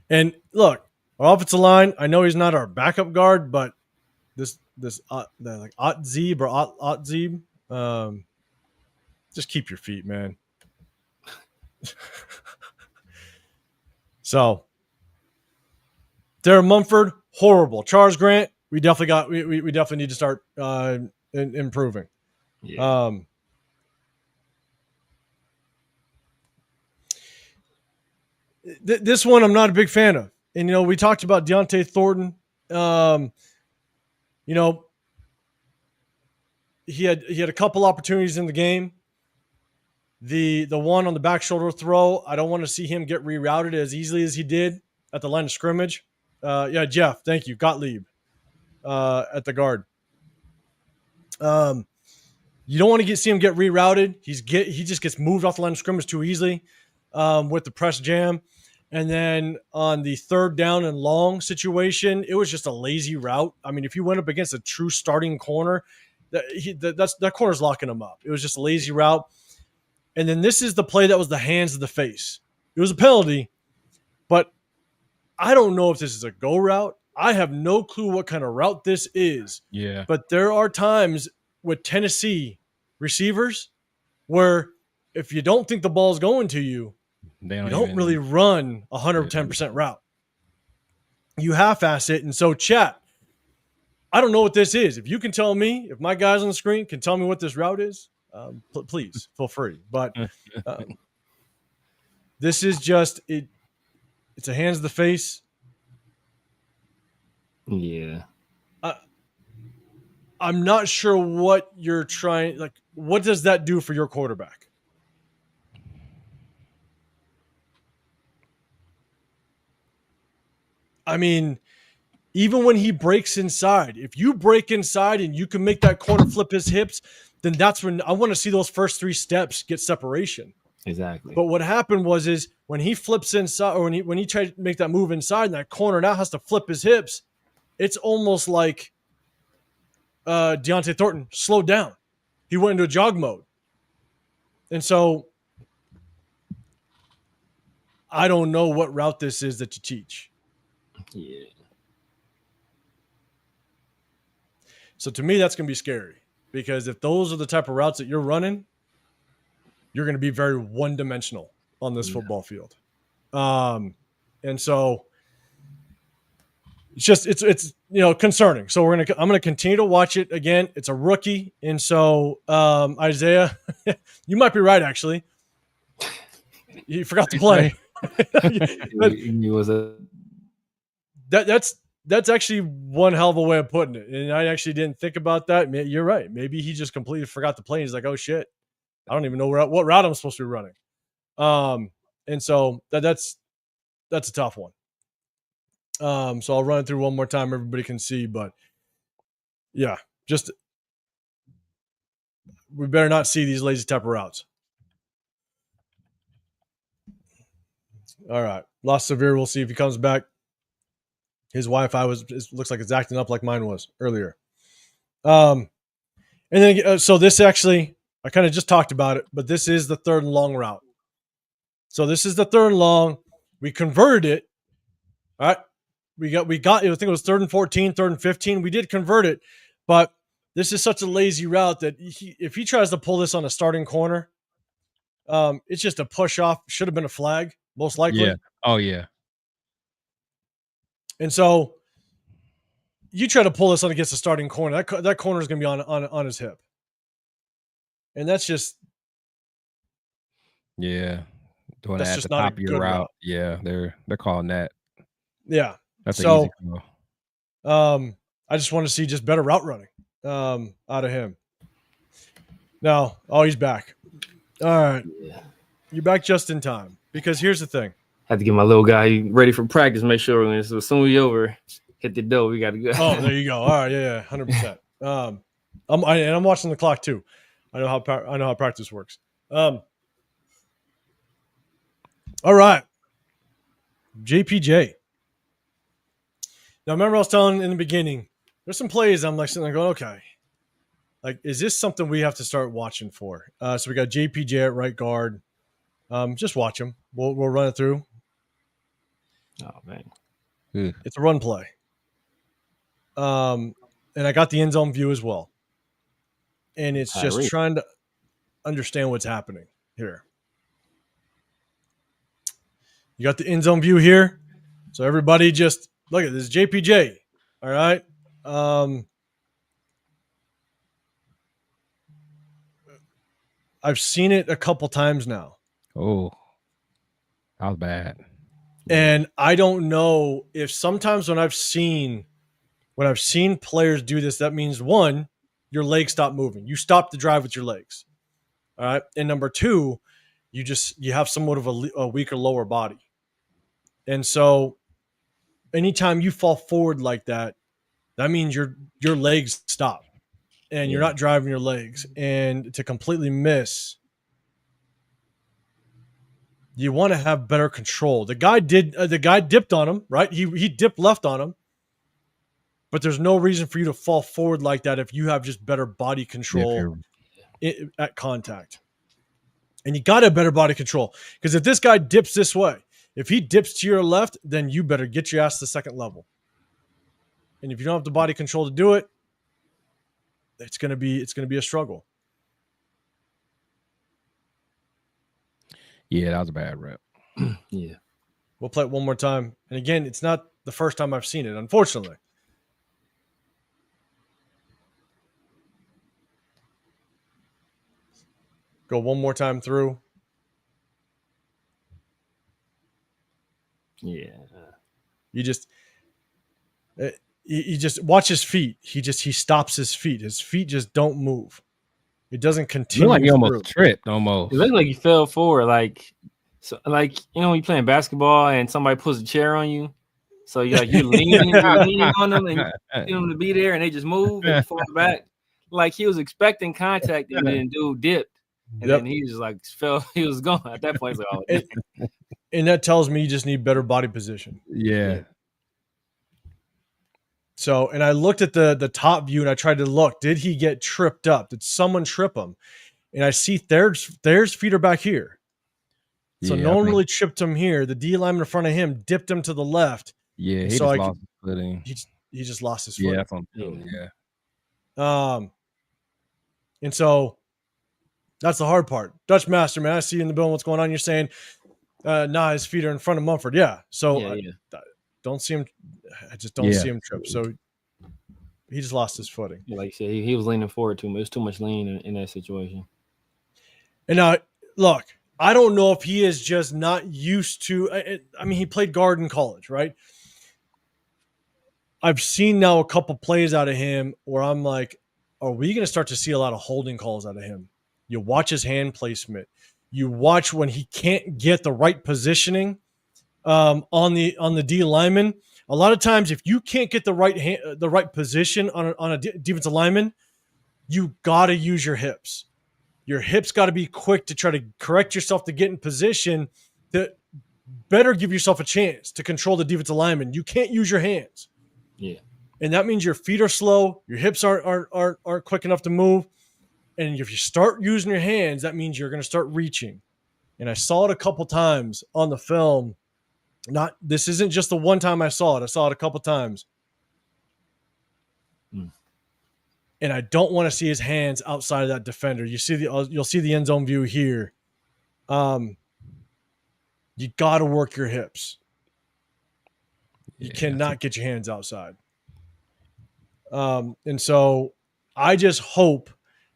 [SPEAKER 1] and look, our offensive line, I know he's not our backup guard, but this like Otzeb or Otzeb, just keep your feet, man. So, Darren Mumford, horrible. Charles Grant, we definitely need to start improving.
[SPEAKER 3] Yeah.
[SPEAKER 1] This one I'm not a big fan of. And, we talked about Deontay Thornton. He had a couple opportunities in the game. The one on the back shoulder throw, I don't want to see him get rerouted as easily as he did at the line of scrimmage. Jeff, thank you. Gottlieb at the guard. You don't want to see him get rerouted. He just gets moved off the line of scrimmage too easily with the press jam. And then on the third down and long situation, it was just a lazy route. I mean, if you went up against a true starting corner, that corner's locking him up. It was just a lazy route. And then this is the play that was the hands of the face. It was a penalty, but I don't know if this is a go route. I have no clue what kind of route this is.
[SPEAKER 2] Yeah.
[SPEAKER 1] But there are times with Tennessee receivers where if you don't think the ball's going to you, you don't really run 110% route. You half-ass it. And so, chat, I don't know what this is. If you can tell me, if my guys on the screen can tell me what this route is, please feel free. But this is just it. It's a hands to the face.
[SPEAKER 3] Yeah.
[SPEAKER 1] I'm not sure what you're trying. Like, what does that do for your quarterback? I mean, even when he breaks inside, if you break inside and you can make that corner flip his hips, then that's when I want to see those first three steps get separation.
[SPEAKER 3] Exactly.
[SPEAKER 1] But what happened is when he flips inside, or when he tried to make that move inside, and that corner now has to flip his hips, it's almost like Deontay Thornton slowed down. He went into a jog mode. And so I don't know what route this is that you teach.
[SPEAKER 3] Yeah.
[SPEAKER 1] So to me, that's going to be scary, because if those are the type of routes that you're running, you're going to be very one-dimensional on this football field. And so it's concerning. So I'm going to continue to watch it again. It's a rookie. And so Isaiah, you might be right. Actually, he forgot to play. That's actually one hell of a way of putting it. And I actually didn't think about that. You're right. Maybe he just completely forgot to play. He's like, oh shit, I don't even know what route I'm supposed to be running. And so that's a tough one. So I'll run it through one more time. Everybody can see, but yeah, just we better not see these lazy type of routes. All right. Lost Severe. We'll see if he comes back. His Wi-Fi looks like it's acting up like mine was earlier. And then, so this actually, I kind of just talked about it, but this is the third and long route. So this is the third and long. We converted it. All right. We got, I think it was 3rd and 14, 3rd and 15. We did convert it, but this is such a lazy route that if he tries to pull this on a starting corner, it's just a push off. Should have been a flag. most likely.
[SPEAKER 2] Yeah. Oh yeah.
[SPEAKER 1] And so you try to pull this on against the starting corner. That corner is going to be on his hip, and that's just
[SPEAKER 2] doing
[SPEAKER 1] that's
[SPEAKER 2] that at
[SPEAKER 1] just
[SPEAKER 2] the
[SPEAKER 1] not a
[SPEAKER 2] top of your
[SPEAKER 1] good
[SPEAKER 2] route. Yeah, they're calling that.
[SPEAKER 1] Yeah,
[SPEAKER 2] that's an easy
[SPEAKER 1] call. I just want to see just better route running out of him. Now, he's back. All right, you're back just in time because here's the thing.
[SPEAKER 3] Had to get my little guy ready for practice. Make sure when as soon as we over, hit the door. We got to go.
[SPEAKER 1] Oh, there you go. All right, yeah, 100%. I'm watching the clock too. I know how practice works. All right, JPJ. Now, remember I was telling in the beginning, there's some plays I'm like sitting there going, okay, like is this something we have to start watching for? So we got JPJ at right guard. Just watch him. We'll run it through.
[SPEAKER 3] Oh man,
[SPEAKER 1] it's a run play. And I got the end zone view as well. And it's just trying to understand what's happening here. You got the end zone view here. So everybody just look at this JPJ. All right. I've seen it a couple times now.
[SPEAKER 2] Oh, that was bad.
[SPEAKER 1] And I don't know if sometimes when I've seen players do this, that means one, your legs stop moving. You stop the drive with your legs. All right. And number two, you have somewhat of a weaker lower body. And so anytime you fall forward like that, that means your legs stop and you're not driving your legs. And to completely miss, you want to have better control. The guy dipped on him, right? He dipped left on him. But there's no reason for you to fall forward like that if you have just better body control at contact. And you got to have better body control. Because if this guy dips this way, if he dips to your left, then you better get your ass to the second level. And if you don't have the body control to do it, it's gonna be a struggle.
[SPEAKER 2] Yeah, that was a bad rep.
[SPEAKER 3] Yeah.
[SPEAKER 1] We'll play it one more time. And again, it's not the first time I've seen it, unfortunately. Go one more time through.
[SPEAKER 3] Yeah.
[SPEAKER 1] You just watch his feet. He stops his feet. His feet just don't move. It doesn't continue.
[SPEAKER 2] Like he almost tripped. Almost.
[SPEAKER 3] It looked like he fell forward. Like you're playing basketball and somebody puts a chair on you. So you're leaning on them and you get them to be there, and they just move and fall back. Like he was expecting contact, and then dude dipped, and then he just like fell. He was gone at that point. Like,
[SPEAKER 1] and that tells me you just need better body position.
[SPEAKER 2] Yeah.
[SPEAKER 1] So, and I looked at the top view and I tried to look. Did he get tripped up? Did someone trip him? And I see Thayer's feet are back here. So no one really tripped him here. The D lineman in front of him dipped him to the left.
[SPEAKER 2] Yeah, he just lost his footing.
[SPEAKER 1] He just lost his footing.
[SPEAKER 2] Yeah, that's on film. Yeah.
[SPEAKER 1] And so that's the hard part. Dutch Master, man, I see you in the building. What's going on? You're saying, his feet are in front of Mumford. Yeah. So I don't see him. I just don't see him trip. So he just lost his footing.
[SPEAKER 3] Like you said, he was leaning forward too much. There's too much lean in that situation.
[SPEAKER 1] And now, look, I don't know if he is just not used to. I mean, he played guard in college, right? I've seen now a couple plays out of him where I'm like, are we going to start to see a lot of holding calls out of him? You watch his hand placement. You watch when he can't get the right positioning on the D lineman. A lot of times, if you can't get the right position on a defensive lineman, you got to use your hips. Your hips got to be quick to try to correct yourself to get in position to better give yourself a chance to control the defensive lineman. You can't use your hands.
[SPEAKER 3] Yeah.
[SPEAKER 1] And that means your feet are slow, your hips aren't quick enough to move. And if you start using your hands, that means you're going to start reaching. And I saw it a couple times on the film. This isn't just the one time I saw it. I saw it a couple times. And I don't want to see his hands outside of that defender. You'll see the end zone view here. You you got to work your hips. You cannot get your hands outside. And so I just hope,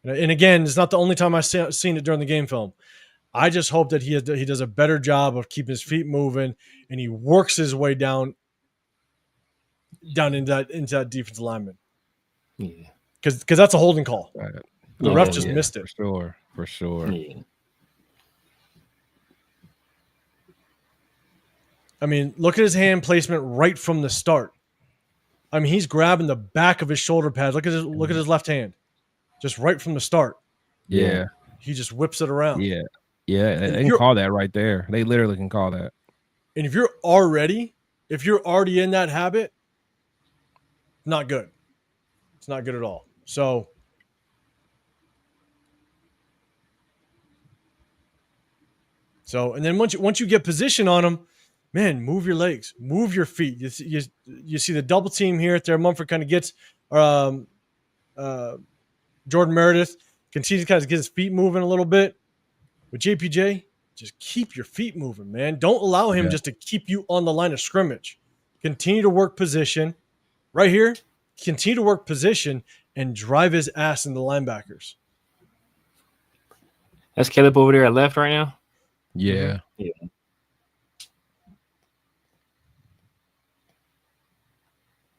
[SPEAKER 1] and again, it's not the only time I've seen it during the game film. I just hope that he does a better job of keeping his feet moving, and he works his way down into that defensive lineman.
[SPEAKER 3] Yeah,
[SPEAKER 1] because that's a holding call.
[SPEAKER 2] Right.
[SPEAKER 1] The ref just missed it.
[SPEAKER 2] For sure.
[SPEAKER 3] Yeah.
[SPEAKER 1] I mean, look at his hand placement right from the start. I mean, he's grabbing the back of his shoulder pads. Look at his left hand, just right from the start.
[SPEAKER 2] Yeah.
[SPEAKER 1] He just whips it around.
[SPEAKER 2] Yeah. They can call that right there. They literally can call that.
[SPEAKER 1] And if you're already in that habit, not good. It's not good at all. So and then once you get position on him, man, move your legs, move your feet. You see the double team here at there. Mumford kind of gets Jordan Meredith, continues to kind of get his feet moving a little bit. With JPJ, just keep your feet moving, man. Don't allow him just to keep you on the line of scrimmage. Continue to work position. Right here, continue to work position and drive his ass into the linebackers.
[SPEAKER 3] That's Caleb over there at left right now?
[SPEAKER 2] Yeah.
[SPEAKER 3] Yeah.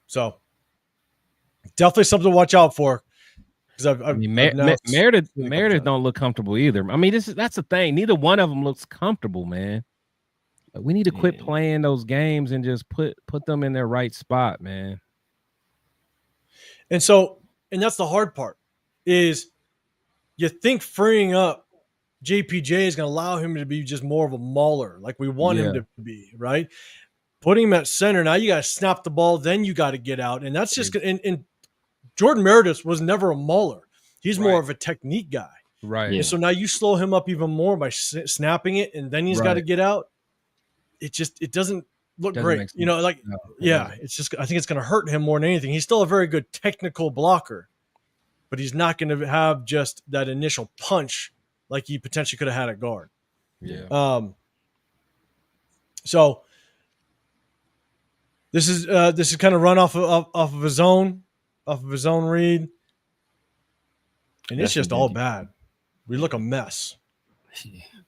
[SPEAKER 1] So definitely something to watch out for. Because
[SPEAKER 2] Meredith don't look comfortable either. I mean, that's the thing. Neither one of them looks comfortable, man. We need to quit playing those games and just put them in their right spot, man.
[SPEAKER 1] And that's the hard part is you think freeing up JPJ is going to allow him to be just more of a mauler like we want him to be, right? Putting him at center, now you got to snap the ball, then you got to get out. And that's just and Jordan Meredith was never a mauler. He's more of a technique guy.
[SPEAKER 2] Right.
[SPEAKER 1] And so now you slow him up even more by snapping it, and then he's got to get out. It doesn't look great. You know, like, it's just, I think it's going to hurt him more than anything. He's still a very good technical blocker, but he's not going to have just that initial punch like he potentially could have had at guard.
[SPEAKER 2] Yeah.
[SPEAKER 1] So this is kind of run off of his own read. And it's just all bad. We look a mess.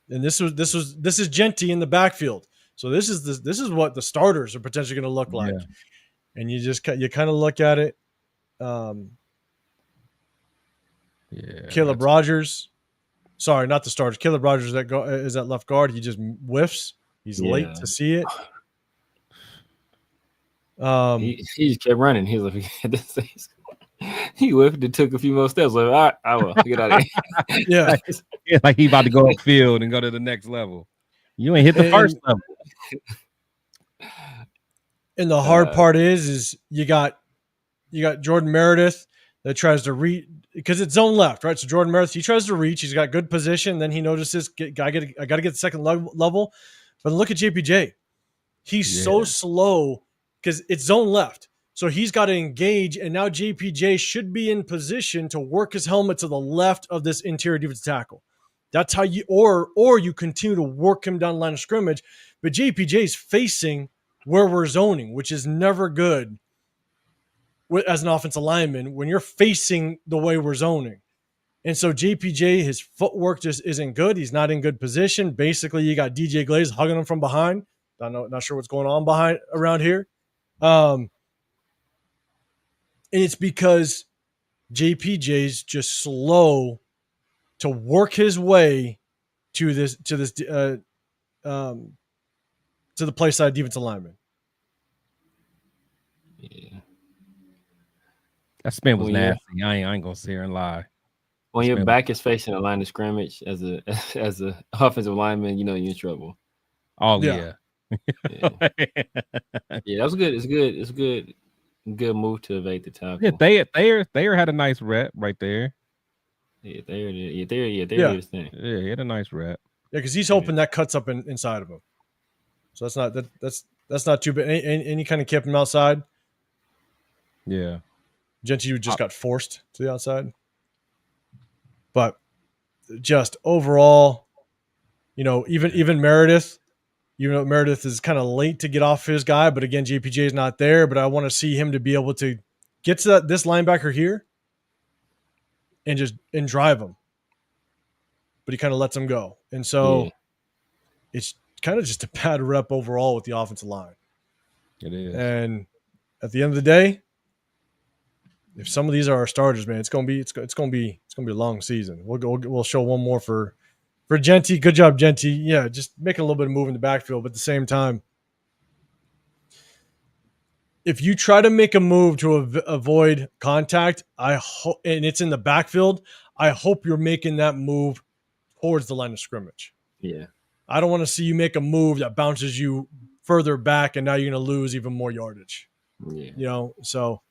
[SPEAKER 1] And this is Genty in the backfield. So this is what the starters are potentially going to look like. Yeah. And you kind of look at it. Caleb Rogers. Sorry, not the starters. Caleb Rogers is at left guard. He just whiffs. He's late to see it.
[SPEAKER 3] He just kept running. He was like, he whiffed and took a few more steps. Like, all right, I will get out of here.
[SPEAKER 2] Like he about to go upfield and go to the next level. You ain't hit the first level.
[SPEAKER 1] And the hard part is you got Jordan Meredith that tries to reach because it's zone left, right? So Jordan Meredith, he tries to reach. He's got good position. Then he notices, I got to get the second level. But look at JPJ. He's so slow because it's zone left. So he's got to engage, and now JPJ should be in position to work his helmet to the left of this interior defensive tackle. That's how you, or you continue to work him down the line of scrimmage. But JPJ is facing where we're zoning, which is never good as an offensive lineman when you're facing the way we're zoning. And so JPJ, his footwork just isn't good. He's not in good position. Basically, you got DJ Glaze hugging him from behind. Not sure what's going on around here. And it's because JPJ's just slow to work his way to the play side defensive lineman.
[SPEAKER 3] Yeah,
[SPEAKER 2] that spin was nasty. I ain't gonna sit here and lie.
[SPEAKER 3] When your back is facing a line of scrimmage as a offensive lineman, you know you're in trouble.
[SPEAKER 2] Oh yeah.
[SPEAKER 3] Yeah, that was good. It's good. Good move to evade the tackle.
[SPEAKER 2] Yeah, Thayer had a nice rep right there.
[SPEAKER 3] Yeah, Thayer did his thing.
[SPEAKER 2] Yeah, he had a nice rep.
[SPEAKER 1] Yeah, because he's hoping that cuts up inside of him. So that's not too bad. Any kind of kept him outside.
[SPEAKER 2] Yeah,
[SPEAKER 1] Genty just got forced to the outside. But just overall, you know, even Meredith, Even though Meredith is kind of late to get off his guy, but again, JPJ is not there. But I want to see him to be able to get to this linebacker here and drive him. But he kind of lets him go. And so it's kind of just a bad rep overall with the offensive line.
[SPEAKER 2] It is.
[SPEAKER 1] And at the end of the day, if some of these are our starters, man, it's gonna be a long season. We'll show one more for Genty. Good job, Genty. Yeah, just make a little bit of move in the backfield, but at the same time, if you try to make a move to avoid contact, and it's in the backfield, I hope you're making that move towards the line of scrimmage.
[SPEAKER 3] Yeah,
[SPEAKER 1] I don't want to see you make a move that bounces you further back, and now you're going to lose even more yardage.
[SPEAKER 3] Yeah,
[SPEAKER 1] so.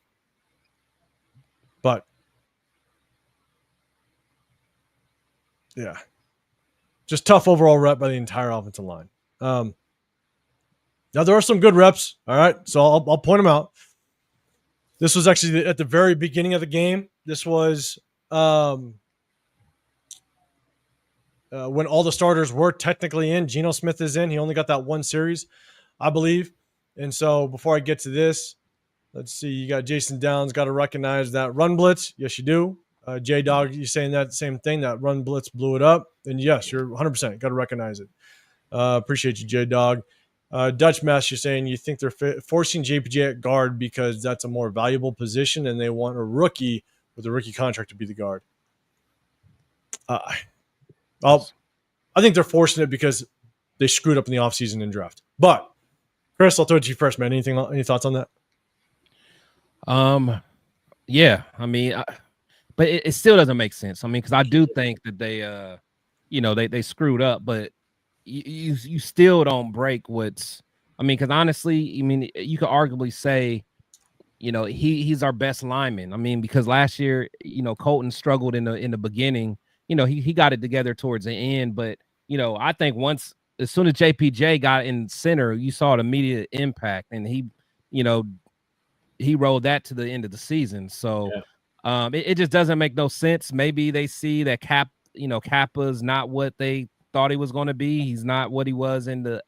[SPEAKER 1] But yeah, just tough overall rep by the entire offensive line. Now there are some good reps. All right, so I'll point them out. This was actually at the very beginning of the game. This was when all the starters were technically in. Geno Smith is in. He only got that one series, I believe. And so before I get to this, let's see. You got Jason Downs. Got to recognize that run blitz. Yes, you do. J-Dog, you saying that same thing. That run blitz blew it up. And yes, you're 100%. Got to recognize it. Appreciate you, J-Dog. Dutch Mess, you're saying you think they're forcing JPJ at guard because that's a more valuable position and they want a rookie with a rookie contract to be the guard. I think they're forcing it because they screwed up in the offseason and draft. But, Chris, I'll throw it to you first, man. Any thoughts on that?
[SPEAKER 2] Yeah, I mean, but it still doesn't make sense. I mean, because I do think that they they screwed up, but you still don't break what's. I mean, because honestly, I mean, you could arguably say, he's our best lineman. I mean, because last year, Colton struggled in the beginning. He got it together towards the end, but I think as soon as JPJ got in center, you saw an immediate impact, and he rolled that to the end of the season. So it just doesn't make no sense. Maybe they see that Kappa's not what they thought he was going to be. He's not what he was in the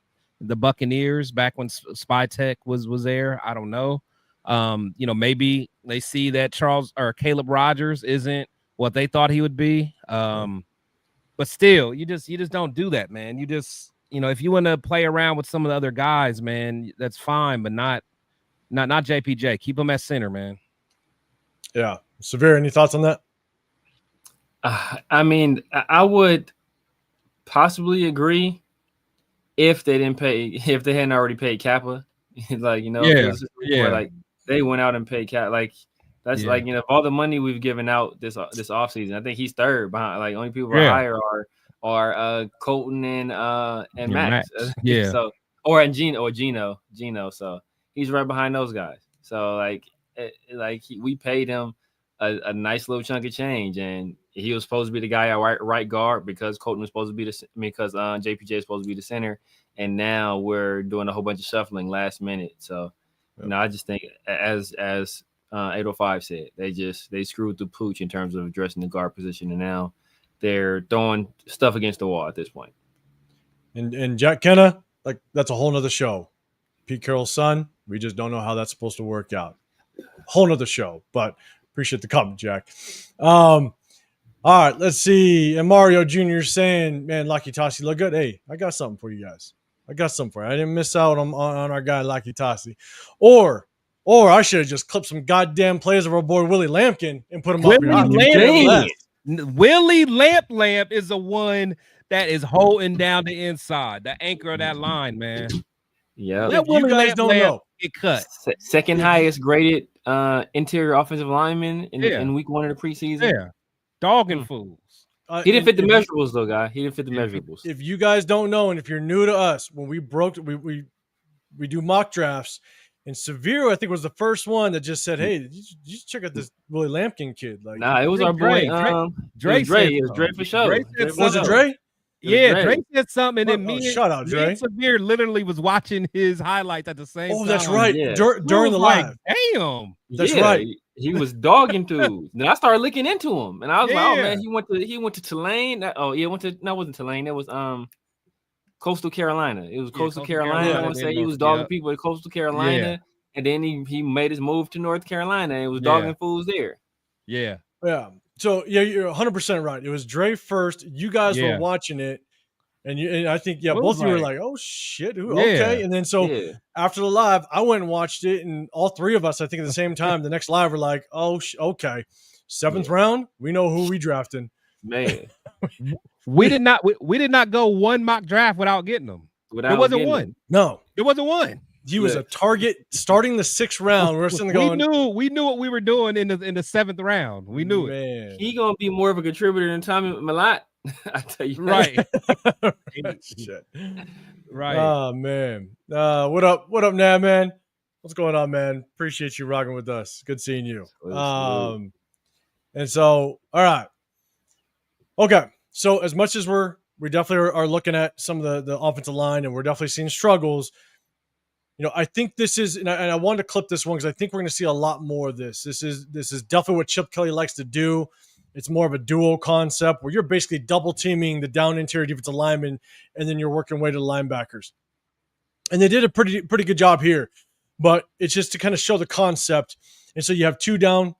[SPEAKER 2] Buccaneers back when Spytech was there. I don't know. Maybe they see that Caleb Rogers isn't what they thought he would be. But still, you just don't do that, man. You just, if you want to play around with some of the other guys, man, that's fine, but not JPJ. Keep him at center, man.
[SPEAKER 1] Yeah. Severe, any thoughts on that?
[SPEAKER 3] I mean, I would possibly agree if they hadn't already paid Kappa. Like, like they went out and paid Kappa. Like, that's like, of all the money we've given out this offseason, I think he's third behind. Like, only people higher are Colton and Max.
[SPEAKER 2] Yeah.
[SPEAKER 3] So Gino. So he's right behind those guys. So we paid him a nice little chunk of change, and he was supposed to be the guy at right guard because Colton was supposed to be because JPJ is supposed to be the center, and now we're doing a whole bunch of shuffling last minute. So, I just think as 805 said, they screwed the pooch in terms of addressing the guard position, and now they're throwing stuff against the wall at this point.
[SPEAKER 1] And Jack Kenna, like, that's a whole nother show. Pete Carroll's son, we just don't know how that's supposed to work out. Whole nother show, but appreciate the comment, Jack. All right, let's see. And Mario Jr. saying, man, Lucky Tassi look good. Hey, I got something for you guys. I didn't miss out on our guy Lucky Tassi. Or I should have just clipped some goddamn plays of our boy Willie Lampkin and put him up here.
[SPEAKER 2] Willie Lamp is the one that is holding down the inside, the anchor of that line, man.
[SPEAKER 3] Yeah,
[SPEAKER 1] you guys don't know.
[SPEAKER 2] Get cut.
[SPEAKER 3] Second highest graded interior offensive lineman in week 1 of the preseason.
[SPEAKER 2] Yeah, dogging fools.
[SPEAKER 3] He didn't fit the measurables, though, guy. He didn't fit the measurables.
[SPEAKER 1] If you guys don't know, and if you're new to us, when we do mock drafts, and Severe, I think, was the first one that just said, "Hey, you check out this Willie Lampkin kid." Like,
[SPEAKER 3] it was our boy Dre. It was Dre for sure.
[SPEAKER 1] Was it Dre?
[SPEAKER 2] Yeah, Dre said something, and then me
[SPEAKER 1] and
[SPEAKER 2] Severe literally was watching his highlights at the same time.
[SPEAKER 1] Oh, that's right.
[SPEAKER 3] Yeah.
[SPEAKER 1] During the live.
[SPEAKER 2] Damn.
[SPEAKER 1] That's right.
[SPEAKER 3] He was dogging dudes. Then I started looking into him, and I was like, "Oh man, he went to Tulane." It wasn't Tulane. It was Coastal Carolina. It was Coastal Carolina.
[SPEAKER 2] Carolina.
[SPEAKER 3] I want to say he was dogging people at Coastal Carolina, and then he made his move to North Carolina and was dogging fools there.
[SPEAKER 2] Yeah.
[SPEAKER 1] Yeah. So yeah, you're 100% right. It was Dre first. You guys were watching it, and I think both of you were like, "Oh shit, okay." And then after the live, I went and watched it, and all three of us, I think at the same time, the next live, were like, "Oh, okay, 7th round, we know who we drafting."
[SPEAKER 3] Man,
[SPEAKER 2] we did not go one mock draft without getting them. There wasn't one.
[SPEAKER 1] No,
[SPEAKER 2] there wasn't one.
[SPEAKER 1] He was a target starting the 6th round. We're sitting there going,
[SPEAKER 2] we knew what we were doing in the 7th round. We knew
[SPEAKER 1] it.
[SPEAKER 3] He gonna be more of a contributor than Tommy Malott. I tell you,
[SPEAKER 2] right.
[SPEAKER 1] Shit.
[SPEAKER 2] Right.
[SPEAKER 1] Oh man. What up, Nav, man? What's going on, man? Appreciate you rocking with us. Good seeing you. And so, all right. Okay. So as much as we definitely are looking at some of the offensive line, and we're definitely seeing struggles. I think this is, and I wanted to clip this one because I think we're going to see a lot more of this. This is definitely what Chip Kelly likes to do. It's more of a duo concept where you're basically double teaming the down interior defensive lineman, and then you're working way to the linebackers. And they did a pretty good job here, but it's just to kind of show the concept. And so you have 2 down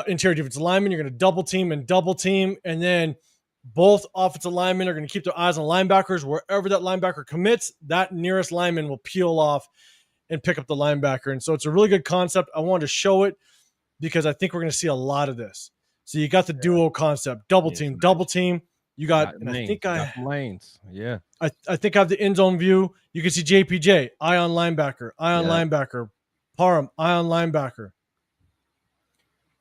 [SPEAKER 1] interior defensive linemen. You're going to double team, and then both offensive linemen are going to keep their eyes on linebackers. Wherever that linebacker commits, that nearest lineman will peel off and pick up the linebacker. And so it's a really good concept. I wanted to show it because I think we're going to see a lot of this. So you got the duo concept, double team. You got, and I think
[SPEAKER 2] lanes. Yeah.
[SPEAKER 1] I think I have the end zone view. You can see JPJ, eye on linebacker, Parham, eye on linebacker.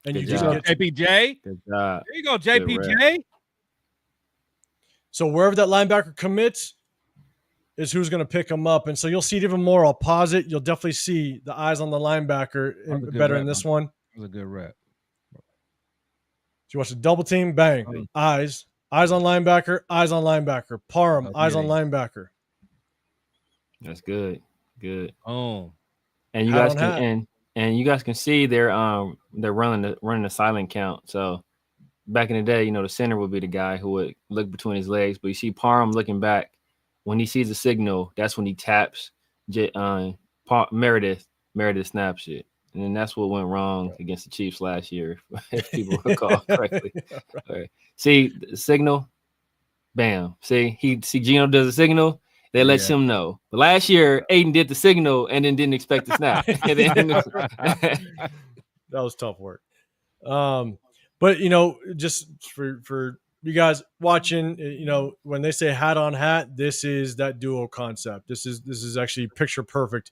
[SPEAKER 1] And you just get
[SPEAKER 2] JPJ.
[SPEAKER 3] Good job.
[SPEAKER 2] There you go, JPJ.
[SPEAKER 1] So wherever that linebacker commits is who's going to pick him up. And so you'll see it even more. I'll pause it. You'll definitely see the eyes on the linebacker better in this one.
[SPEAKER 2] It was a good rep.
[SPEAKER 1] So you watch the double team, bang, eyes on linebacker, Parham, eyes on linebacker.
[SPEAKER 3] That's good. Good.
[SPEAKER 2] Oh.
[SPEAKER 3] And you guys can you guys can see they're running the silent count. So back in the day, the center would be the guy who would look between his legs, but you see Parham looking back. When he sees a signal, that's when he taps Meredith snaps it. And then that's what went wrong against the Chiefs last year, if people recall correctly. Right. See the signal, bam. See Gino does a signal, they let him know. But last year, Aiden did the signal and then didn't expect the snap.
[SPEAKER 1] That was tough work. But just for you guys watching, when they say hat on hat, this is that duo concept. This is actually picture perfect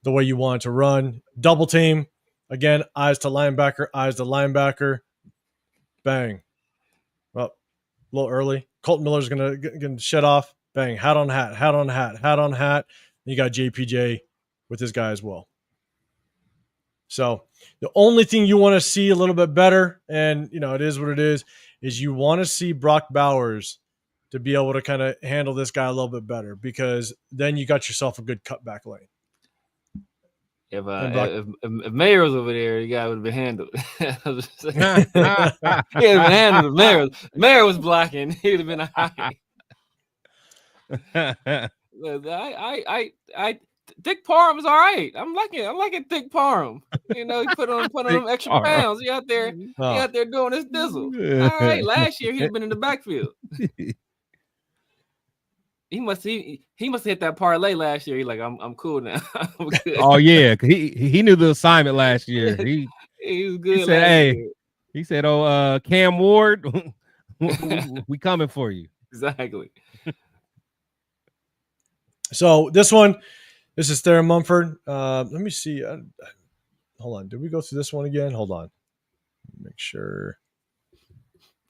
[SPEAKER 1] the way you want it to run. Double team. Again, eyes to linebacker. Bang. Well, a little early. Colton Miller's gonna shut off. Bang. Hat on hat. You got JPJ with this guy as well. So the only thing you want to see a little bit better, and it is what it is you want to see Brock Bowers to be able to kind of handle this guy a little bit better, because then you got yourself a good cutback lane.
[SPEAKER 3] If Mayer was over there, the guy would have been handled. He would have been handled. If Mayer was blocking, he would have been a high. Dick Parham's all right. I'm liking Dick Parham. He put on them extra pounds. He out there doing his dizzle. All right. Last year he'd been in the backfield. He must have hit that parlay last year. He's like, I'm cool now. I'm good.
[SPEAKER 2] Oh yeah, he knew the assignment last year. He
[SPEAKER 3] was good.
[SPEAKER 2] He said, he said, "Oh, Cam Ward, we coming for you."
[SPEAKER 3] Exactly.
[SPEAKER 1] So this is Theron Mumford. Let me see. Hold on. Did we go through this one again? Hold on. Make sure.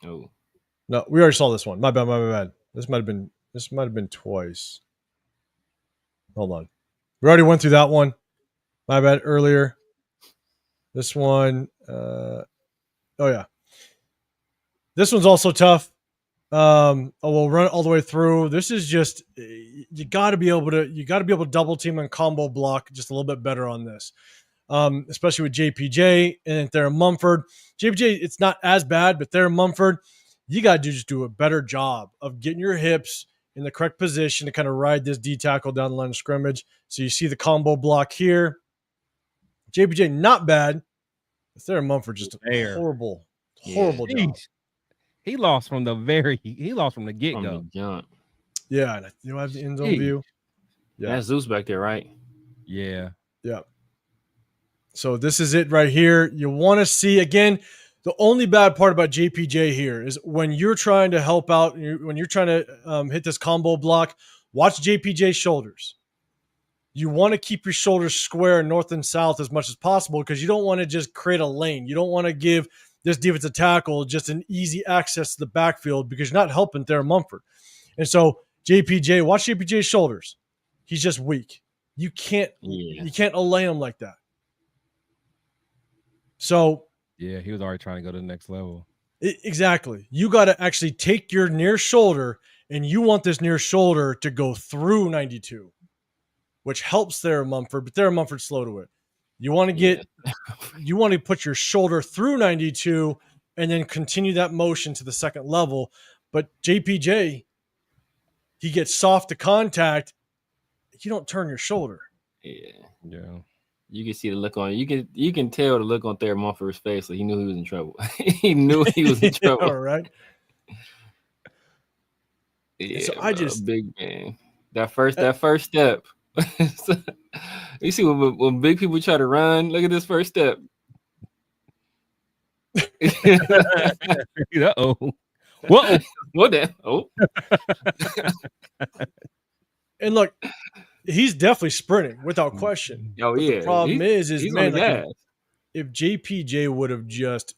[SPEAKER 3] Oh
[SPEAKER 1] no, we already saw this one. My bad. This might have been twice. Hold on. We already went through that one. My bad earlier. This one. Oh yeah. This one's also tough. We'll run it all the way through. This is just, you got to be able to double team and combo block just a little bit better on this. Especially with JPJ and Theron Mumford. JPJ, it's not as bad, but Theron Mumford, you got to just do a better job of getting your hips in the correct position to kind of ride this D tackle down the line of scrimmage. So you see the combo block here. JPJ, not bad. Sarah Mumford just a horrible job.
[SPEAKER 2] He lost from the get go.
[SPEAKER 1] Yeah, and you have the end zone view.
[SPEAKER 3] Yeah, that's Zeus back there, right?
[SPEAKER 2] Yeah.
[SPEAKER 1] So this is it right here. You want to see again. The only bad part about JPJ here is when you're trying to help out, when you're trying to hit this combo block, watch JPJ's shoulders. You want to keep your shoulders square north and south as much as possible because you don't want to just create a lane. You don't want to give this defensive tackle just an easy access to the backfield because you're not helping Theron Mumford. And so JPJ, watch JPJ's shoulders. He's just weak. You can't allay him like that. So
[SPEAKER 2] yeah, he was already trying to go to the next level.
[SPEAKER 1] Exactly. You got to actually take your near shoulder, and you want this near shoulder to go through 92, which helps Theron Mumford, but Theron Mumford's slow to it. You want to put your shoulder through 92 and then continue that motion to the second level. But JPJ, he gets soft to contact. You don't turn your shoulder.
[SPEAKER 3] Yeah. You can see the look on you can tell the look on Theron Mumford's face, so he knew he was in trouble. He knew he was in trouble.
[SPEAKER 1] All right.
[SPEAKER 3] Yeah, so I just big man. That first step. You see when big people try to run, look at this first step.
[SPEAKER 2] Uh-oh. Whoa.
[SPEAKER 3] What that? Oh.
[SPEAKER 1] And look, he's definitely sprinting without question.
[SPEAKER 3] Oh, yeah.
[SPEAKER 1] The problem is man,
[SPEAKER 3] like
[SPEAKER 1] if JPJ would have just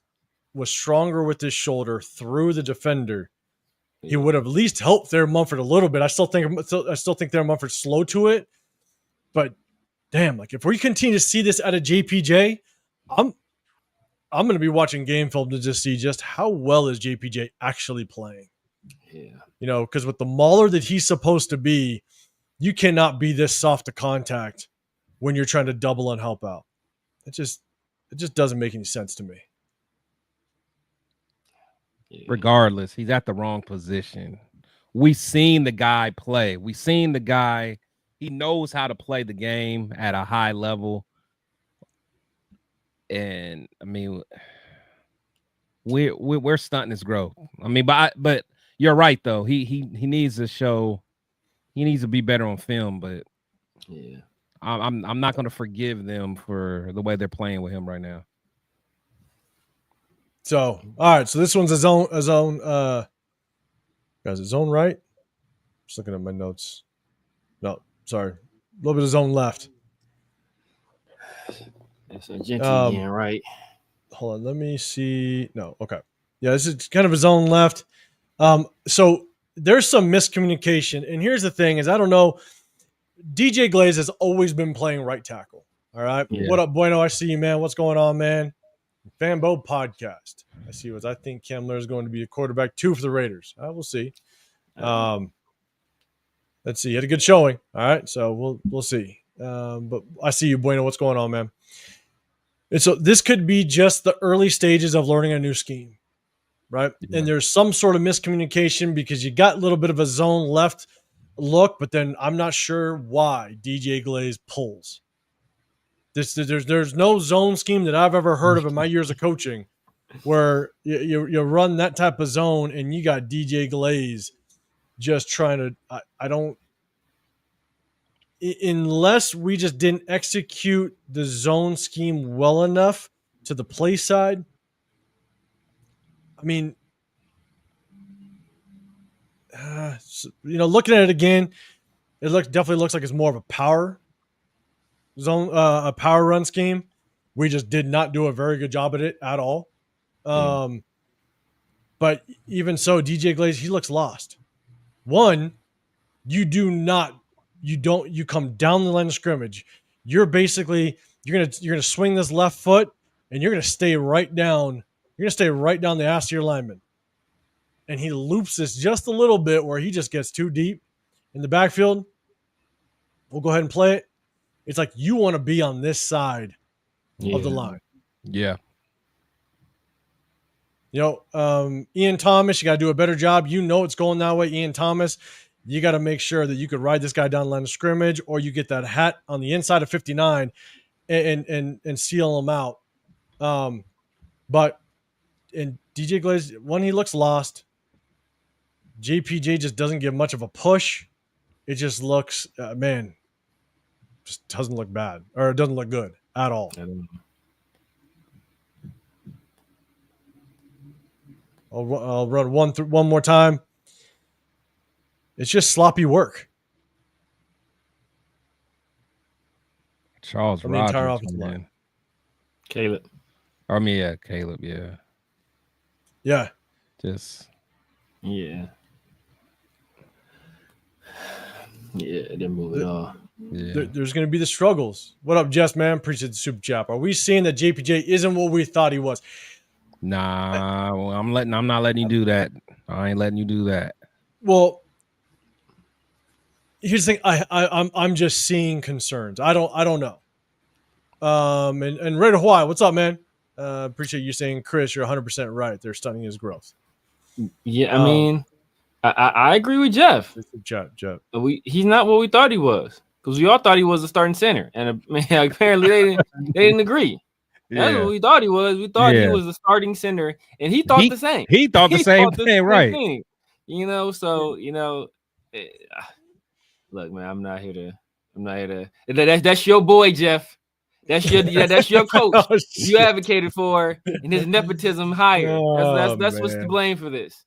[SPEAKER 1] was stronger with his shoulder through the defender, he would have at least helped Theron Mumford a little bit. I still think Theron Mumford's slow to it, but damn, like if we continue to see this out of JPJ, I'm going to be watching game film to just see just how well is JPJ actually playing.
[SPEAKER 3] Yeah,
[SPEAKER 1] because with the mauler that he's supposed to be, you cannot be this soft to contact when you're trying to double and help out. It just doesn't make any sense to me.
[SPEAKER 2] Regardless, he's at the wrong position. We seen the guy play. We seen the guy. He knows how to play the game at a high level. And I mean, we're stunting his growth. I mean, but you're right though. He needs to show. He needs to be better on film, but
[SPEAKER 3] yeah,
[SPEAKER 2] I'm not going to forgive them for the way they're playing with him right now.
[SPEAKER 1] So, all right. So this one's a zone. Guys, a zone right. Just looking at my notes. No, sorry, a little bit of zone left.
[SPEAKER 3] It's a gentle again, right?
[SPEAKER 1] Hold on, let me see. No, okay. Yeah, this is kind of a zone left. So there's some miscommunication. And here's the thing is I don't know. DJ Glaze has always been playing right tackle. All right. Yeah. What up, Bueno? I see you, man. What's going on, man? Fanbo podcast. I see what I think Kemler is going to be a quarterback 2 for the Raiders. We'll see. Let's see. He had a good showing. All right. So we'll see. But I see you, Bueno. What's going on, man? And so this could be just the early stages of learning a new scheme. Right. Yeah. And there's some sort of miscommunication because you got a little bit of a zone left look, but then I'm not sure why DJ Glaze pulls. There's no zone scheme that I've ever heard of in my years of coaching where you run that type of zone and you got DJ Glaze just trying to I don't unless we just didn't execute the zone scheme well enough to the play side. I mean, looking at it again, it definitely looks like it's more of a power zone, a power run scheme. We just did not do a very good job at it at all. But even so, DJ Glaze, he looks lost. One, you come down the line of scrimmage. You're gonna swing this left foot and you're gonna stay right down. You're going to stay right down the ass of your lineman. And he loops this just a little bit where he just gets too deep in the backfield. We'll go ahead and play it. It's like you want to be on this side of the line.
[SPEAKER 2] Yeah.
[SPEAKER 1] Ian Thomas, you got to do a better job. It's going that way. Ian Thomas, you got to make sure that you could ride this guy down the line of scrimmage, or you get that hat on the inside of 59 and seal him out. But in DJ Glaze, when he looks lost, JPJ just doesn't give much of a push. It just looks, just doesn't look bad, or it doesn't look good at all. I'll run one more time. It's just sloppy work.
[SPEAKER 2] Charles
[SPEAKER 1] from the entire
[SPEAKER 2] Rogers,
[SPEAKER 1] offensive line.
[SPEAKER 3] Caleb.
[SPEAKER 2] Caleb,
[SPEAKER 1] yeah.
[SPEAKER 2] Just
[SPEAKER 3] yeah. Yeah, it didn't move at all.
[SPEAKER 2] Yeah.
[SPEAKER 1] There's going to be the struggles. What up, Jess, man? Appreciate the super chat. Are we seeing that JPJ isn't what we thought he was?
[SPEAKER 2] Nah, well, I'm not letting you do that. I ain't letting you do that.
[SPEAKER 1] Well, here's the thing. I'm just seeing concerns. I don't know. And Raider Hawaii, what's up, man? Appreciate you saying, Chris, you're 100% right. They're stunning his growth.
[SPEAKER 3] Yeah, I mean, I agree with Jeff.
[SPEAKER 1] Jeff.
[SPEAKER 3] He's not what we thought he was, because we all thought he was a starting center, and apparently they didn't agree. That's what we thought he was. We thought he was a starting center, and he thought the same.
[SPEAKER 2] He thought the same thing, right?
[SPEAKER 3] So look, man, I'm not here to. That's your boy, Jeff. That's your coach.
[SPEAKER 1] Oh,
[SPEAKER 3] you advocated for, and his nepotism higher. That's what's to blame for this.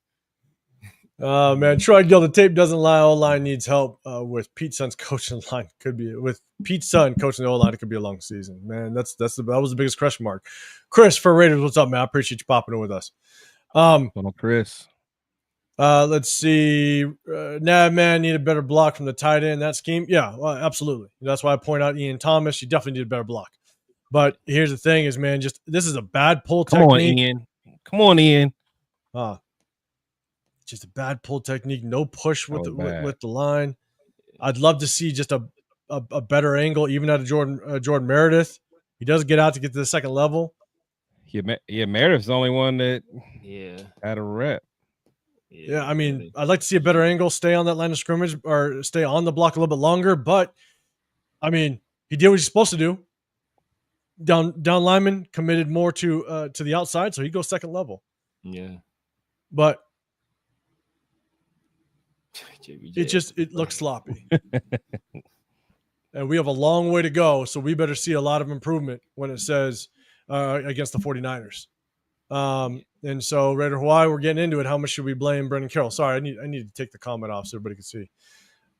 [SPEAKER 1] Oh man, Troy Gill, the tape doesn't lie. O-line needs help with Pete's son's coaching line. Could be with Pete's son coaching the O-line. It could be a long season, man. That was the biggest question mark. Chris for Raiders, what's up, man? I appreciate you popping in with us.
[SPEAKER 2] Chris.
[SPEAKER 1] Let's see. Man need a better block from the tight end. That scheme, yeah, well, absolutely. That's why I point out Ian Thomas. You definitely need a better block. But here's the thing: is man, just this is a bad pull technique.
[SPEAKER 2] Come on, Ian.
[SPEAKER 1] Just a bad pull technique. No push with the line. I'd love to see just a better angle, even out of Jordan Meredith. He does get out to get to the second level.
[SPEAKER 2] Yeah, Meredith's the only one that had a rep.
[SPEAKER 1] Yeah, I mean, I'd like to see a better angle, stay on that line of scrimmage, or stay on the block a little bit longer. But I mean, he did what he's supposed to do. Down lineman committed more to the outside, so he goes second level.
[SPEAKER 3] Yeah,
[SPEAKER 1] but it looks sloppy. And we have a long way to go, so we better see a lot of improvement when it says against the 49ers. And so Raider Hawaii, we're getting into it. How much should we blame Brendan Carroll? Sorry, I need to take the comment off so everybody can see.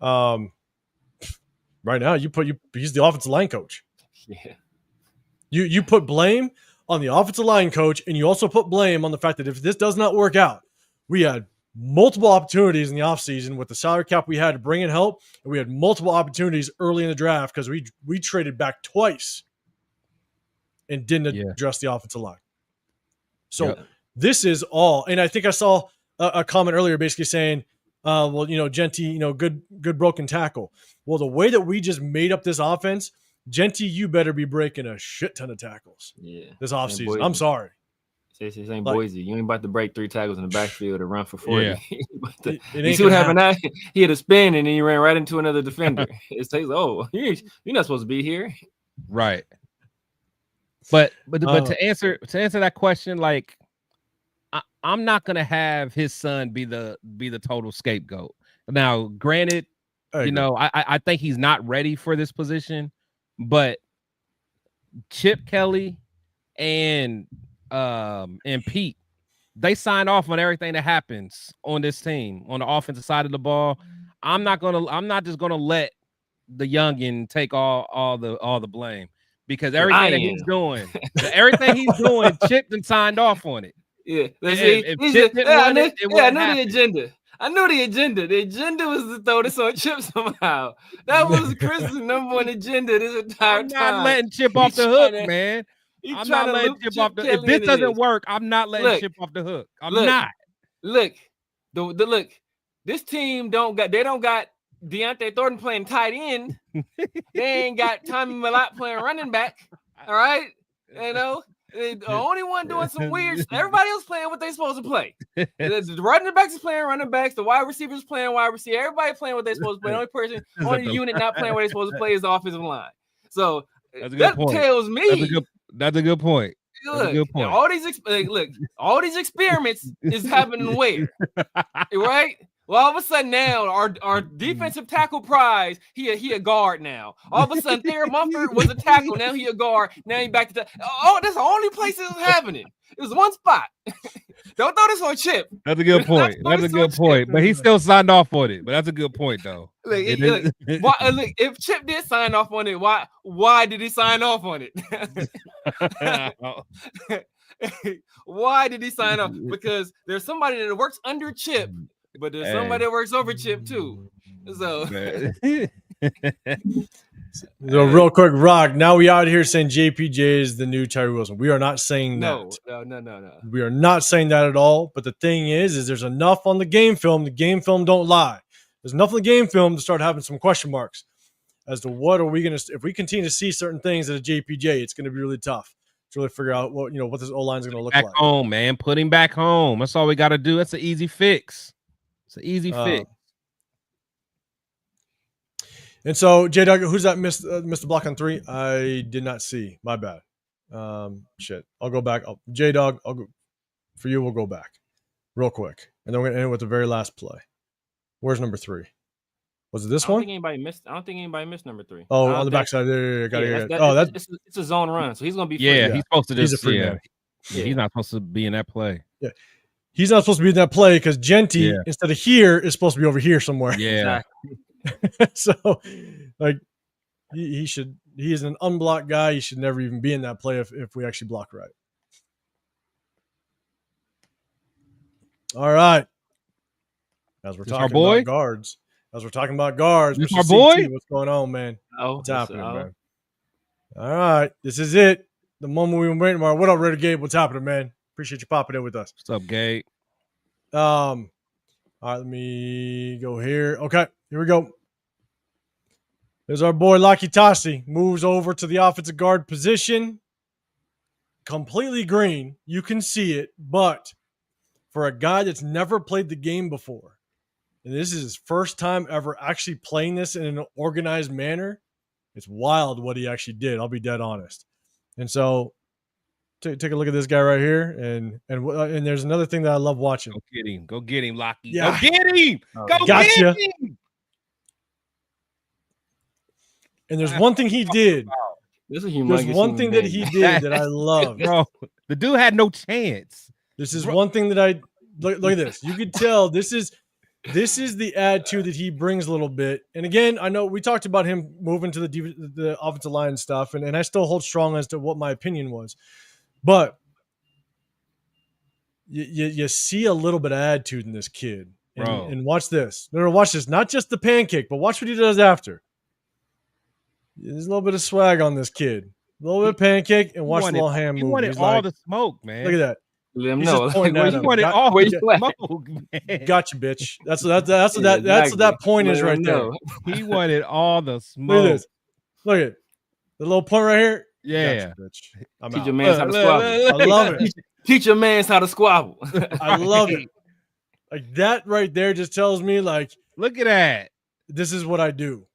[SPEAKER 1] Right now, he's the offensive line coach.
[SPEAKER 3] Yeah.
[SPEAKER 1] You put blame on the offensive line coach, and you also put blame on the fact that if this does not work out, we had multiple opportunities in the offseason with the salary cap we had to bring in help, and we had multiple opportunities early in the draft because we traded back twice and didn't address the offensive line. So this is all, and I think I saw a comment earlier basically saying, Genty, good broken tackle. Well, the way that we just made up this offense, Genty, you better be breaking a shit ton of tackles this offseason. I'm sorry.
[SPEAKER 3] Same Boise. You ain't about to break 3 tackles in the backfield and run for 40.
[SPEAKER 2] Yeah.
[SPEAKER 3] You see what happened now? He had a spin and then he ran right into another defender. It says, you're not supposed to be here.
[SPEAKER 2] Right. But to answer that question, like I'm not gonna have his son be the total scapegoat. Now, granted, I think he's not ready for this position, but Chip Kelly and Pete, they sign off on everything that happens on this team on the offensive side of the ball. I'm not just gonna let the youngin take all the blame, because everything he's doing, Chip done signed off on it.
[SPEAKER 3] Yeah,
[SPEAKER 2] if Chip didn't want it,
[SPEAKER 3] I know the agenda. I know the agenda. The agenda was to throw this on Chip somehow. That was Chris's number one agenda this entire time.
[SPEAKER 2] I'm not letting Chip off the hook, man. I'm not letting Chip off the hook. If this doesn't work, I'm not letting Chip off the hook. I'm not.
[SPEAKER 3] Look, this team don't got Deontay Thornton playing tight end. They ain't got Tommy Mellott playing running back. All right. The only one doing some weird. Everybody else playing what they supposed to play. The running backs is playing running backs. The wide receivers playing wide receiver. Everybody playing what they supposed to play. The only unit not playing what they supposed to play is the offensive line. So that tells me
[SPEAKER 2] that's a good point.
[SPEAKER 3] Look, all these experiments is happening where, right? Well, all of a sudden now, our defensive tackle prize, he a guard now. All of a sudden, Thayer Mumford was a tackle. Now he a guard. Now he back to that's the only place it was happening. It was one spot. Don't throw this on Chip.
[SPEAKER 2] That's a good point. That's a good point. But he still signed off on it. But that's a good point, though.
[SPEAKER 3] Look, if Chip did sign off on it, why did he sign off on it? Why did he sign off? Because there's somebody that works under Chip. But there's somebody that works over Chip too. So,
[SPEAKER 1] real quick, Rock. Now we out here saying JPJ is the new Tyree Wilson. We are not saying that.
[SPEAKER 3] No.
[SPEAKER 1] We are not saying that at all. But the thing is there's enough on the game film. The game film don't lie. There's enough in the game film to start having some question marks as to what are we going to. If we continue to see certain things at a JPJ, it's going to be really tough to really figure out what this O-line is going to look like.
[SPEAKER 2] Back home, man. Put him back home. That's all we got to do. That's an easy fix. It's an easy fix.
[SPEAKER 1] And so, J-Dog, who's that missed the block on 3? I did not see. My bad. Shit. I'll go back. J-Dog, I'll go. For you, we'll go back real quick. And then we're going to end with the very last play. Where's number 3? Was it this one?
[SPEAKER 3] I don't think anybody missed number 3.
[SPEAKER 1] Oh, on the backside. There. Got it.
[SPEAKER 3] It's a zone run, so he's going to be free.
[SPEAKER 2] Yeah, he's supposed to just.
[SPEAKER 1] He's a free man.
[SPEAKER 2] Yeah, he's not supposed to be in that play.
[SPEAKER 1] Yeah. He's not supposed to be in that play because Genty, instead of here, is supposed to be over here somewhere.
[SPEAKER 2] Yeah.
[SPEAKER 1] So, like, he is an unblocked guy. He should never even be in that play if we actually block right. All right. As we're talking about guards.
[SPEAKER 2] This our boy?
[SPEAKER 1] CT, what's going on, man? What's happening,
[SPEAKER 3] man?
[SPEAKER 1] All right. This is it. The moment we've been waiting for. What up, Raider Gabe? What's happening, man? Appreciate you popping in with us.
[SPEAKER 2] What's up, Gabe?
[SPEAKER 1] All right, let me go here. Okay, here we go. There's our boy Laki Tasi. Moves over to the offensive guard position. Completely green. You can see it, but for a guy that's never played the game before, and this is his first time ever actually playing this in an organized manner, it's wild what he actually did. I'll be dead honest. And so take a look at this guy right here, and there's another thing that I love watching.
[SPEAKER 2] Go get him, Lockie.
[SPEAKER 1] Yeah.
[SPEAKER 2] Go get him.
[SPEAKER 1] Gotcha.
[SPEAKER 2] Get him.
[SPEAKER 1] And there's one thing he did.
[SPEAKER 3] There's
[SPEAKER 1] one thing that he did that I love.
[SPEAKER 2] Bro, the dude had no chance.
[SPEAKER 1] This is one thing that I look at this. You could tell this is the attitude that he brings a little bit. And again, I know we talked about him moving to the offensive line and stuff, and I still hold strong as to what my opinion was. But you see a little bit of attitude in this kid. And watch this. No, watch this. Not just the pancake, but watch what he does after. There's a little bit of swag on this kid. A little bit of pancake, and watch the little hand move.
[SPEAKER 2] He wanted all the smoke, man.
[SPEAKER 1] Look at that.
[SPEAKER 3] Let him know.
[SPEAKER 2] He wanted all the smoke, man.
[SPEAKER 1] Gotcha, bitch. That's what that point is right there.
[SPEAKER 2] He wanted all the smoke.
[SPEAKER 1] Look at this. Look at it. The little point right here.
[SPEAKER 2] Yeah.
[SPEAKER 1] Gotcha, bitch.
[SPEAKER 3] Teach your man how to squabble.
[SPEAKER 1] I love it.
[SPEAKER 3] Teach your man how to squabble.
[SPEAKER 1] I love it. Like that right there just tells me, like,
[SPEAKER 2] look at that.
[SPEAKER 1] This is what I do.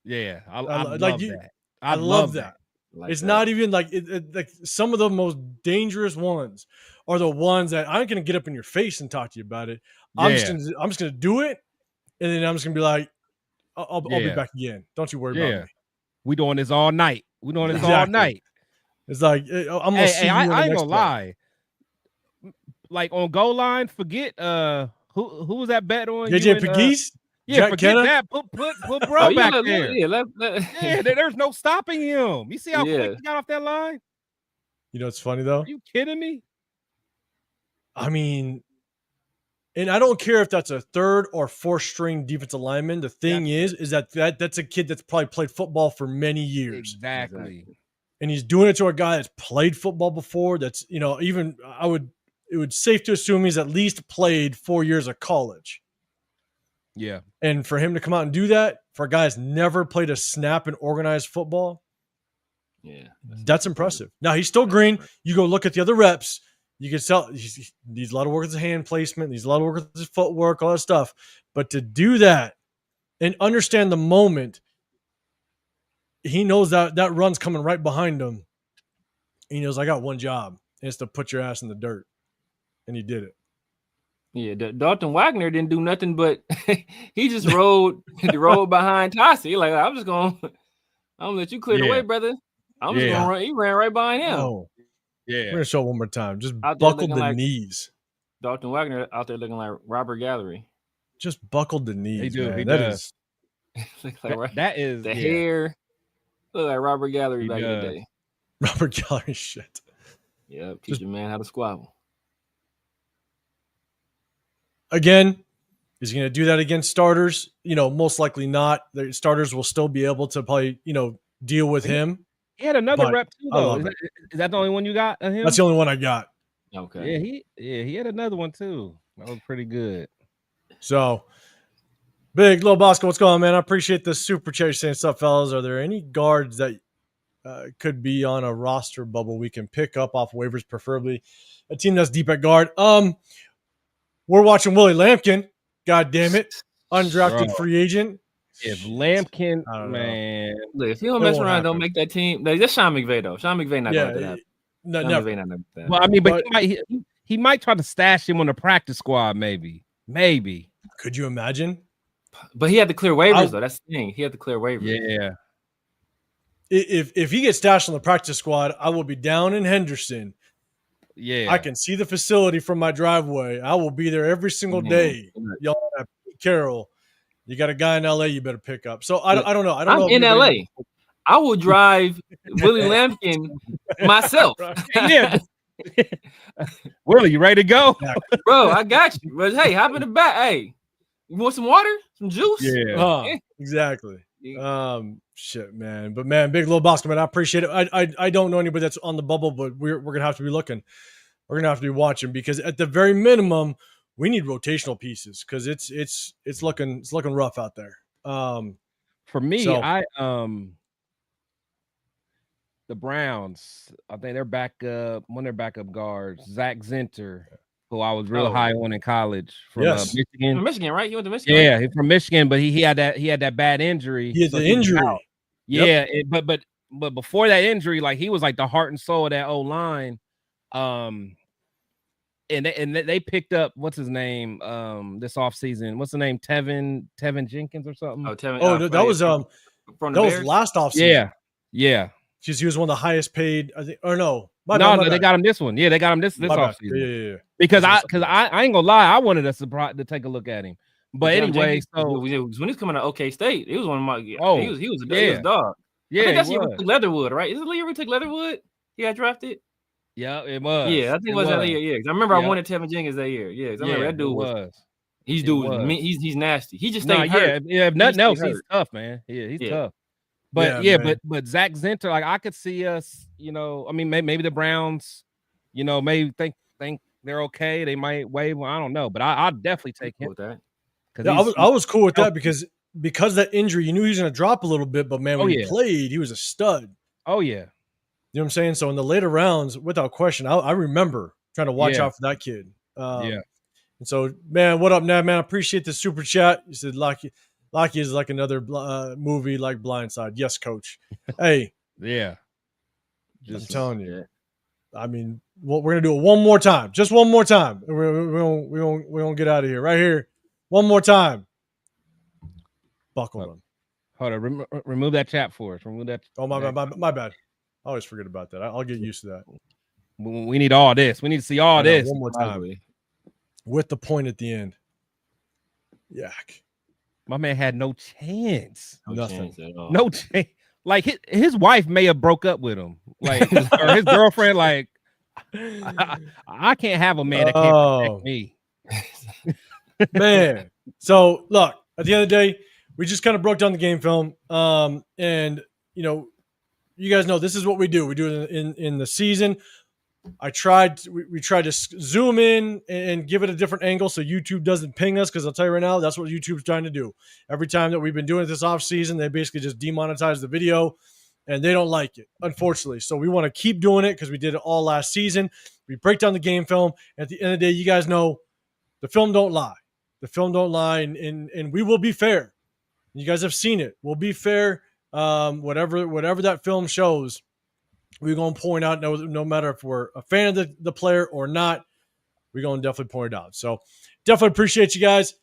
[SPEAKER 2] Yeah, I love that.
[SPEAKER 1] I love that. Like it's that. Not even like like some of the most dangerous ones are the ones that I'm going to get up in your face and talk to you about it. I'm just going to do it, and then I'm just going to be like, I'll be back again. Don't you worry about me.
[SPEAKER 2] We doing this all night. All night.
[SPEAKER 1] It's like I'm gonna see you
[SPEAKER 2] I ain't gonna lie. Like on goal line, forget who was that bet on?
[SPEAKER 1] JJ Pegues?
[SPEAKER 2] Yeah, forget that. Put bro back there. Yeah, there's no stopping him. You see how quick he got off that line?
[SPEAKER 1] You know, it's funny though.
[SPEAKER 2] Are you kidding me?
[SPEAKER 1] I mean, and I don't care if that's a third or fourth string defensive lineman. The thing is that's a kid that's probably played football for many years.
[SPEAKER 2] Exactly.
[SPEAKER 1] And he's doing it to a guy that's played football before. That's, even it would safe to assume he's at least played 4 years of college.
[SPEAKER 2] Yeah.
[SPEAKER 1] And for him to come out and do that, for a guy that's never played a snap in organized football,
[SPEAKER 3] Yeah,
[SPEAKER 1] that's impressive. Now he's still green. You go look at the other reps. You can tell he needs a lot of work with his hand placement, needs a lot of work with his footwork, all that stuff. But to do that and understand the moment, he knows that that run's coming right behind him. He knows I got one job, and it's to put your ass in the dirt, and he did it.
[SPEAKER 3] Yeah, Dalton Wagner didn't do nothing, but he just rode behind Tassi. Like I'm gonna let you clear the way, brother. I'm just gonna run. He ran right behind him.
[SPEAKER 1] Oh, yeah. We're gonna show it one more time. Just
[SPEAKER 3] out
[SPEAKER 1] buckled the knees.
[SPEAKER 3] Dalton Wagner out there looking like Robert Gallery.
[SPEAKER 1] Just buckled the knees.
[SPEAKER 2] He do.
[SPEAKER 1] Man.
[SPEAKER 2] He
[SPEAKER 1] that
[SPEAKER 2] does.
[SPEAKER 3] Is
[SPEAKER 2] that is
[SPEAKER 3] the hair. Look like Robert Gallery back in the day.
[SPEAKER 1] Robert Gallery shit.
[SPEAKER 3] Yeah, teach a man how to squabble.
[SPEAKER 1] Again, is he going to do that against starters? Most likely not. The starters will still be able to probably, deal with him.
[SPEAKER 2] He had another rep too, though. Is that the only one you got of him?
[SPEAKER 1] That's the only one I got.
[SPEAKER 3] Okay.
[SPEAKER 2] Yeah, he had another one too. That was pretty good.
[SPEAKER 1] So, Big Lil Bosco, what's going on, man? I appreciate the super chat saying stuff, fellas. Are there any guards that could be on a roster bubble we can pick up off waivers, preferably a team that's deep at guard? We're watching Willie Lampkin. God damn it. Undrafted free agent.
[SPEAKER 2] If Lampkin, man.
[SPEAKER 3] Look, if he don't mess around, don't make that team. That's Sean McVay, though. Sean McVay not going to happen.
[SPEAKER 1] No, never.
[SPEAKER 2] Well, I mean, but he might try to stash him on the practice squad, maybe. Maybe.
[SPEAKER 1] Could you imagine?
[SPEAKER 3] But he had to clear waivers, though. That's the thing. He had to clear waivers.
[SPEAKER 2] Yeah.
[SPEAKER 1] If he gets stashed on the practice squad, I will be down in Henderson.
[SPEAKER 2] Yeah.
[SPEAKER 1] I can see the facility from my driveway. I will be there every single day. Y'all have Pete Carroll. You got a guy in LA you better pick up. So I don't know.
[SPEAKER 3] I'm in LA. I will drive Willie Lampkin myself.
[SPEAKER 2] Yeah. Willie, you ready to go?
[SPEAKER 3] Bro, I got you. But hey, hop in the back. Hey, you want some water? Some juice?
[SPEAKER 1] Yeah. Exactly. Shit, man. But man, Big Lil Bosco, man, I appreciate it. I don't know anybody that's on the bubble, but we're gonna have to be looking. We're gonna have to be watching because at the very minimum, we need rotational pieces because it's looking rough out there.
[SPEAKER 2] For me, the Browns, I think they're one of their backup guards, Zach Zinter, who I was real high on in college from Michigan.
[SPEAKER 3] From Michigan, right? You went to Michigan.
[SPEAKER 2] Yeah, he's from Michigan, but he had that bad injury.
[SPEAKER 1] He had the injury.
[SPEAKER 2] Yeah, but before that injury, like he was like the heart and soul of that O-line. And they picked up what's his name this offseason. What's the name? Tevin Jenkins or something?
[SPEAKER 3] Oh, Tevin.
[SPEAKER 1] Oh, that was was last offseason.
[SPEAKER 2] Yeah.
[SPEAKER 1] He was one of the highest paid, I think. Or no.
[SPEAKER 2] They got him this one. Yeah, they got him this offseason.
[SPEAKER 1] Yeah.
[SPEAKER 2] Because I ain't gonna lie, I wanted us to take a look at him. But anyway,
[SPEAKER 3] so when he was coming to OK State, he was one of my. He was a dog.
[SPEAKER 2] Yeah,
[SPEAKER 3] I think that's year we took Leatherwood, right? Is it the year we took Leatherwood? He got drafted.
[SPEAKER 2] Yeah, it was.
[SPEAKER 3] Yeah, I think it was that year. Yeah, I remember I wanted Tevin Jenkins that year. Yeah, I remember that dude was. He's nasty. He just stayed hurt.
[SPEAKER 2] Yeah. If nothing else, he's tough, man. Yeah, he's tough. But but Zach Zinter, like I could see us, I mean, maybe the Browns, maybe think they're okay. They might waive. I don't know, but I'll definitely take him.
[SPEAKER 3] With that.
[SPEAKER 1] I was cool with that because that injury, you knew he was going to drop a little bit, but man, when he played, he was a stud.
[SPEAKER 2] Oh yeah,
[SPEAKER 1] you know what I'm saying. So in the later rounds, without question, I remember trying to watch out for that kid. And so, man, what up, Nav? Man, I appreciate the super chat. You said Locky is like another movie like Blindside. Yes, Coach. Hey,
[SPEAKER 2] I'm
[SPEAKER 1] telling you. I mean, we're gonna do it one more time, just one more time. We're gonna get out of here right here, one more time. Buckle them.
[SPEAKER 2] Hold on, remove that chat for us. Remove that.
[SPEAKER 1] Oh my bad. I always forget about that. I'll get used to that.
[SPEAKER 2] We need all this. We need to see all this
[SPEAKER 1] one more time with the point at the end. Yak.
[SPEAKER 2] My man had no chance.
[SPEAKER 1] Nothing.
[SPEAKER 2] No chance. Like his wife may have broke up with him, like or his girlfriend. Like I can't have a man that can't protect me,
[SPEAKER 1] man. So look, at the end of the day, we just kind of broke down the game film, and you guys know this is what we do. We do it in the season. We tried to zoom in and give it a different angle so YouTube doesn't ping us, because I'll tell you right now, that's what YouTube's trying to do. Every time that we've been doing it this off season, they basically just demonetize the video. and they don't like it, unfortunately. So we want to keep doing it because we did it all last season. We break down the game film. At the end of the day, you guys know the film don't lie. The film don't lie, and we will be fair. You guys have seen it. We'll be fair. Whatever that film shows, we're going to point out, no matter if we're a fan of the player or not, we're going to definitely point it out. So definitely appreciate you guys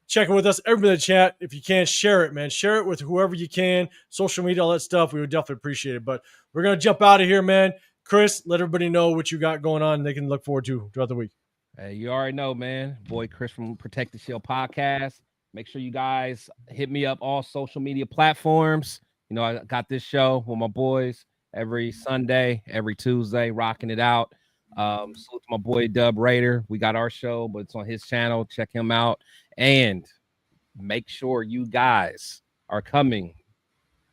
[SPEAKER 1] checking with us. Everybody in the chat, if you can, share it, man. Share it with whoever you can. Social media, all that stuff. We would definitely appreciate it. But we're going to jump out of here, man. Chris, let everybody know what you got going on and they can look forward to throughout the week.
[SPEAKER 2] Hey, you already know, man. Boy Chris from Protect the Shield podcast. Make sure you guys hit me up all social media platforms. You know, I got this show with my boys every Sunday, every Tuesday, rocking it out. Salute to my boy Dub Raider. We got our show, but it's on his channel. Check him out. And make sure you guys are coming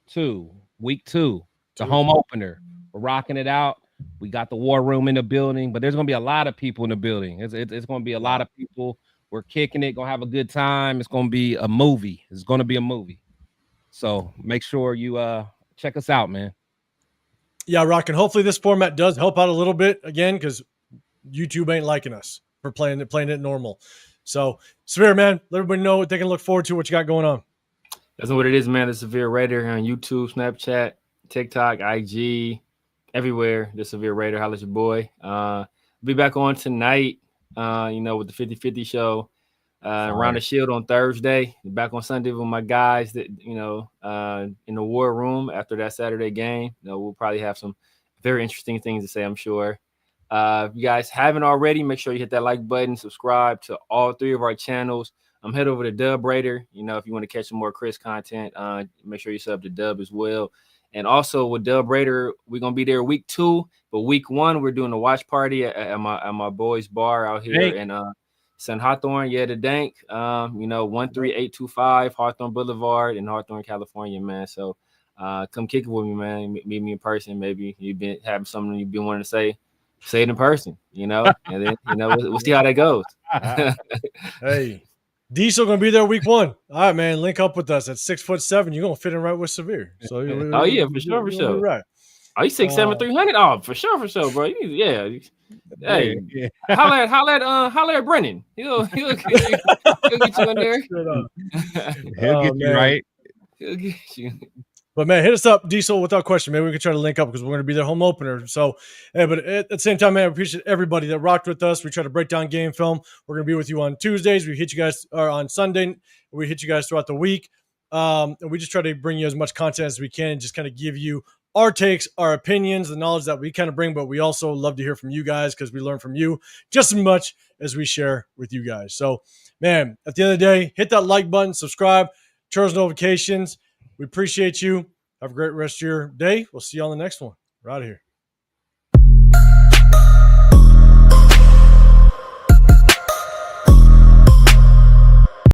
[SPEAKER 2] to week 2, the home opener. We're rocking it out. We got the war room in the building, but there's going to be a lot of people in the building. It's going to be a lot of people. We're kicking it, going to have a good time. It's going to be a movie. It's going to be a movie. So make sure you check us out, man.
[SPEAKER 1] Yeah, Rock, and hopefully this format does help out a little bit again because YouTube ain't liking us for playing it normal. So, Severe, man, let everybody know what they can look forward to, what you got going on.
[SPEAKER 3] That's what it is, man. The Severe Raider on YouTube, Snapchat, TikTok, IG, everywhere. The Severe Raider, holla at your boy. Be back on tonight, with the 50-50 show. Around the Shield on Thursday. Back on Sunday with my guys that, in the war room after that Saturday game. We'll probably have some very interesting things to say, I'm sure. If you guys haven't already, make sure you hit that like button, subscribe to all 3 of our channels. Head over to Dub Raider. If you want to catch some more Chris content, make sure you sub to Dub as well. And also with Dub Raider, we're going to be there week 2. But week 1, we're doing a watch party at my boys' bar out here in San Hawthorne, the Dank, 13825 Hawthorne Boulevard in Hawthorne, California, man. So come kick it with me, man. Meet me in person. Maybe you've been having something you've been wanting to say it in person, and then, we'll see how that goes.
[SPEAKER 1] Hey, Diesel gonna be there week 1. All right, man. Link up with us at 6'7". You're gonna fit in right with Severe. So
[SPEAKER 3] for sure.
[SPEAKER 1] Right.
[SPEAKER 3] Oh, you 6'7", 300? Oh, for sure, bro. Hey, holla at Brennan. He'll get you in there.
[SPEAKER 2] He'll get you right.
[SPEAKER 3] He'll get you.
[SPEAKER 1] But man, hit us up, Diesel, without question. Maybe we can try to link up because we're going to be their home opener. So, but at the same time, man, I appreciate everybody that rocked with us. We try to break down game film. We're going to be with you on Tuesdays. We hit you guys on Sunday. We hit you guys throughout the week. And we just try to bring you as much content as we can and just kind of give you our takes, our opinions, the knowledge that we kind of bring. But we also love to hear from you guys because we learn from you just as much as we share with you guys. So, man, at the end of the day, hit that like button, subscribe, turn those notifications. We appreciate you. Have a great rest of your day. We'll see you on the next one. We're out of here.